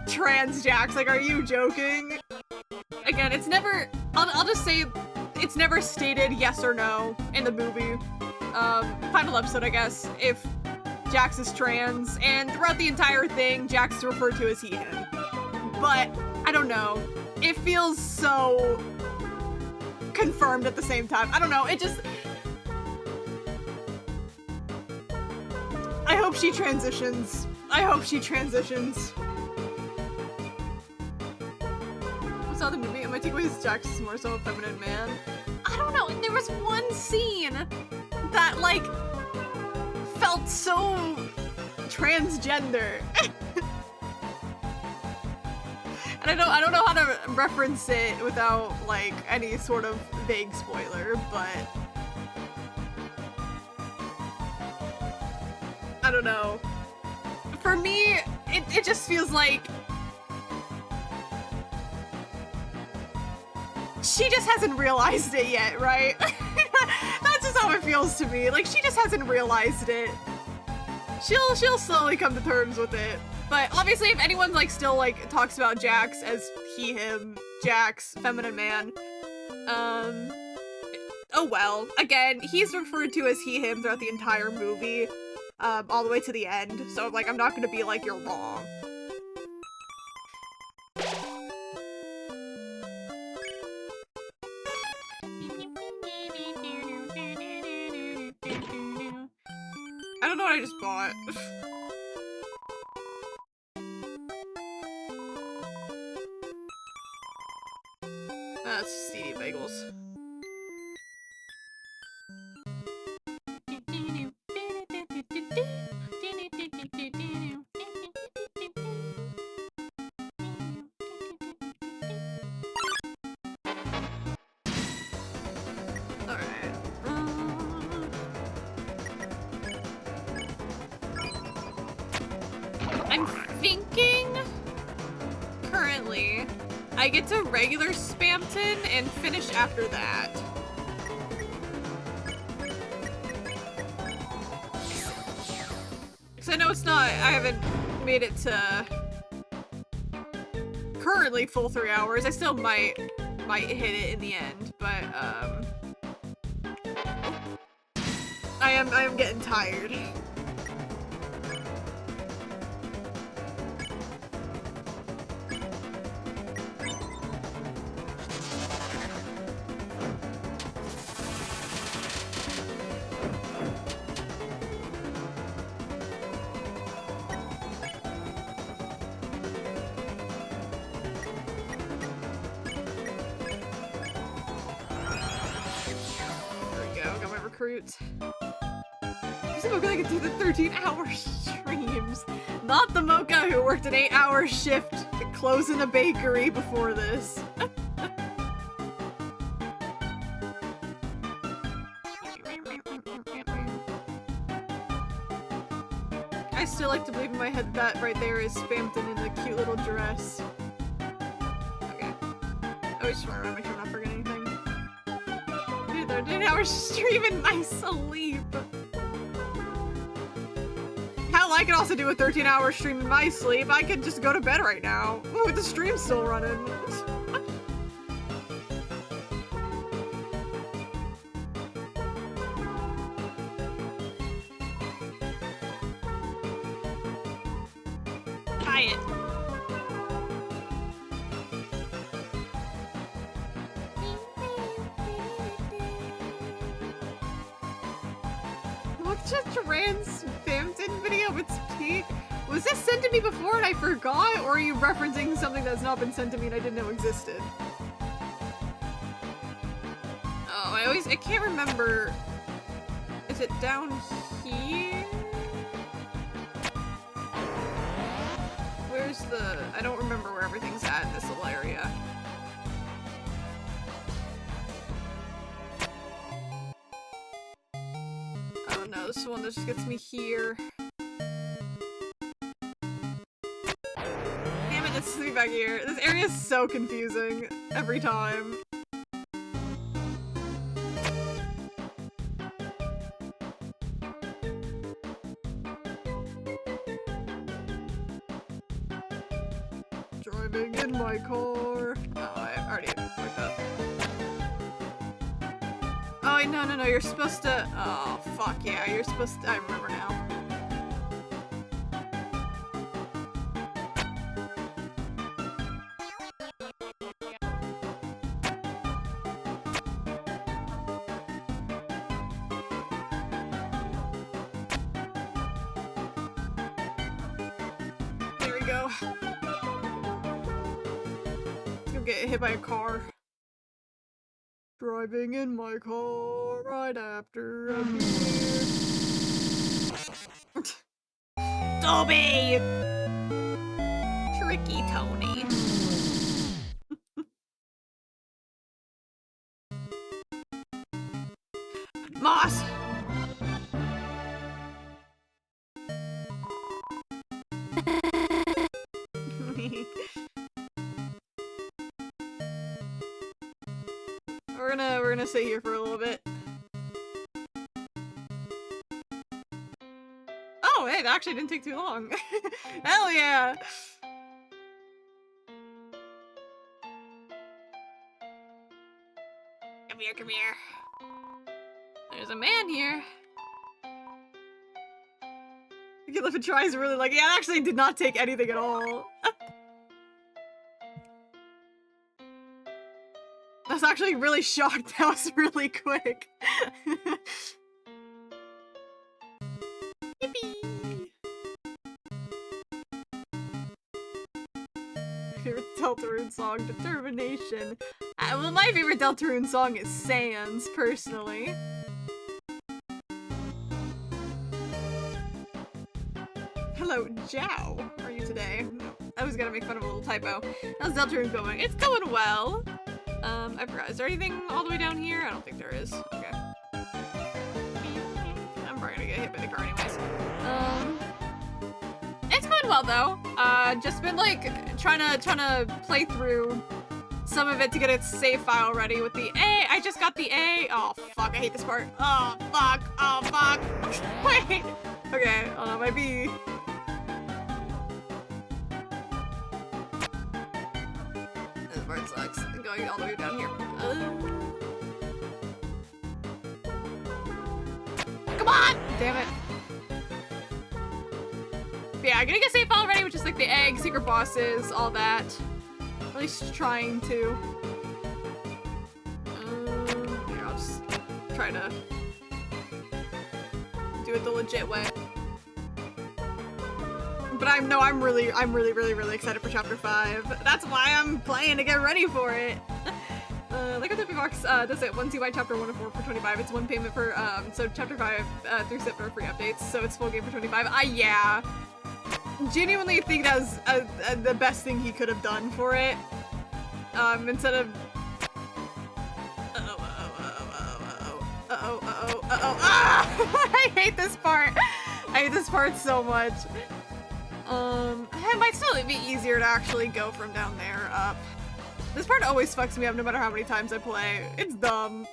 trans Jax. Like, are you joking? Again, it's never, I'll just say, it's never stated yes or no in the movie. Final episode, I guess, if Jax is trans, and throughout the entire thing, Jax is referred to as he, him. But, I don't know, it feels so confirmed at the same time. I don't know, it just... I hope she transitions. I hope she transitions. always Jax is more so a feminine man. I don't know, there was one scene that, like, felt so transgender. And I don't know how to reference it without, like, any sort of vague spoiler, but I don't know. For me, it just feels like she just hasn't realized it yet, right? That's just how it feels to me. Like, she just hasn't realized it. She'll slowly come to terms with it. But obviously, if anyone, like, still, like, talks about Jax as he, him, Jax, feminine man, oh well. Again, he's referred to as he, him throughout the entire movie, all the way to the end. So, like, I'm not gonna be like, you're wrong. I don't know what I just bought. That's CD bagels. I'm thinking currently I get to regular Spamton and finish after that. Because I know it's not, I haven't made it to currently full 3 hours. I still might hit it in the end, but I am getting tired. Recruits. There's a Mocha that can do the 13-hour streams. Not the Mocha who worked an 8-hour shift closing a bakery before this. I still like to believe in my head that right there is Spamton in the cute little dress. Okay. I always just want to make sure I'm not forgetting anything. 13 hours stream in my sleep. Hell, I could also do a 13-hour stream in my sleep. I could just go to bed right now with the stream still running. Buy it. What's a trans Spamton video with Pete? Was this sent to me before and I forgot, or are you referencing something that's not been sent to me and I didn't know existed? Oh, I can't remember. Is it down here? Where's the, I don't remember where everything's at in this little area. Oh no, this one that just gets me here. Damn it, this is me back here. This area is so confusing every time. Driving in my car. Oh, I already fucked up. Oh wait, no, you're supposed to, oh, fuck yeah, you're supposed to, I remember now. There we go. Let's go get hit by a car. Driving in my car right after a beer. Toby! Tricky Tony. Moss! We're gonna sit here for a little bit. Oh, hey, that actually didn't take too long. Hell yeah! Come here, come here. There's a man here. If tries really like, yeah, it actually did not take anything at all. I was actually really shocked. That was really quick. Yippee! Favorite Deltarune song, Determination. Well, my favorite Deltarune song is Sans, personally. Hello, Jow. How are you today? I was gonna make fun of a little typo. How's Deltarune going? It's going well. I forgot. Is there anything all the way down here? I don't think there is. Okay. I'm probably gonna get hit by the car anyways. It's going well though. Just been like trying to play through some of it to get its save file ready with the A. I just got the A. Oh fuck! I hate this part. Oh fuck! Oh fuck! Wait. Okay. Hold on. Might be. This part sucks. Going all the way down here. Come on! Damn it. But yeah, I'm gonna get save file ready, which is like the egg, secret bosses, all that. At least trying to. Here, I'll just try to do it the legit way. But I'm really excited for Chapter 5. That's why I'm playing to get ready for it. Like a Tippy Box does it once you buy Chapter 1 and 4 for 25. It's one payment for, so Chapter 5 through SIP for free updates, so it's full game for 25. Yeah. Genuinely think that was the best thing he could have done for it. Instead of... I hate this part. I hate this part so much. It might still be easier to actually go from down there up. This part always fucks me up no matter how many times I play. It's dumb.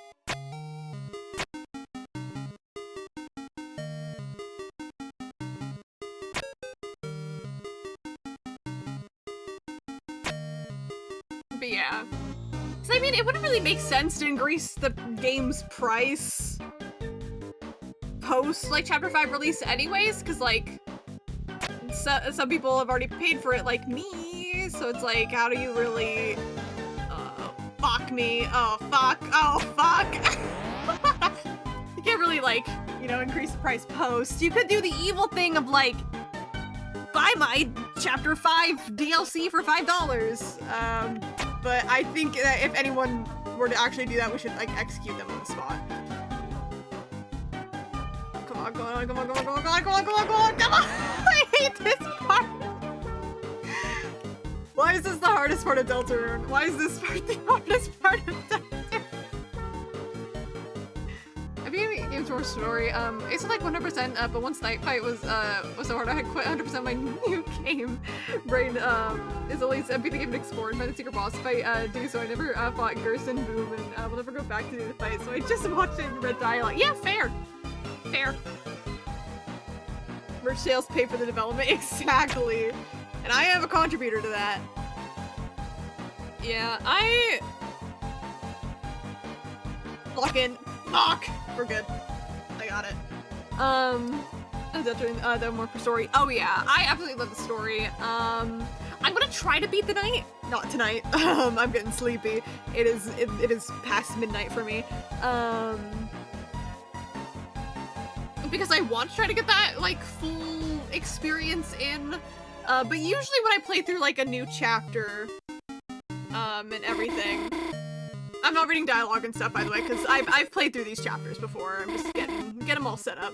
But yeah. So I mean, it wouldn't really make sense to increase the game's price post, like, Chapter 5 release anyways, because, like, some people have already paid for it, like me, so it's like, how do you really... fuck me. Oh, fuck. Oh, fuck. You can't really, like, you know, increase the price post. You could do the evil thing of, like, buy my Chapter 5 DLC for $5. But I think that if anyone were to actually do that, we should, like, execute them on the spot. Come on, come on, come on, come on, come on, come on, come on, come on, come on, come on! I hate this part! Why is this the hardest part of Deltarune? Why is this part the hardest part of Deltarune? I mean, Games War Story, it's like 100%, but once Night Fight was so hard, I had quit 100% my new game. Brain, is at least beat the game to explore and find the secret boss. If I do so, I never fought Gerson Boom, and will never go back to do the fight, so I just watched it in red dialogue. Yeah, fair! Fair. Merch sales pay for the development, exactly! And I am a contributor to that. Yeah, Lock in. Lock! We're good. I got it. The more for story. Oh yeah, I absolutely love the story. I'm gonna try to beat the night. Not tonight. I'm getting sleepy. It is past midnight for me. Because I want to try to get that, like, full experience in. But usually when I play through, like, a new chapter, and everything, I'm not reading dialogue and stuff, by the way, because I've played through these chapters before. I'm just get them all set up.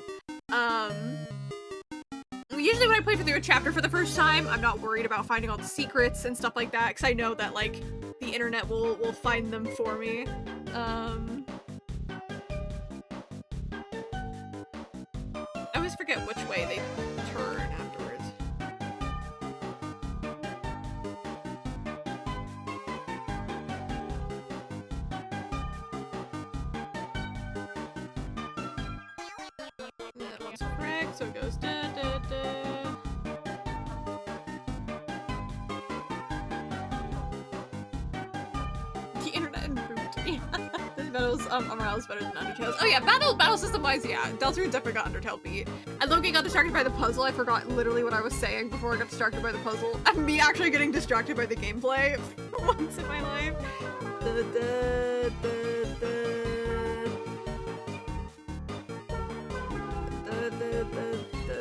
Usually when I play through a chapter for the first time, I'm not worried about finding all the secrets and stuff like that, because I know that, like, the internet will find them for me. I always forget which way they turn afterwards. That one's correct, so it goes da da da. The internet and boot. This battle's Morale's better than Undertale's. Oh yeah, battle system wise, yeah. Deltarune definitely got Undertale beat. I low-key got distracted by the puzzle. I forgot literally what I was saying before I got distracted by the puzzle. Me actually getting distracted by the gameplay once in my life. Da, da, da, da. Da, da, da, da.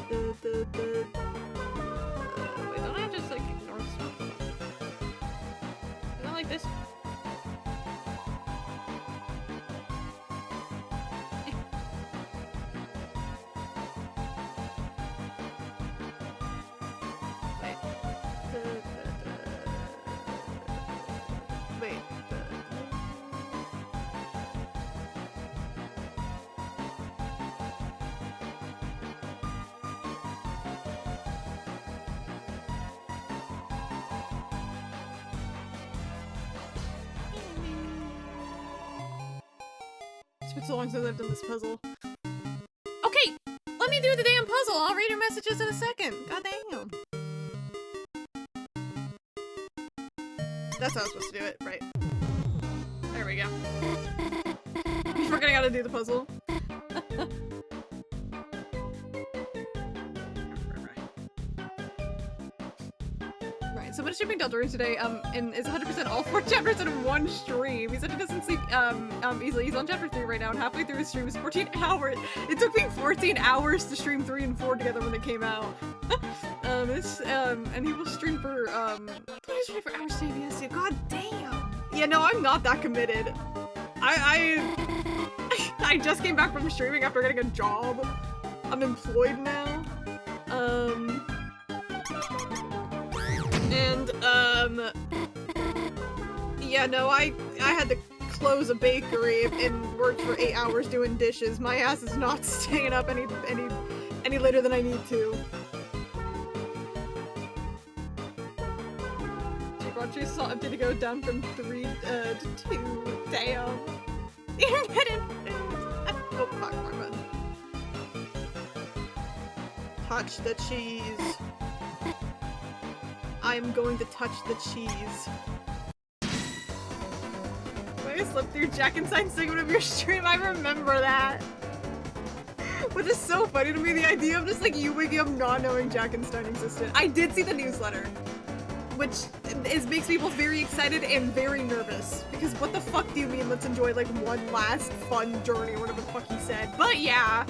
Da, da, da. Wait, don't I have to just like ignore stuff? Is that like this? Wait. It's been so long since I've done this puzzle. Okay, let me do the damn puzzle. I'll read your messages in a second. God damn. That's how I was supposed to do it, right? There we go. I'm forgetting how to do the puzzle. Right, so what is shipping Deltarune today? And is 100% all 4 chapters in one stream. He said he doesn't sleep easily. He's on chapter 3 right now, and halfway through his stream is 14 hours. It took me 14 hours to stream 3 and 4 together when they came out. And he will stream for he's streaming for hours today. Yes, god damn. Yeah, no, I'm not that committed. I just came back from streaming after getting a job. I'm employed now. Yeah, no, I had to close a bakery and worked for 8 hours doing dishes. My ass is not staying up any later than I need to. Roger's saw update to go down from 3 to 2. Damn. Oh fuck, wrong button. Touch the cheese. I'm going to touch the cheese. I slipped through Jack and Sign segment of your stream. I remember that. Which is so funny to me, the idea of just like you waking up not knowing Jack and Stein existed. I did see the newsletter, which makes me both very excited and very nervous. Because what the fuck do you mean let's enjoy like one last fun journey or whatever the fuck he said. But yeah.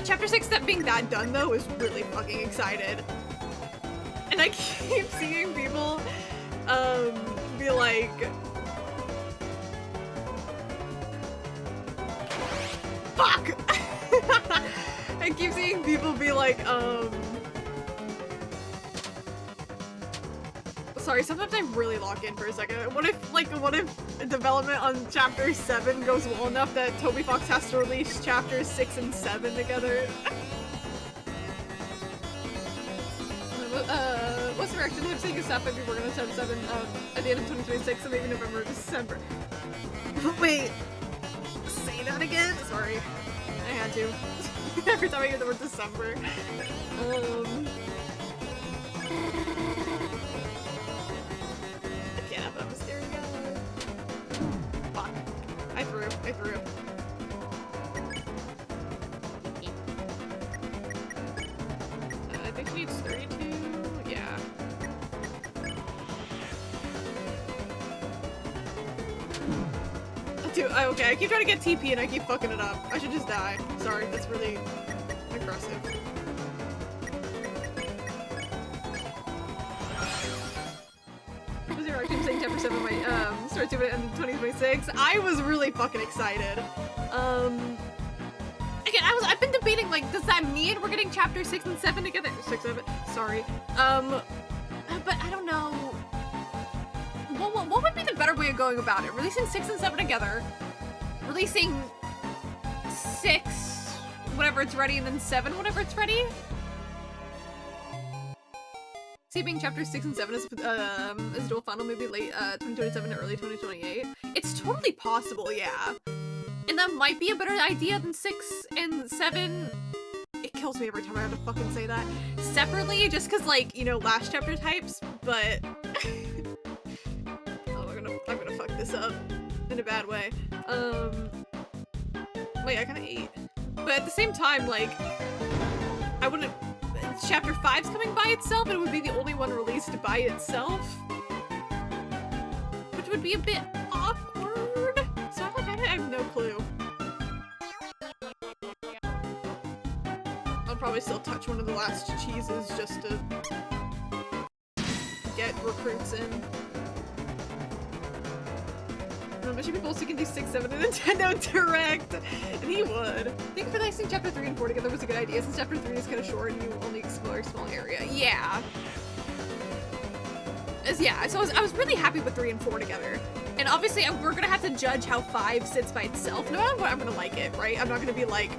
Chapter 6 being that done though is really fucking excited. And I keep seeing people be like, fuck! I keep seeing people be like, sorry, sometimes I really lock in for a second. What if development on chapter 7 goes well enough that Toby Fox has to release chapters 6 and 7 together? What's the reaction to him saying a stop maybe we're gonna have 7 at the end of 2026, so maybe November or December? Wait, say that again? Sorry, I had to. Every time I hear the word December. I can't have it, I'm a scary guy. Fuck. I threw. I think she needs 32. Yeah. Dude, okay, I keep trying to get TP and I keep fucking it up. I should just die. Sorry, that's really aggressive. chapter 7 might start to end in 2026. I was really fucking excited. Again, I've been debating, like, does that mean we're getting chapter 6 and 7 together? 6, 7, sorry. But I don't know. What would be the better way of going about it? Releasing 6 and 7 together, releasing 6 whenever it's ready, and then 7 whenever it's ready? Being chapter 6 and 7 is dual final, maybe late 2027 to early 2028. It's totally possible, yeah. And that might be a better idea than 6 and 7. It kills me every time I have to fucking say that. Separately, just cause, like, you know, last chapter types, but oh, I'm gonna fuck this up in a bad way. Wait, I kinda ate. But at the same time, like, I wouldn't. Chapter 5's coming by itself, and it would be the only one released by itself, which would be a bit awkward. So I have no clue. I'll probably still touch one of the last cheeses just to get recruits in. Mission people so you can do 6, 7 and Nintendo Direct, and he would. Thank you for releasing chapter 3 and 4 together was a good idea since chapter 3 is kind of short and you only explore a small area. Yeah. So I was really happy with 3 and 4 together. And obviously we're gonna have to judge how 5 sits by itself. No matter what, I'm gonna like it, right? I'm not gonna be like,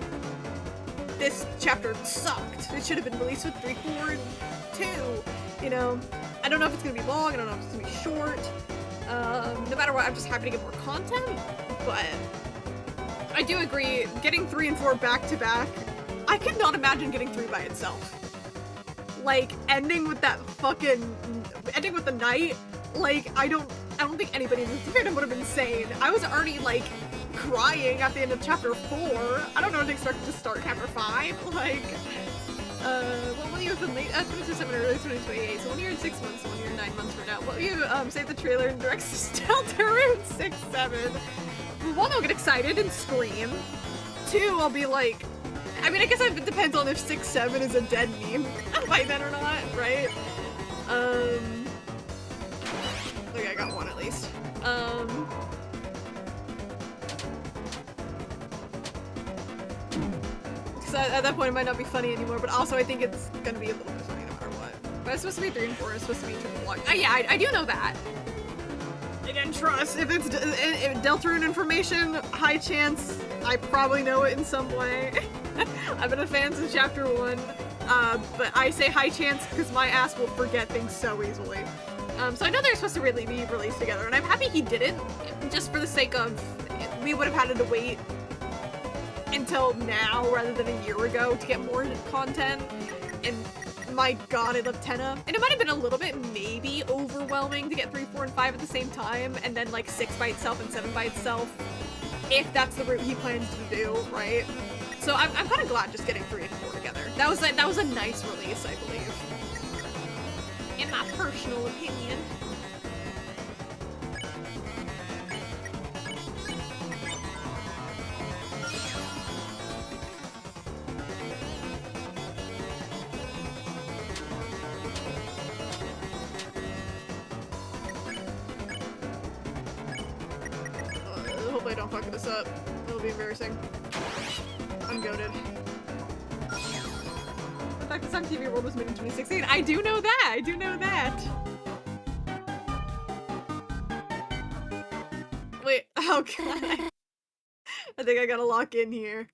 this chapter sucked. It should have been released with 3, 4, and 2. You know? I don't know if it's gonna be long, I don't know if it's gonna be short. No matter what, I'm just happy to get more content, but I do agree, getting 3 and 4 back to back, I could not imagine getting 3 by itself. Like, ending with the night, like, I don't think anybody in this fandom would have been sane. I was already, like, crying at the end of chapter 4. I don't know what to expect to start chapter 5, like, what will you have been late? 2027 or early 2028, so 1 year and 6 months, 1 year and 9 months from now. What will you, save the trailer and direct Deltarune 6, 7? 1, I'll get excited and scream. 2, I'll be like, I mean, I guess it depends on if 6, 7 is a dead meme by then or not, right? Okay, I got 1 at least. So at that point it might not be funny anymore, but also I think it's gonna be a little bit funny no matter what. But it's supposed to be 3 and 4, it's supposed to be triple block. Yeah, I do know that. I didn't trust. If it's Deltarune information, high chance I probably know it in some way. I've been a fan since chapter 1, but I say high chance because my ass will forget things so easily. So I know they're supposed to really be released together, and I'm happy he didn't, just for the sake of, we would have had to wait until now rather than a year ago to get more content, and my god, I love Tenna. And it might have been a little bit maybe overwhelming to get 3, 4, and 5 at the same time, and then like 6 by itself and 7 by itself, if that's the route he plans to do, right? So I'm kind of glad just getting 3 and 4 together. That was a nice release, I believe, in my personal opinion. Hopefully I don't fuck this up. It'll be embarrassing. I'm goated. The fact that some TV World was made in 2016. I do know that! I do know that! Wait, oh god. I think I gotta lock in here.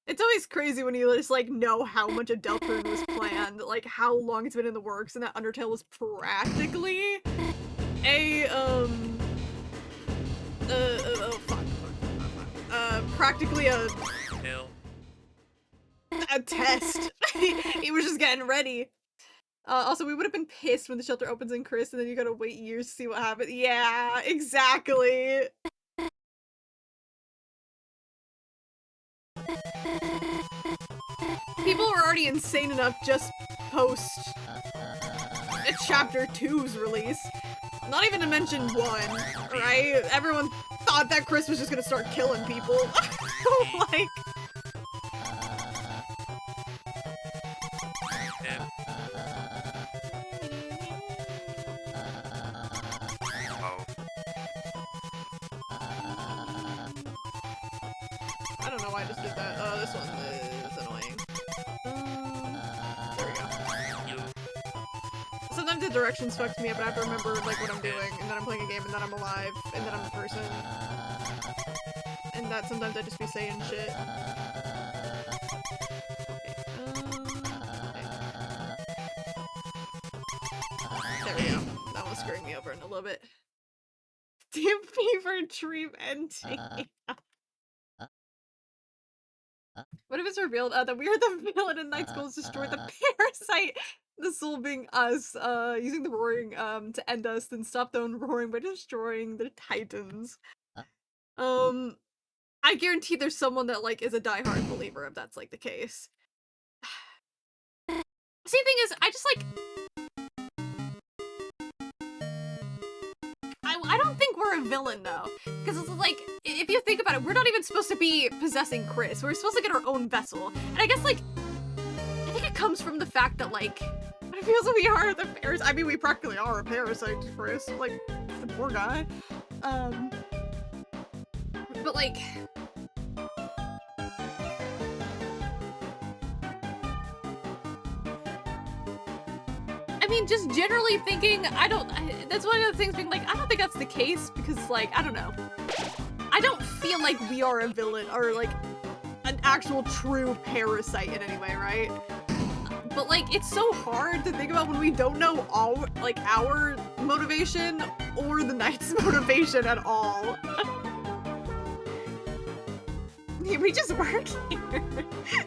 It's always crazy when you just, like, know how much of Deltarune was planned, like, how long it's been in the works, and that Undertale was practically a, practically a test. He was just getting ready. Also, we would have been pissed when the shelter opens in Chris, and then you gotta wait years to see what happens. Yeah, exactly. People were already insane enough just post chapter 2's release. Not even to mention 1, right? Everyone thought that Chris was just gonna start killing people. Like... I just did that. Oh, this one is annoying. There we go. Sometimes the directions fucks me up, and I have to remember like what I'm doing, and then I'm playing a game, and then I'm alive, and then I'm a person. And that sometimes I just be saying shit. There we go. That one's screwing me over in a little bit. Damn fever dream ending. What if it's revealed that we are the villain and Knight's goal is to destroy the parasite? The soul being us, using the roaring to end us, then stop the own roaring by destroying the titans. I guarantee there's someone that like is a diehard believer if that's like the case. See, the thing is, I just like I don't think we're a villain though, because it's like if you think about it, we're not even supposed to be possessing Chris. We're supposed to get our own vessel, and I guess like I think it comes from the fact that like it feels like we are the parasite. I mean, we practically are a parasite to Chris, like the poor guy. But like. I mean, just generally thinking, that's one of the things being like, I don't think that's the case, because, like, I don't know. I don't feel like we are a villain, or, like, an actual true parasite in any way, right? But, like, it's so hard to think about when we don't know all, like, our motivation, or the Knight's motivation at all. We just work here.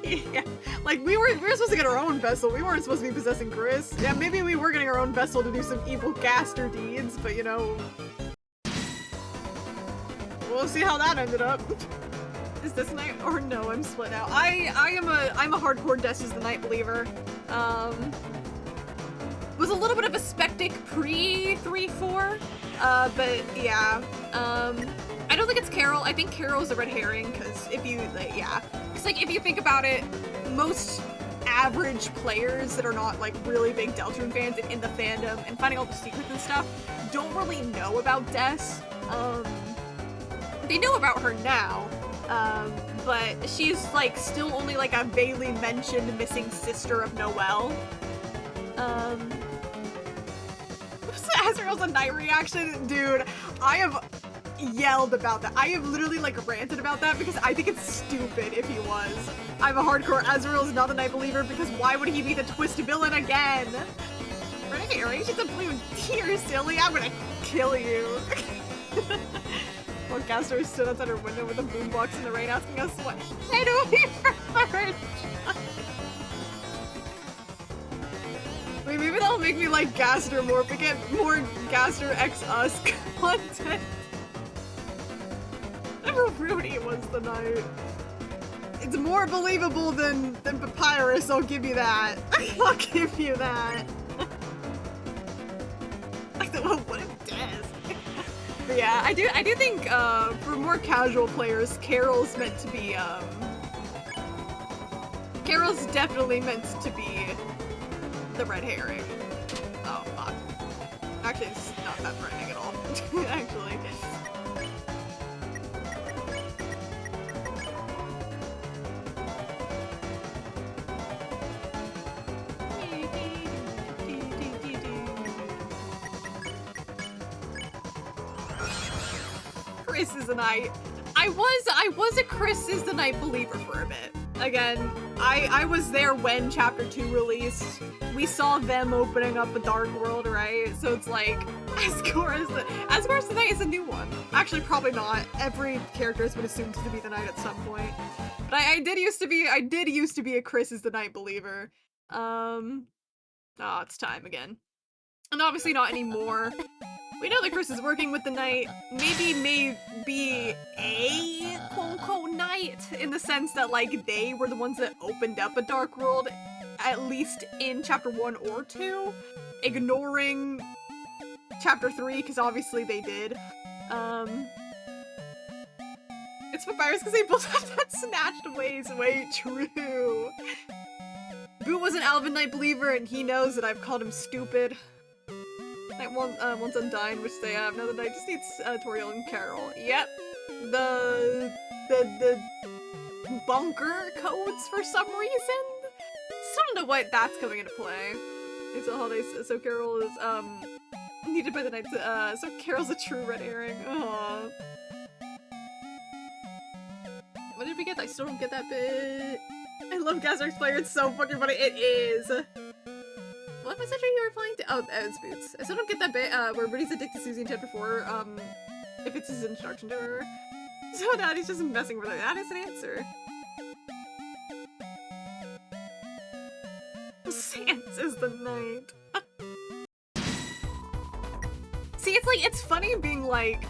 Yeah. Like, we were supposed to get our own vessel. We weren't supposed to be possessing Chris. Yeah, maybe we were getting our own vessel to do some evil gaster deeds, but you know. We'll see how that ended up. Is this Knight or no, I'm split out. I'm a hardcore Death is the Night believer. Was a little bit of a spectic pre 3-4. But yeah. I don't think it's Carol. I think Carol's a red herring, because if you, like, yeah. It's like, if you think about it, most average players that are not, like, really big Deltarune fans and in the fandom and finding all the secrets and stuff don't really know about Des. They know about her now, but she's, like, still only, like, a vaguely mentioned missing sister of Noelle. Azrael's a Knight reaction? Dude, I have yelled about that. I have literally like ranted about that because I think it's stupid if he was. I'm a hardcore Azrael's not a Knight believer because why would he be the twist villain again? Red herring, she's a blue deer, silly. I'm gonna kill you. While Gaster stood outside her window with a boombox in the rain asking us what I do we prefer. Wait, maybe that'll make me like Gaster more if we get more Gaster x us content. Never Rudy was the Knight. It's more believable than Papyrus, I'll give you that. I'll give you that. Like the what if Des? But yeah, I do think for more casual players, Carol's meant to be Carol's definitely meant to be the red herring. Oh fuck. Actually, it's not that threatening at all. Actually. Chris is a Knight. I was a Chris is the Knight believer for a bit. Again, I was there when Chapter 2 released. We saw them opening up a dark world, right? So it's like, Asgore the Knight is a new one. Actually, probably not. Every character has been assumed to be the Knight at some point. But I did used to be a Chris is the Knight believer. Oh, it's time again. And obviously not anymore. We know that Chris is working with the Knight. Maybe may be a quote-unquote Knight in the sense that, like, they were the ones that opened up a dark world, at least in Chapter 1 or 2, ignoring Chapter 3, because obviously they did. It's Papyrus because they both have that snatched ways. Wait, true. Boot was an Alvin Knight believer, and he knows that I've called him stupid. Knight once undying, which they have. Now the Knight just needs Toriel and Carol. Yep. The bunker codes for some reason. Still don't know why that's coming into play. It's a holiday, so Carol is needed by the night. So Carol's a true red herring. Aww. What did we get? I still don't get that bit. I love Gazark's player. It's so fucking funny. It is. What message are you replying to? Oh, it's Boots. I still don't get that bit where Rudy's addicted to Susie in chapter 4. If it's his introduction to her. So that he's just messing with her. That is an answer. Sans is the night. See, it's like, it's funny being like,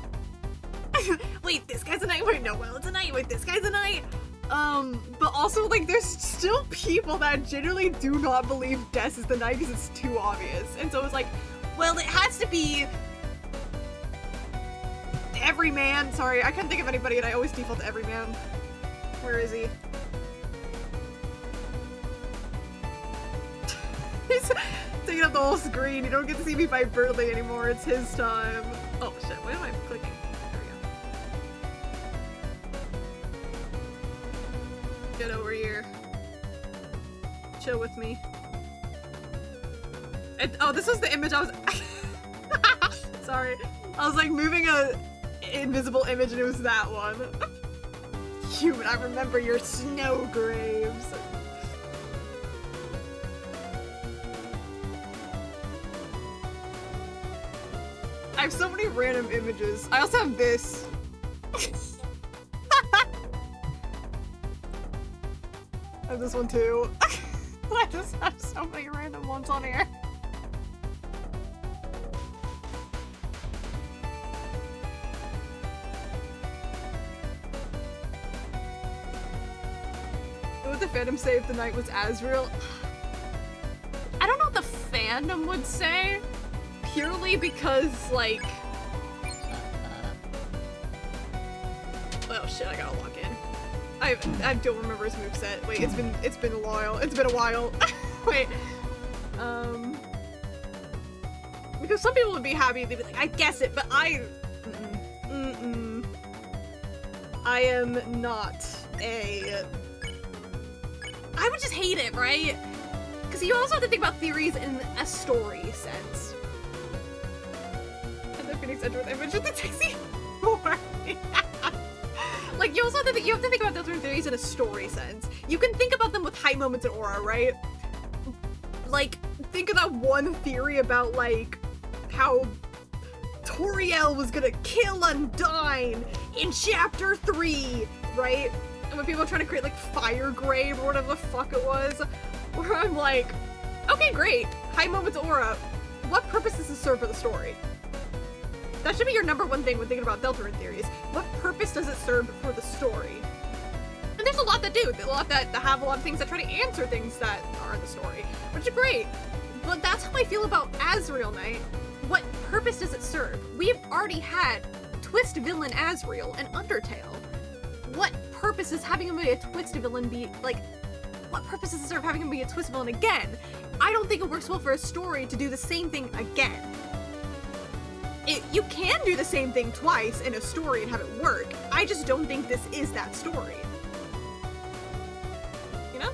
wait, this guy's a knight. Wait, no, well, it's a knight. Wait, this guy's a knight. But also, like, there's still people that generally do not believe Des is the knight because it's too obvious. And so it's like, well, it has to be every man. Sorry, I couldn't think of anybody and I always default to every man. Where is he? He's taking up the whole screen. You don't get to see me fight Burley anymore. It's his time. Oh shit, why am I clicking? There we go. Get over here. Chill with me. Oh, this was the image I was... Sorry. I was like moving a invisible image and it was that one. Human, I remember your snow graves. I have so many random images. I also have this. I have this one too. I just have so many random ones on here. What would the fandom say if the knight was Azrael? I don't know what the fandom would say. Purely because, like... Oh shit, I gotta log in. I don't remember his moveset. Wait, it's been a while. It's been a while. Wait. Because some people would be happy, they'd be like, I guess it, but I am not a... I would just hate it, right? Because you also have to think about theories in a story sense. And the Phoenix Edward image with the Dixie War. Like, you also have to think about those theories in a story sense. You can think about them with high moments in aura, right? Like, think of that one theory about, like, how Toriel was gonna kill Undyne in chapter 3, right? And when people are trying to create, like, Fire Grave or whatever the fuck it was, where I'm like, okay, great, high moments aura, what purpose does this serve for the story? That should be your number one thing when thinking about Deltarune theories. What purpose does it serve for the story? And there's a lot that do. A lot that have a lot of things that try to answer things that are in the story, which are great. But that's how I feel about Azrael Knight. What purpose does it serve? We've already had twist villain Azrael and Undertale. What purpose is having him be a twist villain be, like, what purpose does it serve having him be a twist villain again? I don't think it works well for a story to do the same thing again. You can do the same thing twice in a story and have it work. I just don't think this is that story. You know?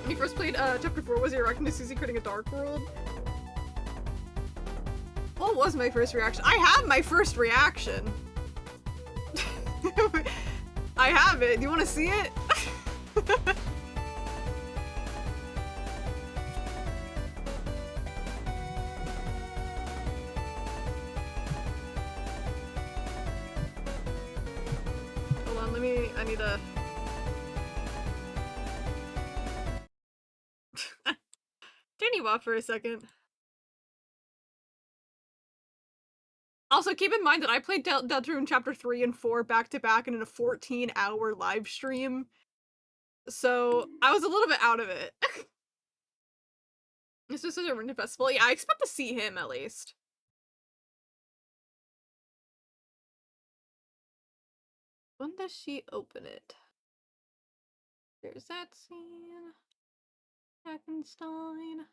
When you first played chapter 4, was your reaction to Susie creating a dark world? What was my first reaction? I have my first reaction. I have it. Do you want to see it? Hold on, I need a... Turn you off for a second. Also, keep in mind that I played Deltarune Chapter 3 and 4 back-to-back and in a 14-hour live stream. So, I was a little bit out of it. This is a Rune Festival. Yeah, I expect to see him, at least. When does she open it? There's that scene. Hackenstein.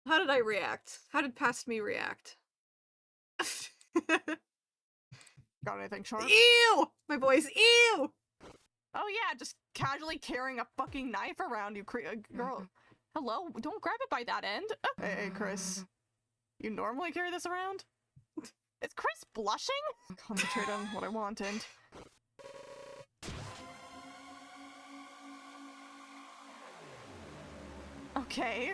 How did I react? How did past me react? Got anything sharp? Ew! My voice, ew! Oh yeah, just casually carrying a fucking knife around you, girl. Hello? Don't grab it by that end. Hey, Chris. You normally carry this around? Is Chris blushing? Concentrate on what I wanted. Okay.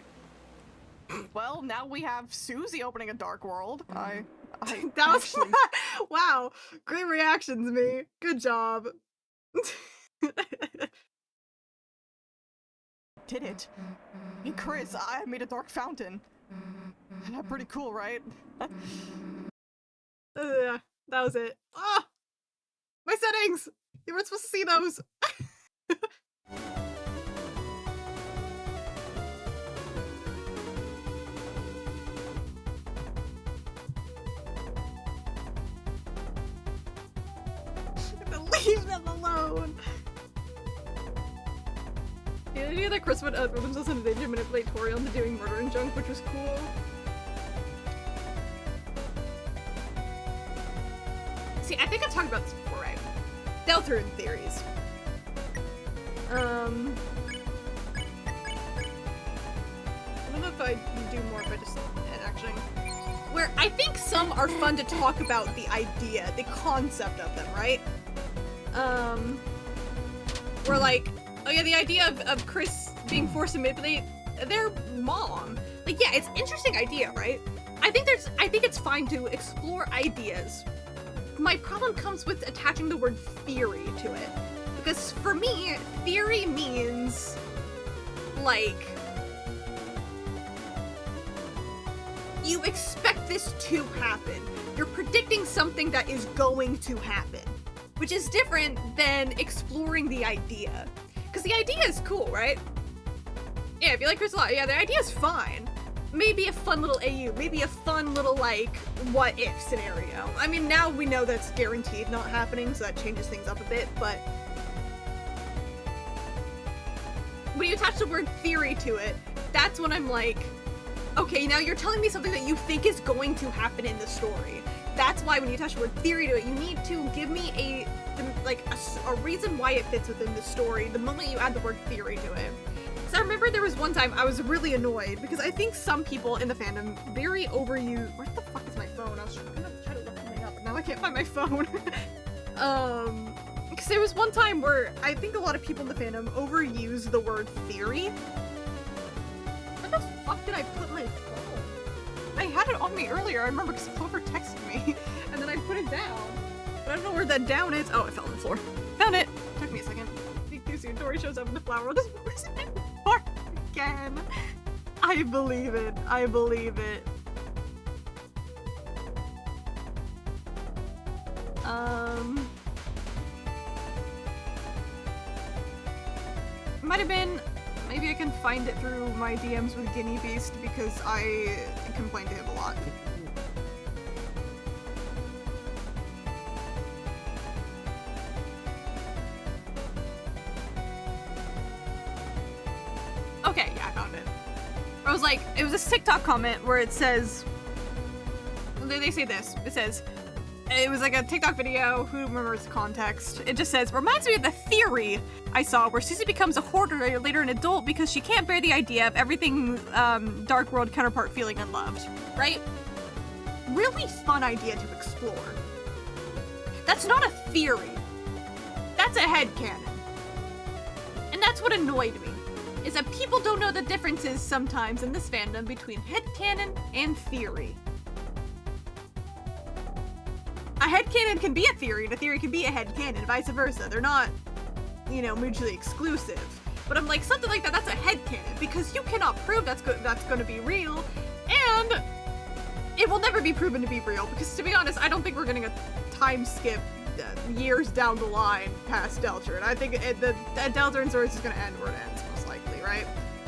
Well, now we have Susie opening a dark world. I that was actually... Wow, great reactions, me. Good job. Did it. Hey, Chris, I made a dark fountain. Pretty cool, right? Yeah, that was it. Ah! My settings! You weren't supposed to see those! Leave them alone! The idea that Chris would throw themselves in danger manipulate Tori into doing murder and junk, which was cool. See, I think I've talked about this before, right? Deltarune theories. I don't know if I do more if I just actually... Where I think some are fun to talk about the idea, the concept of them, right? Where like, oh yeah, the idea of Chris being forced to manipulate their mom. Like, yeah, it's an interesting idea, right? I think it's fine to explore ideas. My problem comes with attaching the word theory to it. Because for me, theory means, like, you expect this to happen. You're predicting something that is going to happen. Which is different than exploring the idea. Because the idea is cool, right? Yeah, if you like Chris a lot, yeah, the idea is fine. Maybe a fun little AU, maybe a fun little, like, what-if scenario. I mean, now we know that's guaranteed not happening, so that changes things up a bit, but... when you attach the word theory to it, that's when I'm like, okay, now you're telling me something that you think is going to happen in the story. That's why when you attach the word theory to it, you need to give me a reason why it fits within the story the moment you add the word theory to it. So I remember there was one time I was really annoyed because I think some people in the fandom very overuse... Where the fuck is my phone? I was gonna try to look something up, but now I can't find my phone. Because there was one time where I think a lot of people in the fandom overuse the word theory. Where the fuck did I put my phone? I had it on me earlier, I remember, because Clover texted me, and then I put it down. But I don't know where that down is. Oh, it fell on the floor. Found it! Took me a second. Too soon. Tori shows up in the flower world. Just again. I believe it. I believe it. Might have been... Maybe I can find it through my DMs with Guinea Beast because I complain to him a lot. Okay, yeah, I found it. I was like, it was a TikTok comment where it says, they say this, it says, it was like a TikTok video, who remembers the context? It just says, reminds me of the theory I saw where Susie becomes a hoarder later an adult because she can't bear the idea of everything Dark World counterpart feeling unloved, right? Really fun idea to explore. That's not a theory. That's a headcanon. And that's what annoyed me, is that people don't know the differences sometimes in this fandom between headcanon and theory. A headcanon can be a theory, and a theory can be a headcanon, vice versa. They're not, you know, mutually exclusive. But I'm like, something like that, that's a headcanon, because you cannot prove that's going to be real, and it will never be proven to be real, because to be honest, I don't think we're getting a time skip years down the line past Deltarune. I think the Deltarune story is just going to end where it ends, most likely, right?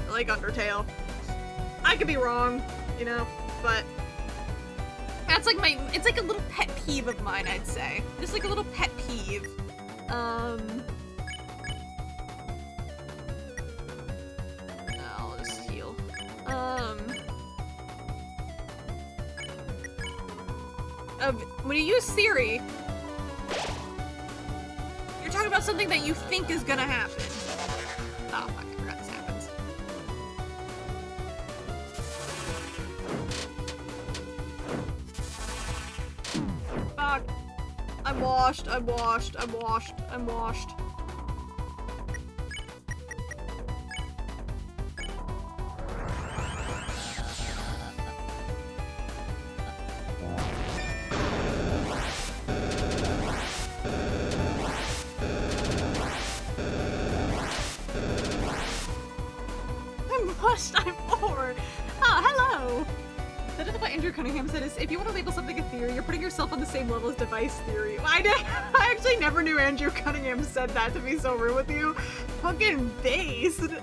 Like Undertale. I could be wrong, you know, but... that's like it's like a little pet peeve of mine, I'd say. Just like a little pet peeve. I'll just heal. Of When you use theory, you're talking about something that you think is gonna happen. Oh, fuck, I forgot this happens. Fuck. I'm washed, I'm washed, I'm washed, I'm washed. I'm bored. Oh, hello. That is what Andrew Cunningham said is, if you want to label something a theory, you're putting yourself on the same level as device theory. I actually never knew Andrew Cunningham said that, to be so rude with you. Fucking based. Should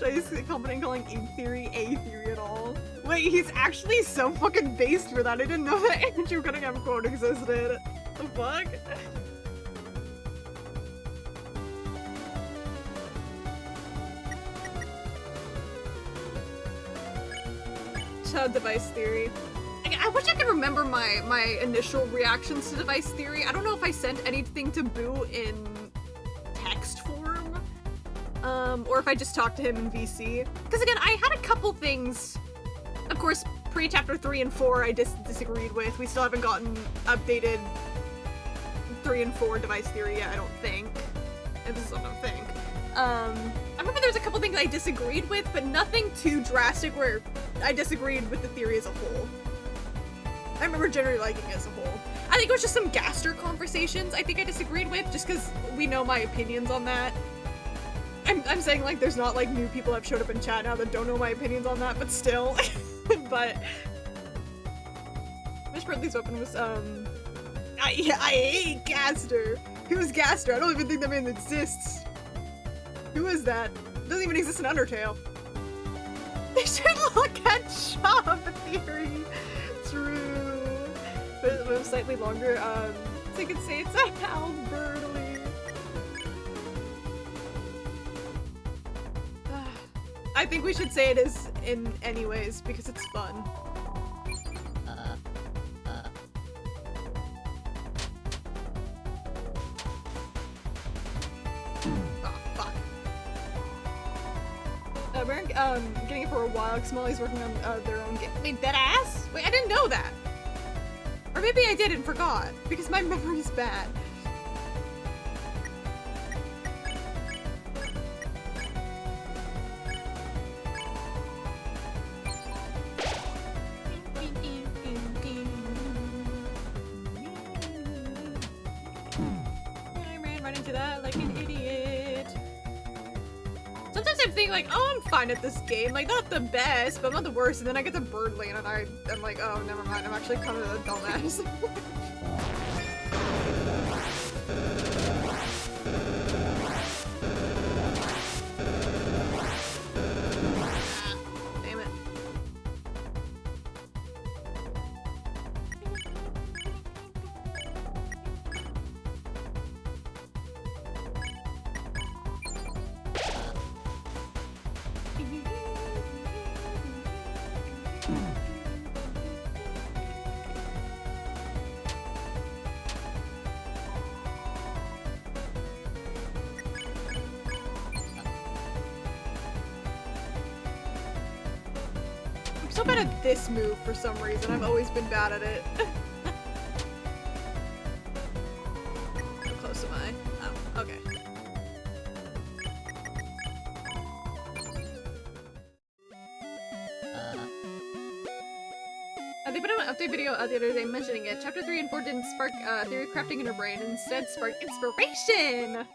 I just comment calling a theory at all? Wait, he's actually so fucking based for that. I didn't know that Andrew Cunningham quote existed. The fuck? Device theory. I wish I could remember my initial reactions to device theory. I don't know if I sent anything to Boo in text form, or if I just talked to him in VC. Because again, I had a couple things, of course, pre-chapter 3 and 4 I disagreed with. We still haven't gotten updated 3 and 4 device theory yet, I don't think. And this is what I don't think. I remember there's a couple things I disagreed with, but nothing too drastic where I disagreed with the theory as a whole. I remember generally liking it as a whole. I think it was just some Gaster conversations I think I disagreed with, just because we know my opinions on that. I'm saying, like, there's not, like, new people have showed up in chat now that don't know my opinions on that, but still. But Miss Bradley's open was, I hate Gaster. Who's Gaster? I don't even think that man exists. Who is that? Doesn't even exist in Undertale. They should look at Job Theory. True. But it was slightly longer, so I could say it's a Hal Burley. I think we should say it is in anyways, because it's fun. We're getting it for a while because Molly's working on their own game. Wait, that ass? Wait, I didn't know that. Or maybe I did and forgot because my memory's bad. I ran right into that like an idiot. Sometimes I'm thinking like, oh, I'm fine at this game. Like, not the best, but not the worst. And then I get to Birdland and I'm like, oh, never mind. I'm actually kind of a dumbass. Damn it. I'm so bad at this move for some reason. I've always been bad at it. How close am I? Oh, okay. They put out an update video the other day mentioning it. Chapter 3 and 4 didn't spark theory crafting in her brain, and instead sparked inspiration!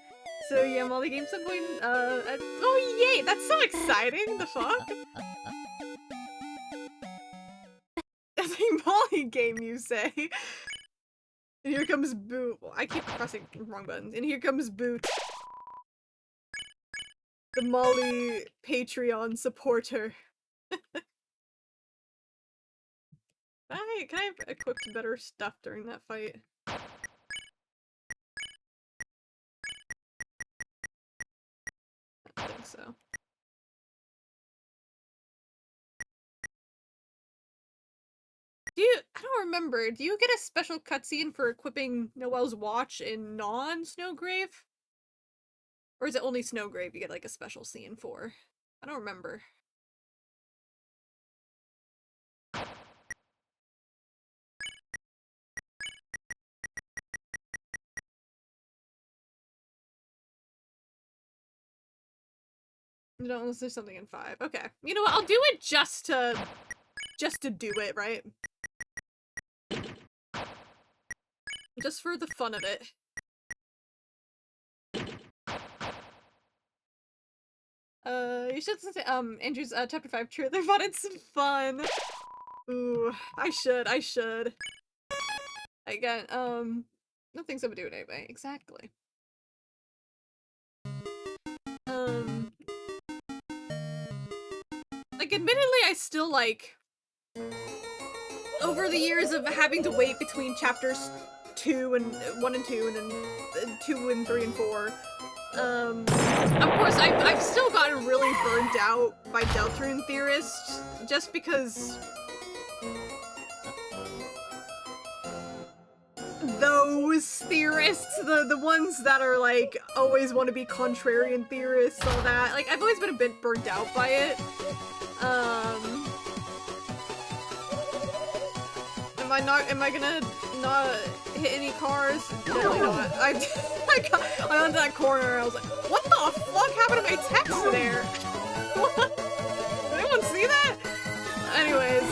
So yeah, Molly game some point, oh yay! That's so exciting! The fuck? That's a Molly game, you say? And here comes Boot. Well, I keep pressing wrong buttons. And here comes Boot. The Molly Patreon supporter. Can I have equipped better stuff during that fight? I don't think so. I don't remember. Do you get a special cutscene for equipping Noelle's watch in non-Snowgrave? Or is it only Snowgrave you get like a special scene for? I don't remember. No, unless there's something in 5. Okay. You know what? I'll do it just to do it, right? Just for the fun of it. You should say, Andrew's, chapter 5 trailer, but it's fun. Ooh, I should. Again, nothing's gonna do it anyway. Exactly. Like, admittedly, I still, like, over the years of having to wait between chapters 2 and 1 and 2, and then 2 and 3 and 4, of course, I've still gotten really burned out by Deltarune theorists, just because those theorists, the ones that are like always want to be contrarian theorists, all that, like I've always been a bit burned out by it. Am I gonna not hit any cars? No, I went to that corner and I was like, what the fuck happened to my text there? What? Did anyone see that? Anyways,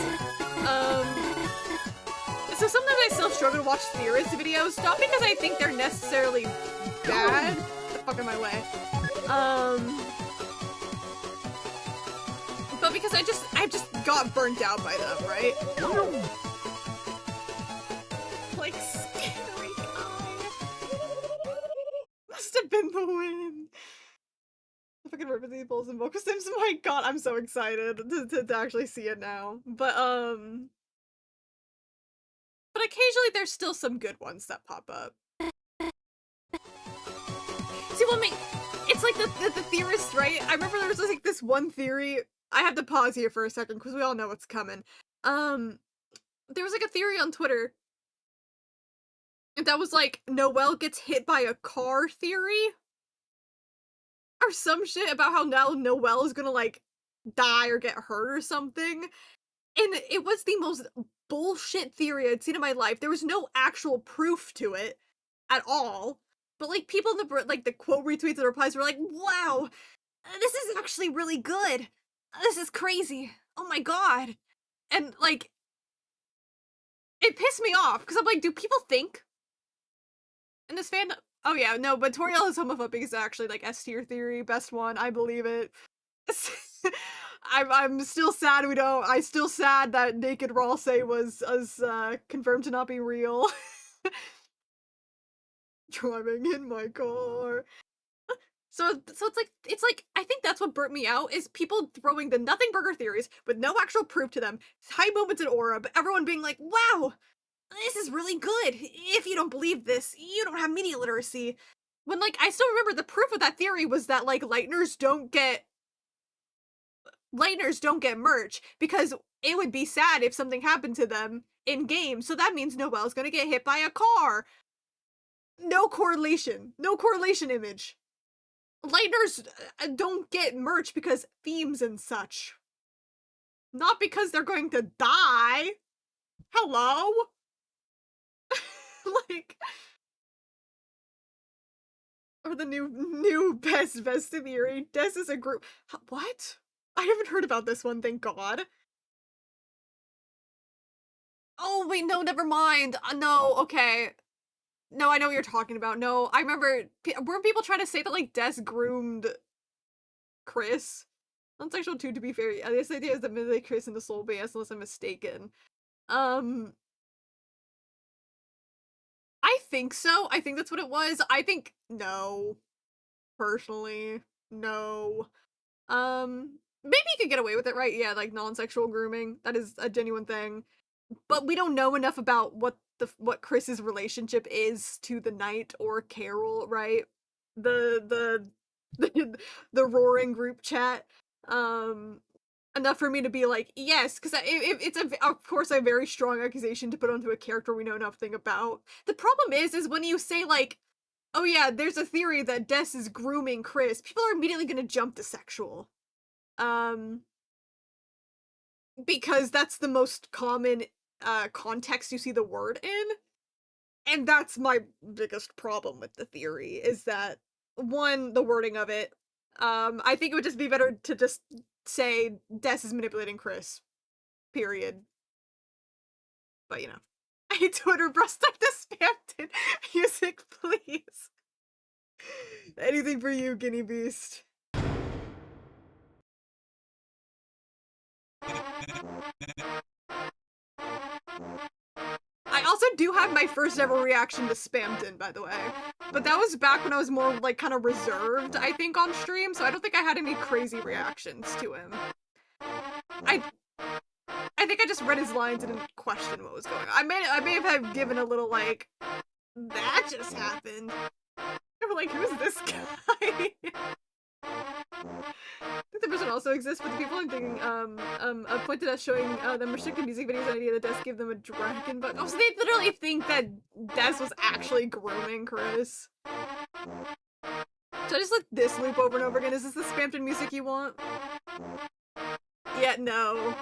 so sometimes I still struggle to watch theorist videos, not because I think they're necessarily bad. Get the fuck out of my way. But because I just got burnt out by them, right? Like, scary guy. Must have been the wind. I fucking remember these bulls and vocal sims. My god, I'm so excited to actually see it now. But occasionally there's still some good ones that pop up. See, what make it's like the theorists, right? I remember there was like this one theory. I have to pause here for a second because we all know what's coming. There was like a theory on Twitter that was like Noelle gets hit by a car theory or some shit about how now Noelle is gonna like die or get hurt or something. And it was the most bullshit theory I'd seen in my life. There was no actual proof to it at all. But like people in the quote retweets and replies were like, wow, this is actually really good. This is crazy. Oh my god. And like it pissed me off because I'm like, do people think in this fandom? Oh yeah, no, but Toriel is homophobic is actually like S tier theory, best one, I believe it. I'm still sad I still sad that Naked Ralsei was confirmed to not be real. Driving in my car. So it's like I think that's what burnt me out is people throwing the nothing burger theories with no actual proof to them, high moments in aura, but everyone being like, wow, this is really good. If you don't believe this, you don't have media literacy. When like I still remember the proof of that theory was that like Lightners don't get merch because it would be sad if something happened to them in game. So that means Noelle's gonna get hit by a car. No correlation. No correlation image. Lightners don't get merch because themes and such. Not because they're going to die. Hello? Like, or the new best theory. Des is a group. What? I haven't heard about this one, thank god. Oh, wait, no, never mind. No, okay. No, I know what you're talking about. No, I remember, weren't people trying to say that, like, Des groomed Chris? Non-sexual too, to be fair. This idea is that maybe Chris in the soul base, unless I'm mistaken. I think so. I think that's what it was. I think, no. Personally, no. Maybe you could get away with it, right? Yeah, like non-sexual grooming. That is a genuine thing. But we don't know enough about what Chris's relationship is to the knight or Carol, right? The roaring group chat. enough for me to be like, yes, because it's of course a very strong accusation to put onto a character we know nothing about. The problem is when you say like, oh yeah, there's a theory that Des is grooming Chris, people are immediately gonna jump to sexual. Because that's the most common context you see the word in. And that's my biggest problem with the theory is that one, the wording of it. I think it would just be better to just say Des is manipulating Chris. Period. But you know. Hey Twitter bro, start the spam music, please. Anything for you, Guinea Beast. I also do have my first ever reaction to Spamton, by the way. But that was back when I was more, like, kind of reserved, I think, on stream, so I don't think I had any crazy reactions to him. I think I just read his lines and didn't question what was going on. I may have given a little, like, that just happened. They were like, who's this guy? I think the person also exists, but the people I'm thinking, pointed at showing them restricted music videos an idea that Des gave them a dragon bug. Oh, so they literally think that Des was actually grooming Chris. Should I just let this loop over and over again? Is this the Spamton music you want? Yeah, no.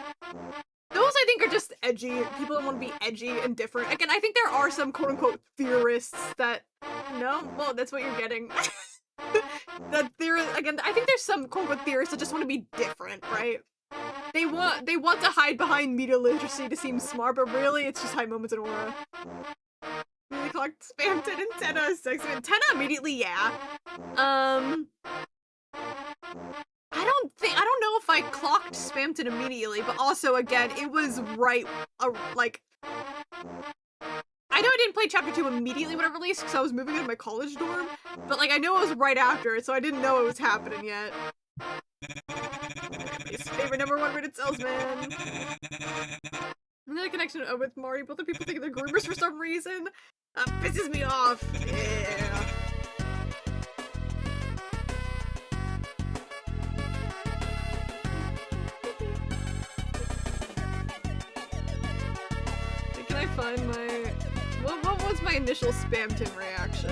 Those I think are just edgy. People that want to be edgy and different. Again, I think there are some quote-unquote theorists that... No? Well, that's what you're getting. That there again, I think there's some quote-unquote theorists that just want to be different, right? They want to hide behind media literacy to seem smart, but really it's just high moments in aura. Really clocked Spamton and Tenna 6. Tenna immediately, yeah. I don't know if I clocked Spamton immediately, but also again, it was right like I know I didn't play chapter 2 immediately when it released because I was moving into my college dorm, but like I know it was right after it, so I didn't know it was happening yet. His favorite #1 rated salesman. Another connection with Mari, both the people think they're groomers for some reason. Pisses me off. Yeah. Can I find my... What was my initial Spamton reaction?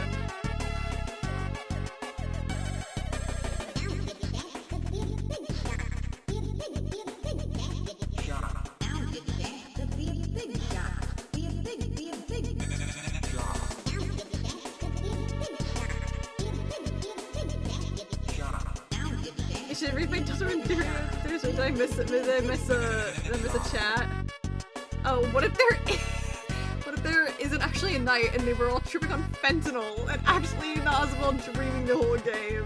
You should read my Deltarune theory. Did I miss a chat? Oh, what if there isn't actually a night and they were all tripping on fentanyl and actually Nazwell dreaming the whole game?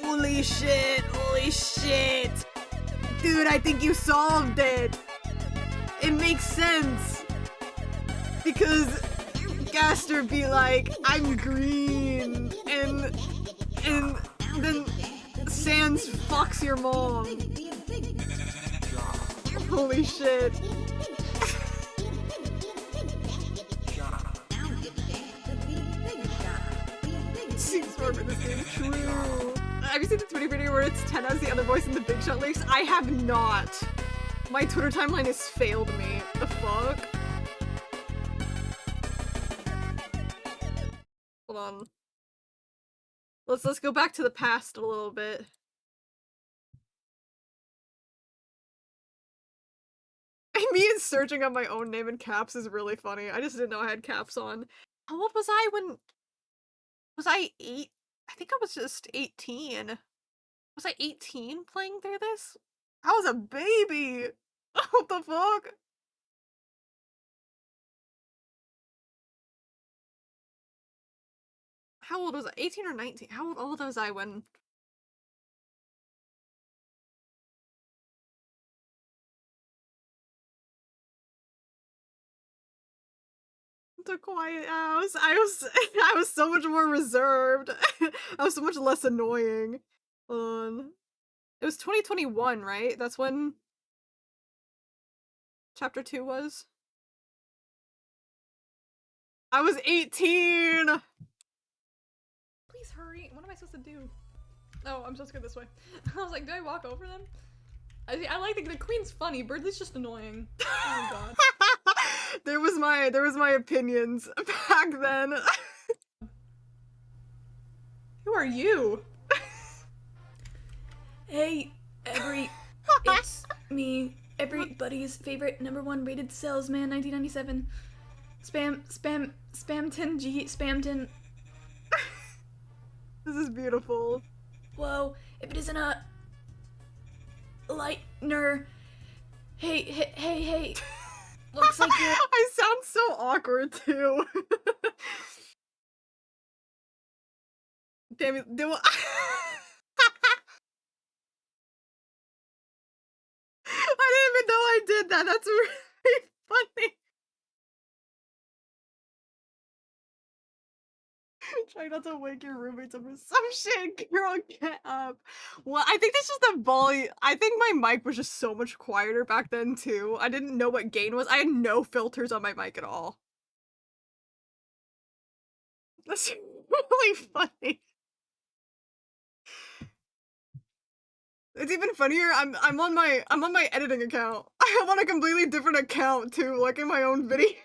Holy shit, holy shit. Dude, I think you solved it. It makes sense. Because Gaster be like, I'm green, and then Sans fucks your mom. Holy shit. Seems more for this game. True. Have you seen the Twitter video where it's 10 as the other voice in the Big Shot leaks? I have not. My Twitter timeline has failed me. The fuck? Hold on. Let's go back to the past a little bit. Me and searching on my own name in caps is really funny. I just didn't know I had caps on. How old was I when... Was I 8? I think I was just 18. Was I 18 playing through this? I was a baby! What the fuck? How old was I? 18 or 19? How old was I when... The quiet house. I was so much more reserved. I was so much less annoying. It was 2021, right? That's when chapter 2 was. I was 18. Please hurry. What am I supposed to do? Oh, I'm supposed to go this way. I was like, do I walk over them? I like the queen's funny. Birdley's just annoying. Oh god. There was my opinions back then. Who are you? Hey, it's me, everybody's favorite #1 rated salesman, 1997. Spamton G, Spamton. This is beautiful. Whoa, if it isn't a lightner. Hey. Looks like you're. I sound so awkward too. Damn it, I didn't even know I did that. That's really funny. Try not to wake your roommates up or some shit, girl. Get up. Well, I think that's just the volume. I think my mic was just so much quieter back then too. I didn't know what gain was. I had no filters on my mic at all. That's really funny. It's even funnier. I'm on my editing account. I'm on a completely different account too, like in my own videos.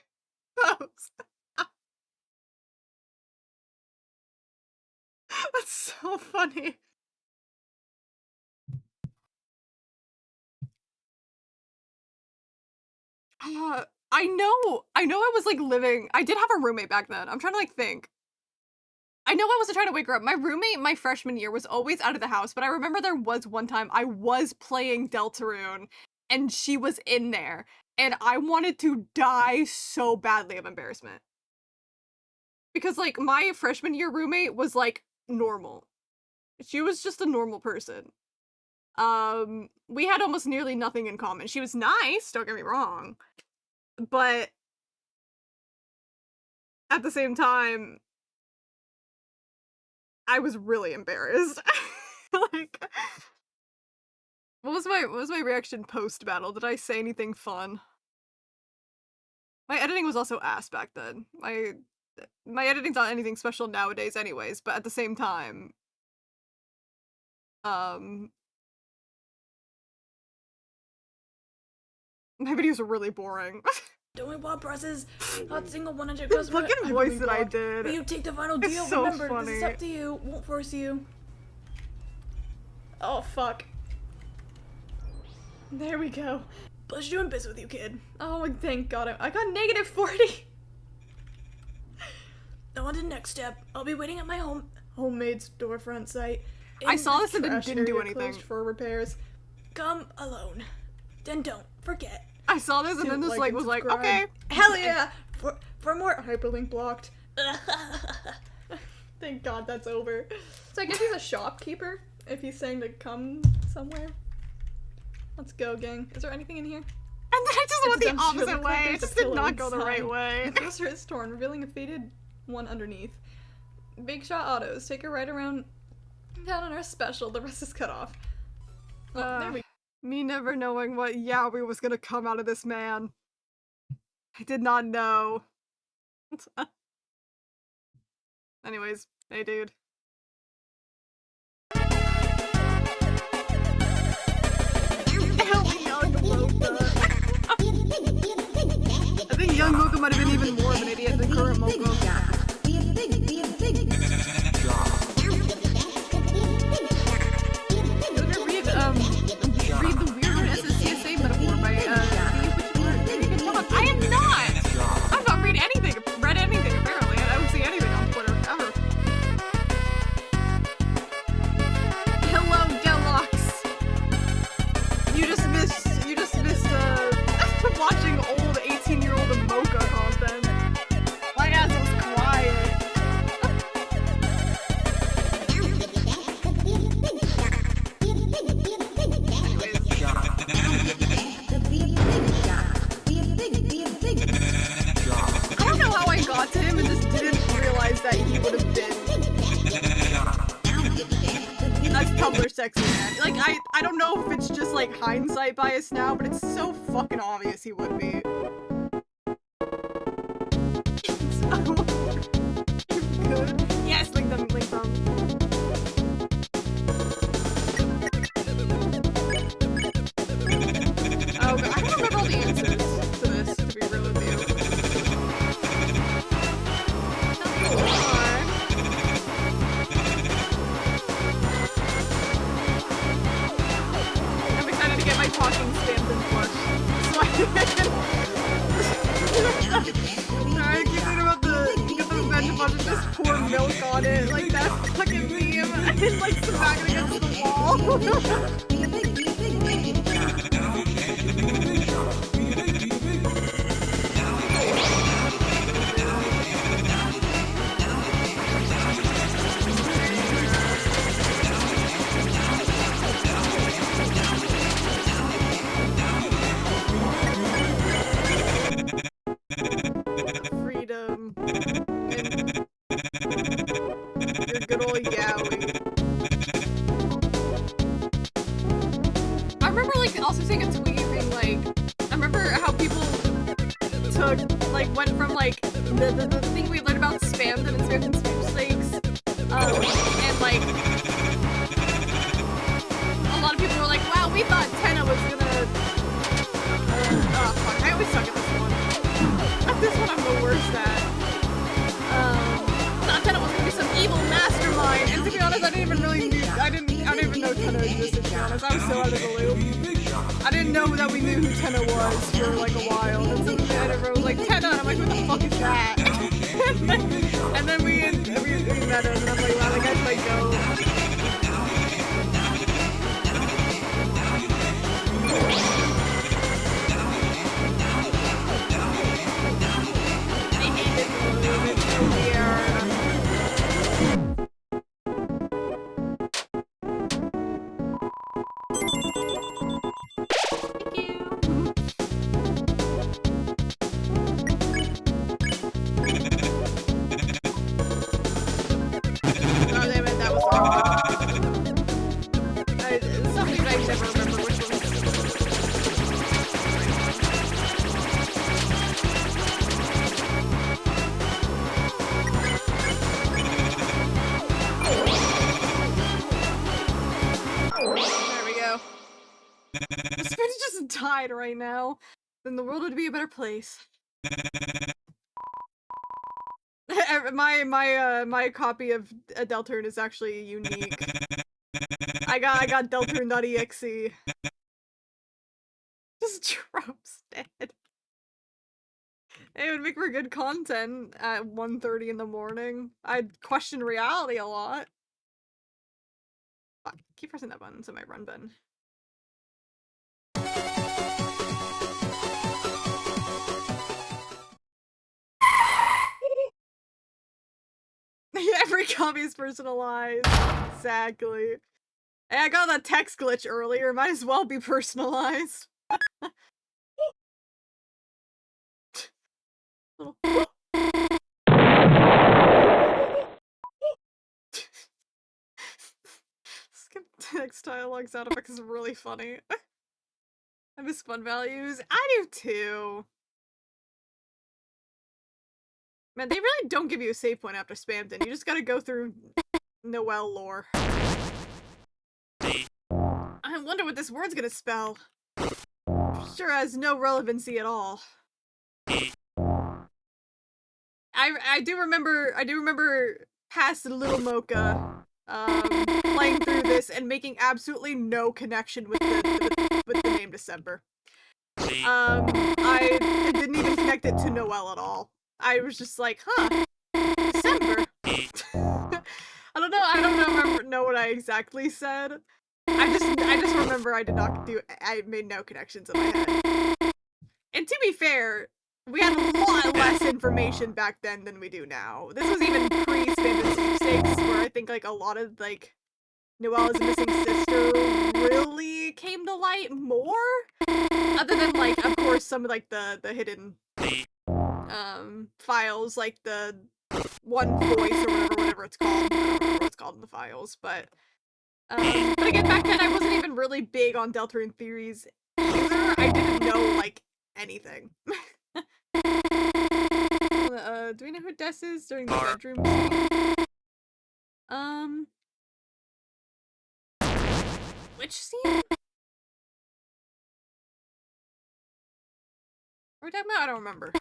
That's so funny. I know I was like living. I did have a roommate back then. I'm trying to like think. I know I wasn't trying to wake her up. My roommate my freshman year was always out of the house, but I remember there was one time I was playing Deltarune and she was in there and I wanted to die so badly of embarrassment. Because like my freshman year roommate was like normal. She was just a normal person. We had almost nearly nothing in common. She was nice, don't get me wrong. But at the same time, I was really embarrassed. Like, what was my reaction post battle? Did I say anything fun? My editing was also ass back then. My editing's not anything special nowadays anyways, but at the same time, my videos are really boring. Doing wall presses, not single 100 The fucking voice that I did. Will you take the final deal? so Remember, funny. this is up to you. Won't force you. Oh, fuck. There we go. Pleasure doing biz with you, kid. Oh, thank God. I got -40. Now on to the next step. I'll be waiting at my homemade storefront site. I saw this and it Trash didn't do area anything. closed for repairs. Come alone. Then don't forget. I saw this and then this like and was like, subscribe. okay. Hell yeah! For more hyperlink blocked. Thank God that's over. So I guess he's a shopkeeper if he's saying to come somewhere. Let's go, gang. Is there anything in here? And then I just went the Dumpster opposite looks like way. there's It a just did pillow not go the inside. right way. The poster is torn, revealing a faded one underneath. Big Shot Autos. Take a ride around down on our special. The rest is cut off. Oh, there we go. Me never knowing what yaoi was gonna come out of this man. I did not know. Anyways, hey dude. I think young Mocha might have been even more of an idiot than current Mocha. Read the weird SSCSA metaphor by I am not! I've not read anything apparently. I don't see anything on Twitter ever. Hello, Deluxe! You just missed watching old 18-year-old Mocha content. My ass was quiet. I don't know how I got to him and just didn't realize that he would have been that's Tumblr sexy man. Like I don't know if it's just like hindsight bias now, but it's so fucking obvious he would be. So good. Yes, link them. milk on it, like that fucking meme. It's like smacking against the wall. Freedom. And your good old Yowie. I remember like also seeing a tweet being like, I remember how people took like went from like the thing we learned about spam them and spam sweepstakes, and like a lot of people were like, wow, we thought Tenna was gonna oh fuck, I always suck at this one. At this one I'm the worst at. Thought Tenna was gonna be some evil mastermind, and to be honest, I didn't even know Tenna existed, to be honest. I was so out of the loop. I didn't know that we knew who Tenna was for like a while. And then everyone was like, Tenna, and I'm like, what the fuck is that? And then we met him, and I'm like, wow, that guy's my goat. I hate this move, it's so weird. Died right now, then the world would be a better place. My copy of Deltarune is actually unique. I got Deltarune.exe. Just drops dead. It would make for good content at 1:30 in the morning. I'd question reality a lot. Fuck, keep pressing that button, so my run button. Every copy is personalized. Exactly. Hey, I got that text glitch earlier. Might as well be personalized. Skip text dialogue sound effects is really funny. I miss fun values. I do too. Man, they really don't give you a save point after Spamden. You just gotta go through Noelle lore. I wonder what this word's gonna spell. Sure has no relevancy at all. I do remember past Little Mocha playing through this and making absolutely no connection with the name December. I didn't even connect it to Noelle at all. I was just like, huh, December. I don't know what I exactly said. I just remember I made no connections in my head. And to be fair, we had a lot less information back then than we do now. This was even pre-Spamden Sweepstakes, where I think like a lot of like Noelle's missing sister really came to light more. Other than like, of course, some of like the hidden files, like the one voice or whatever it's called. I don't remember what it's called in the files, but again, back then I wasn't even really big on Deltarune theories either. I didn't know like anything. Do we know who Des is during the bedroom scene? Which scene? Are we talking about? I don't remember.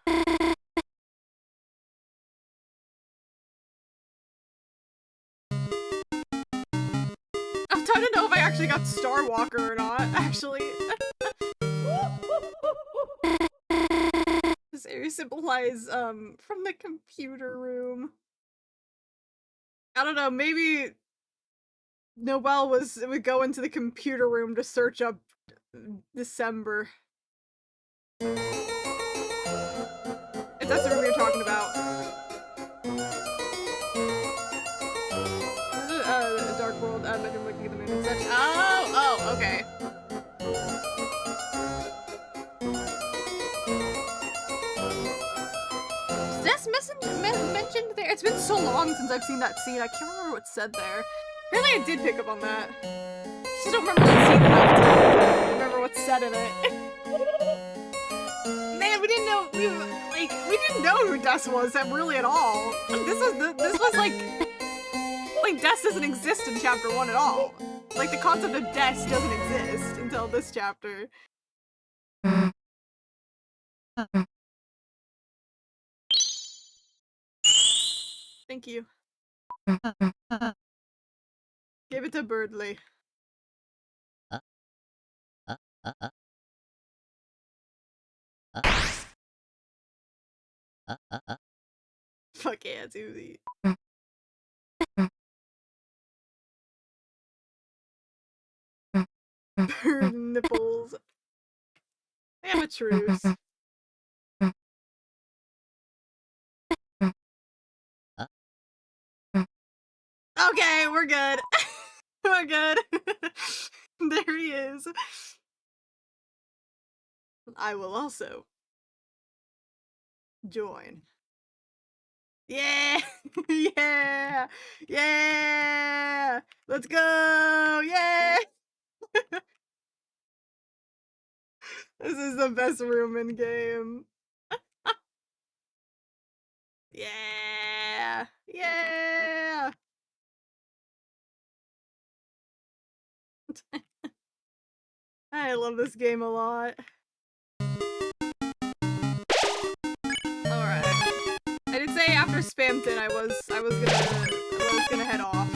I'm trying to know if I actually got Starwalker or not, actually. This area symbolize, from the computer room. I don't know, maybe Noelle would go into the computer room to search up December. If that's the room you're talking about. Dark world, bedroom looking at the moon and such. Oh, okay. Is Des mentioned there? It's been so long since I've seen that scene, I can't remember what's said there. Apparently I did pick up on that. I just don't remember that scene enough to remember what's said in it. Man, we didn't know who Des was really at all. This was like Des doesn't exist in chapter 1 at all. Like the concept of Des doesn't exist until this chapter. Thank you. Give it to Birdley. Fuck yeah, Susie. Bird nipples. Amateurs. Okay, we're good. We're good. There he is. I will also join. Yeah! Yeah! Yeah! Let's go! Yeah! This is the best room in game. Yeah! Yeah! I love this game a lot. Alright. I did say after Spamton I was gonna head off.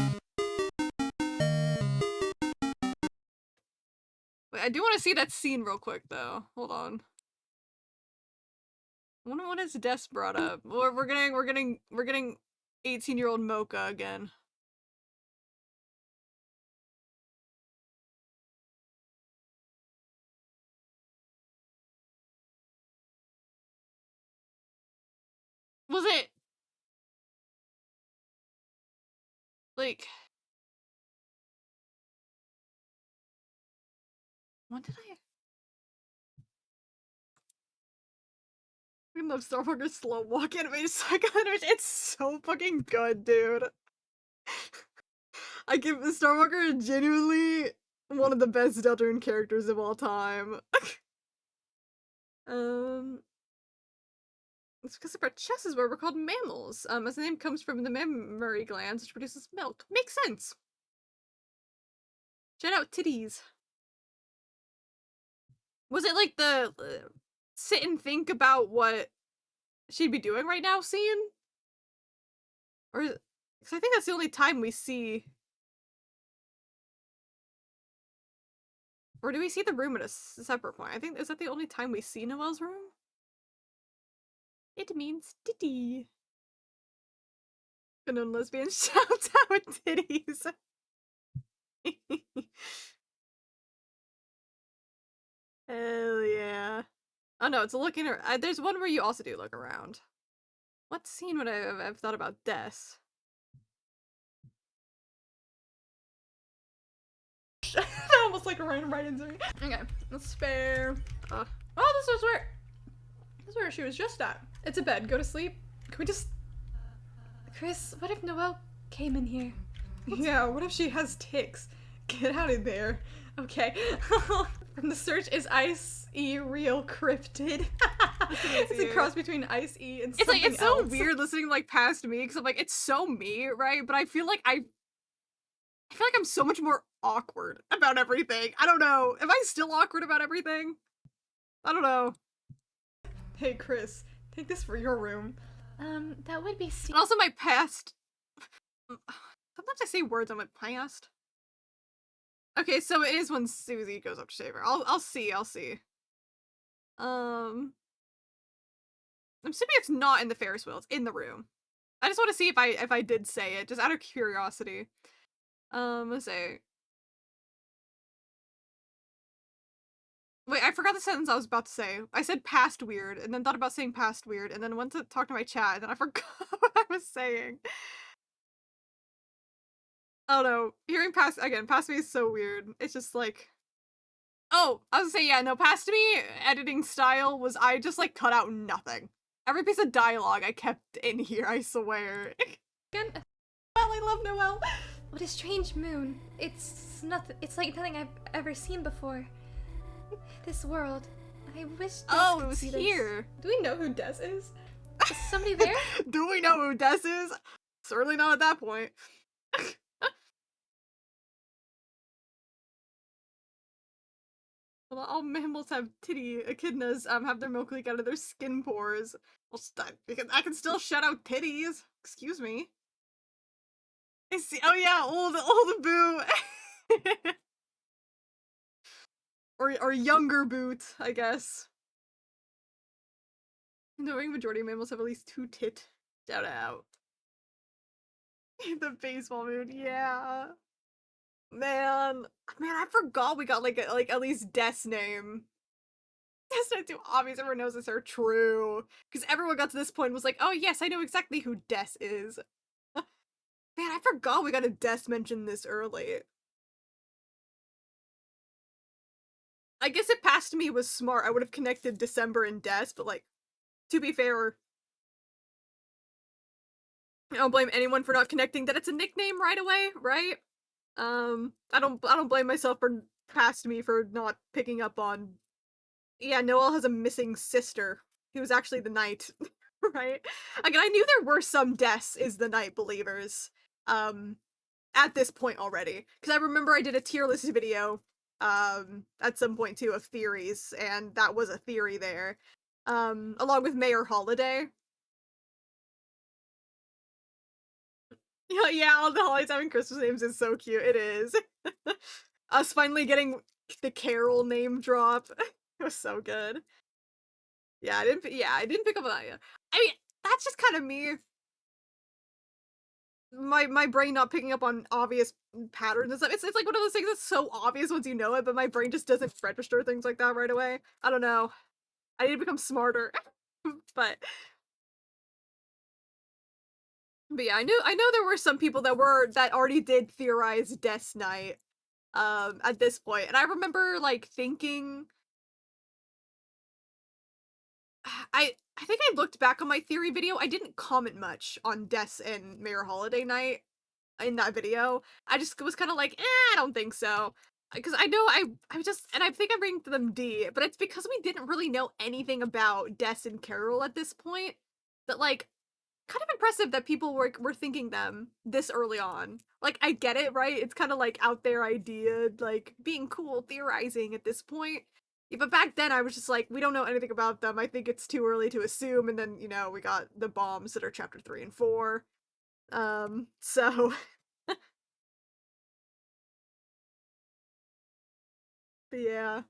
Wait, I do want to see that scene real quick though. Hold on. I wonder what his desk brought up. We're getting 18-year-old Mocha again. Was it like when did I love Starfucker's slow walk animated cycle animation? It's so fucking good, dude. I give Starfucker genuinely one of the best Deltarune characters of all time. It's because our chest is where we're called mammals. As the name comes from the mammary glands, which produces milk. Makes sense. Shout out titties. Was it like the sit and think about what she'd be doing right now scene? Or, because I think that's the only time we see. Or do we see the room at a separate point? I think, is that the only time we see Noelle's room? It means titty. Unknown lesbian shouts out titties. Hell yeah. Oh no, it's looking around. There's one where you also do look around. What scene would I have thought about death? That almost like ran right into me. Okay, let's spare. Oh, this is where she was just at. It's a bed. Go to sleep. Can we just? Chris, what if Noelle came in here? Yeah, what if she has ticks? Get out of there. Okay. From the search, is Ice E real cryptid? It's a cross between Ice E and something else. It's so weird listening like past me because I'm like, it's so me, right? But I feel like I'm so much more awkward about everything. I don't know. Am I still awkward about everything? I don't know. Hey, Chris, take this for your room. That would be And also my past. Sometimes I say words on my past. Okay, so it is when Susie goes up to save her. I'll see. I'm assuming it's not in the Ferris wheel. It's in the room. I just want to see if I did say it, just out of curiosity. Let's say. Wait, I forgot the sentence I was about to say. I said past weird, and then thought about saying past weird, and then went to talk to my chat, and then I forgot what I was saying. Oh no, hearing past me is so weird. It's just like, oh, I was gonna say, yeah, no, past me editing style was I just like cut out nothing. Every piece of dialogue I kept in here, I swear. Again, Well, I love Noelle. what a strange moon. It's nothing. It's like nothing I've ever seen before. This world. I wish. Des Oh, could it was see this. here. Do we know who Des is? Is somebody there? Do we know who Des is? Certainly not at that point. Well, all mammals have titty echidnas have their milk leak out of their skin pores. Well, I can still shut out titties. Excuse me. I see. Oh yeah, old boo. or younger boot, I guess. The majority of mammals have at least 2 tit. Shout out. The baseball moon, yeah. Man, I forgot we got like at least Des name. That's not too obvious. Everyone knows this are true because everyone got to this point and was like, "Oh yes, I know exactly who Des is." Man, I forgot we got a Des mention this early. I guess if past me was smart, I would have connected December and Des, but like, to be fair, I don't blame anyone for not connecting that it's a nickname right away, right? I don't blame myself for past me for not picking up on. Yeah, Noelle has a missing sister who was actually the knight, right? Again, I knew there were some Des is the Night believers, at this point already, because I remember I did a tier list video, at some point too of theories, and that was a theory there, along with Mayor Holiday. Yeah, all the holidays having Christmas names is so cute. It is. Us finally getting the Carol name drop. It was so good. Yeah, I didn't pick up on that yet. I mean, that's just kind of me. My brain not picking up on obvious patterns and stuff. It's like one of those things that's so obvious once you know it, but my brain just doesn't register things like that right away. I don't know. I need to become smarter. but But yeah, I know there were some people that already did theorize Death Knight at this point. And I remember like thinking I think I looked back on my theory video. I didn't comment much on Death and Mayor Holiday Night in that video. I just was kind of like, I don't think so. Because I know I just, and I think I'm rating them D, but it's because we didn't really know anything about Des and Carol at this point. That like, kind of impressive that people were thinking them this early on. Like, I get it, right? It's kind of like out there idea, like being cool, theorizing at this point. Yeah, but back then I was just like, we don't know anything about them. I think it's too early to assume. And then, we got the bombs that are chapter 3 and 4. So but yeah.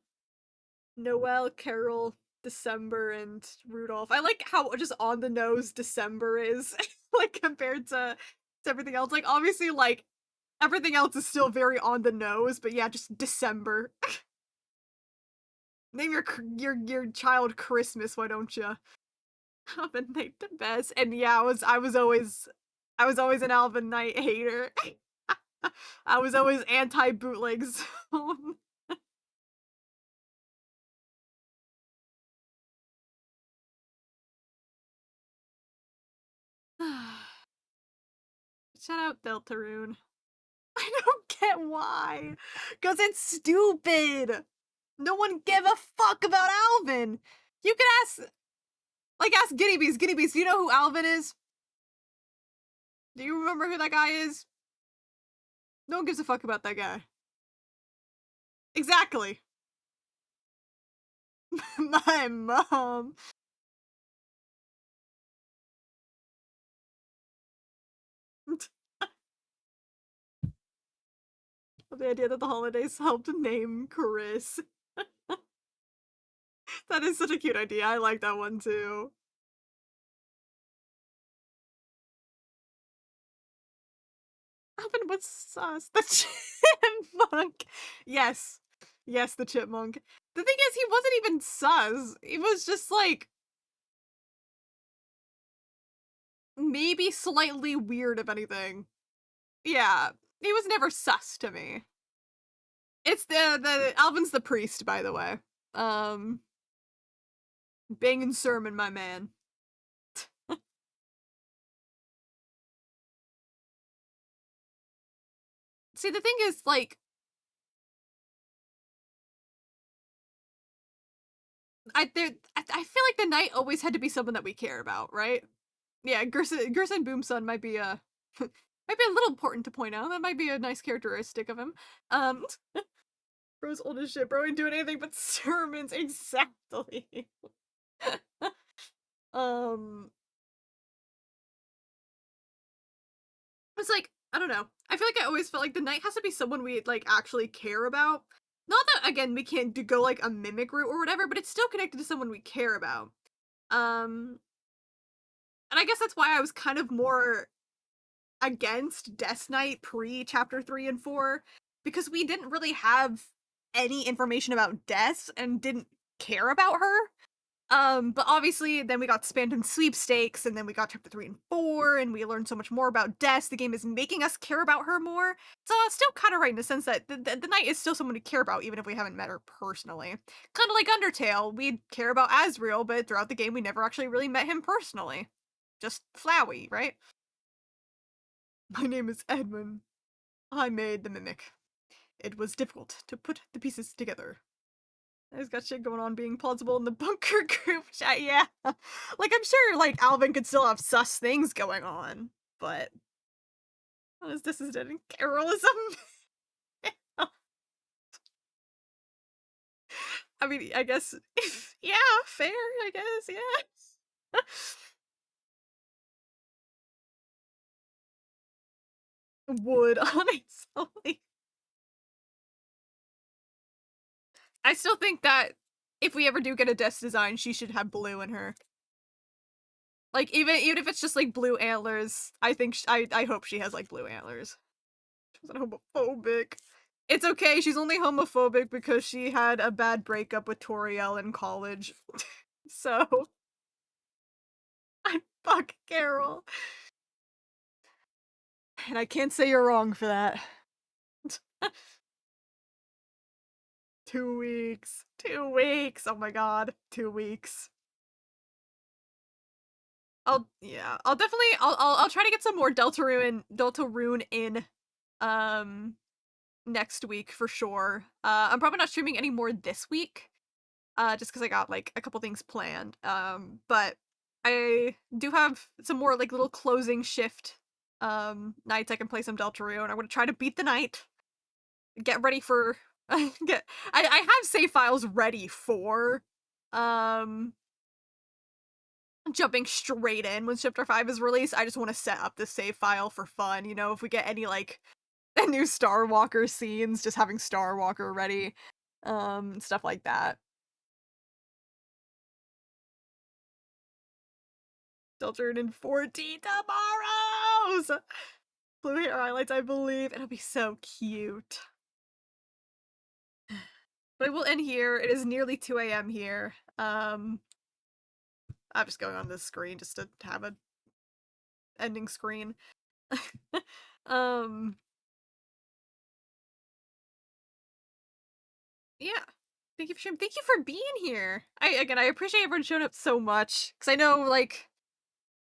Noel, Carol, December, and Rudolph. I like how just on the nose December is, like, compared to everything else. Like, obviously, like, everything else is still very on the nose, but yeah, just December. Name your child Christmas, why don't you? Alvin Knight the best. And yeah, I was always an Alvin Knight hater. I was always anti bootlegs. Shout out Deltarune. I don't get why. Cause it's stupid. No one give a fuck about Alvin. You can ask Guinea Bees. Guinea Bees, do you know who Alvin is? Do you remember who that guy is? No one gives a fuck about that guy. Exactly. My mom. The idea that the holidays helped name Chris. That is such a cute idea. I like that one too. Alvin was sus. The chipmunk. Yes. Yes, the chipmunk. The thing is, he wasn't even sus. He was just like maybe slightly weird, if anything. Yeah. He was never sus to me. It's the Alvin's the priest, by the way. Banging sermon, my man. See, the thing is, like, I feel like the knight always had to be someone that we care about, right? Yeah, Gerson Boomson might be might be a little important to point out. That might be a nice characteristic of him. Um, bro's old as shit. Bro ain't doing anything but sermons. Exactly. um, it's like I don't know. I feel like I always felt like the knight has to be someone we like actually care about. Not that again we can't go like a mimic route or whatever, but it's still connected to someone we care about. Um, and I guess that's why I was kind of more against Death Knight pre chapter 3 and 4 because we didn't really have any information about Death and didn't care about her. But obviously then we got Spandam Sweepstakes and then we got chapter 3 and 4 and we learned so much more about Death. The game is making us care about her more. So it's still kind of right in the sense that the knight is still someone to care about even if we haven't met her personally. Kind of like Undertale, we care about Asriel, but throughout the game we never actually really met him personally. Just Flowey, right? My name is Edmund. I made the mimic. It was difficult to put the pieces together. I've got shit going on being plausible in the bunker group chat, yeah. Like, I'm sure, like, Alvin could still have sus things going on, but... This is dead in Carolism. I mean, I guess... yeah, fair, I guess, yeah. Would, honestly. I still think that if we ever do get a desk design, she should have blue in her. Like, even if it's just, like, blue antlers, I think I hope she has, like, blue antlers. She wasn't homophobic. It's okay, she's only homophobic because she had a bad breakup with Toriel in college. So... I fuck Carol. And I can't say you're wrong for that. 2 weeks. 2 weeks! Oh my god. 2 weeks. I'll definitely I'll try to get some more Deltarune in next week for sure. I'm probably not streaming any more this week. Just because I got like a couple things planned. But I do have some more like little closing shift nights I can play some Deltarune. I'm gonna try to beat the night. Get ready for I have save files ready for jumping straight in when chapter 5 is released. I just want to set up the save file for fun, you know, if we get any like new Star Walker scenes, just having Star Walker ready, stuff like that. Deltarune in 14 tomorrows! Blue hair highlights, I believe. It'll be so cute. But I will end here. It is nearly 2 a.m. here. I'm just going on this screen just to have a ending screen. Yeah. Thank you for being here. I appreciate everyone showing up so much because I know like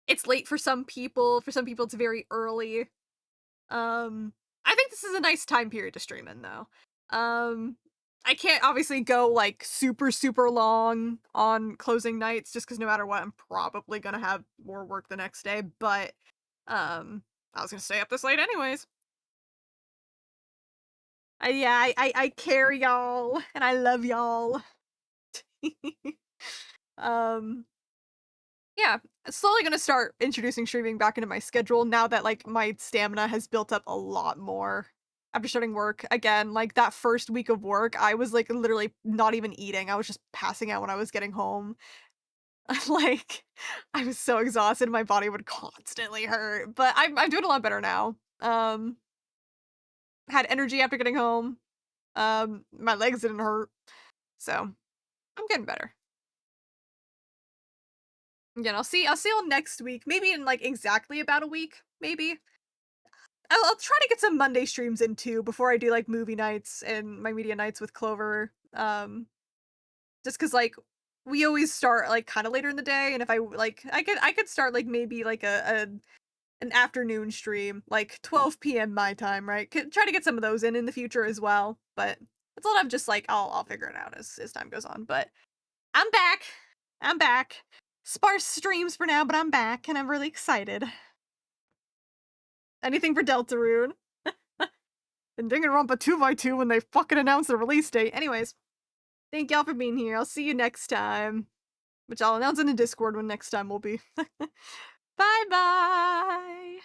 it's late for some people. For some people, it's very early. I think this is a nice time period to stream in though. I can't obviously go like super long on closing nights just because no matter what, I'm probably gonna have more work the next day. But I was gonna stay up this late anyways. Yeah, I care y'all, and I love y'all. Yeah, slowly gonna start introducing streaming back into my schedule now that like my stamina has built up a lot more after starting work again. Like that first week of work, I was like literally not even eating. I was just passing out when I was getting home. Like I was so exhausted, my body would constantly hurt. But I'm doing a lot better now. had energy after getting home. My legs didn't hurt. So, I'm getting better. Again, I'll see y'all next week. Maybe in like exactly about a week, maybe. I'll try to get some Monday streams in too before I do like movie nights and my media nights with Clover. Just cuz like we always start like kind of later in the day, and if I like I could start like maybe like a an afternoon stream, like 12 p.m. my time, right? Could try to get some of those in the future as well, but it's a lot of just like I'll figure it out as time goes on. But I'm back. I'm back. Sparse streams for now, but I'm back and I'm really excited. Anything for Deltarune. And Danganronpa 2x2 when they fucking announce the release date. Anyways, thank y'all for being here. I'll see you next time. Which I'll announce in the Discord when next time will be. Bye bye!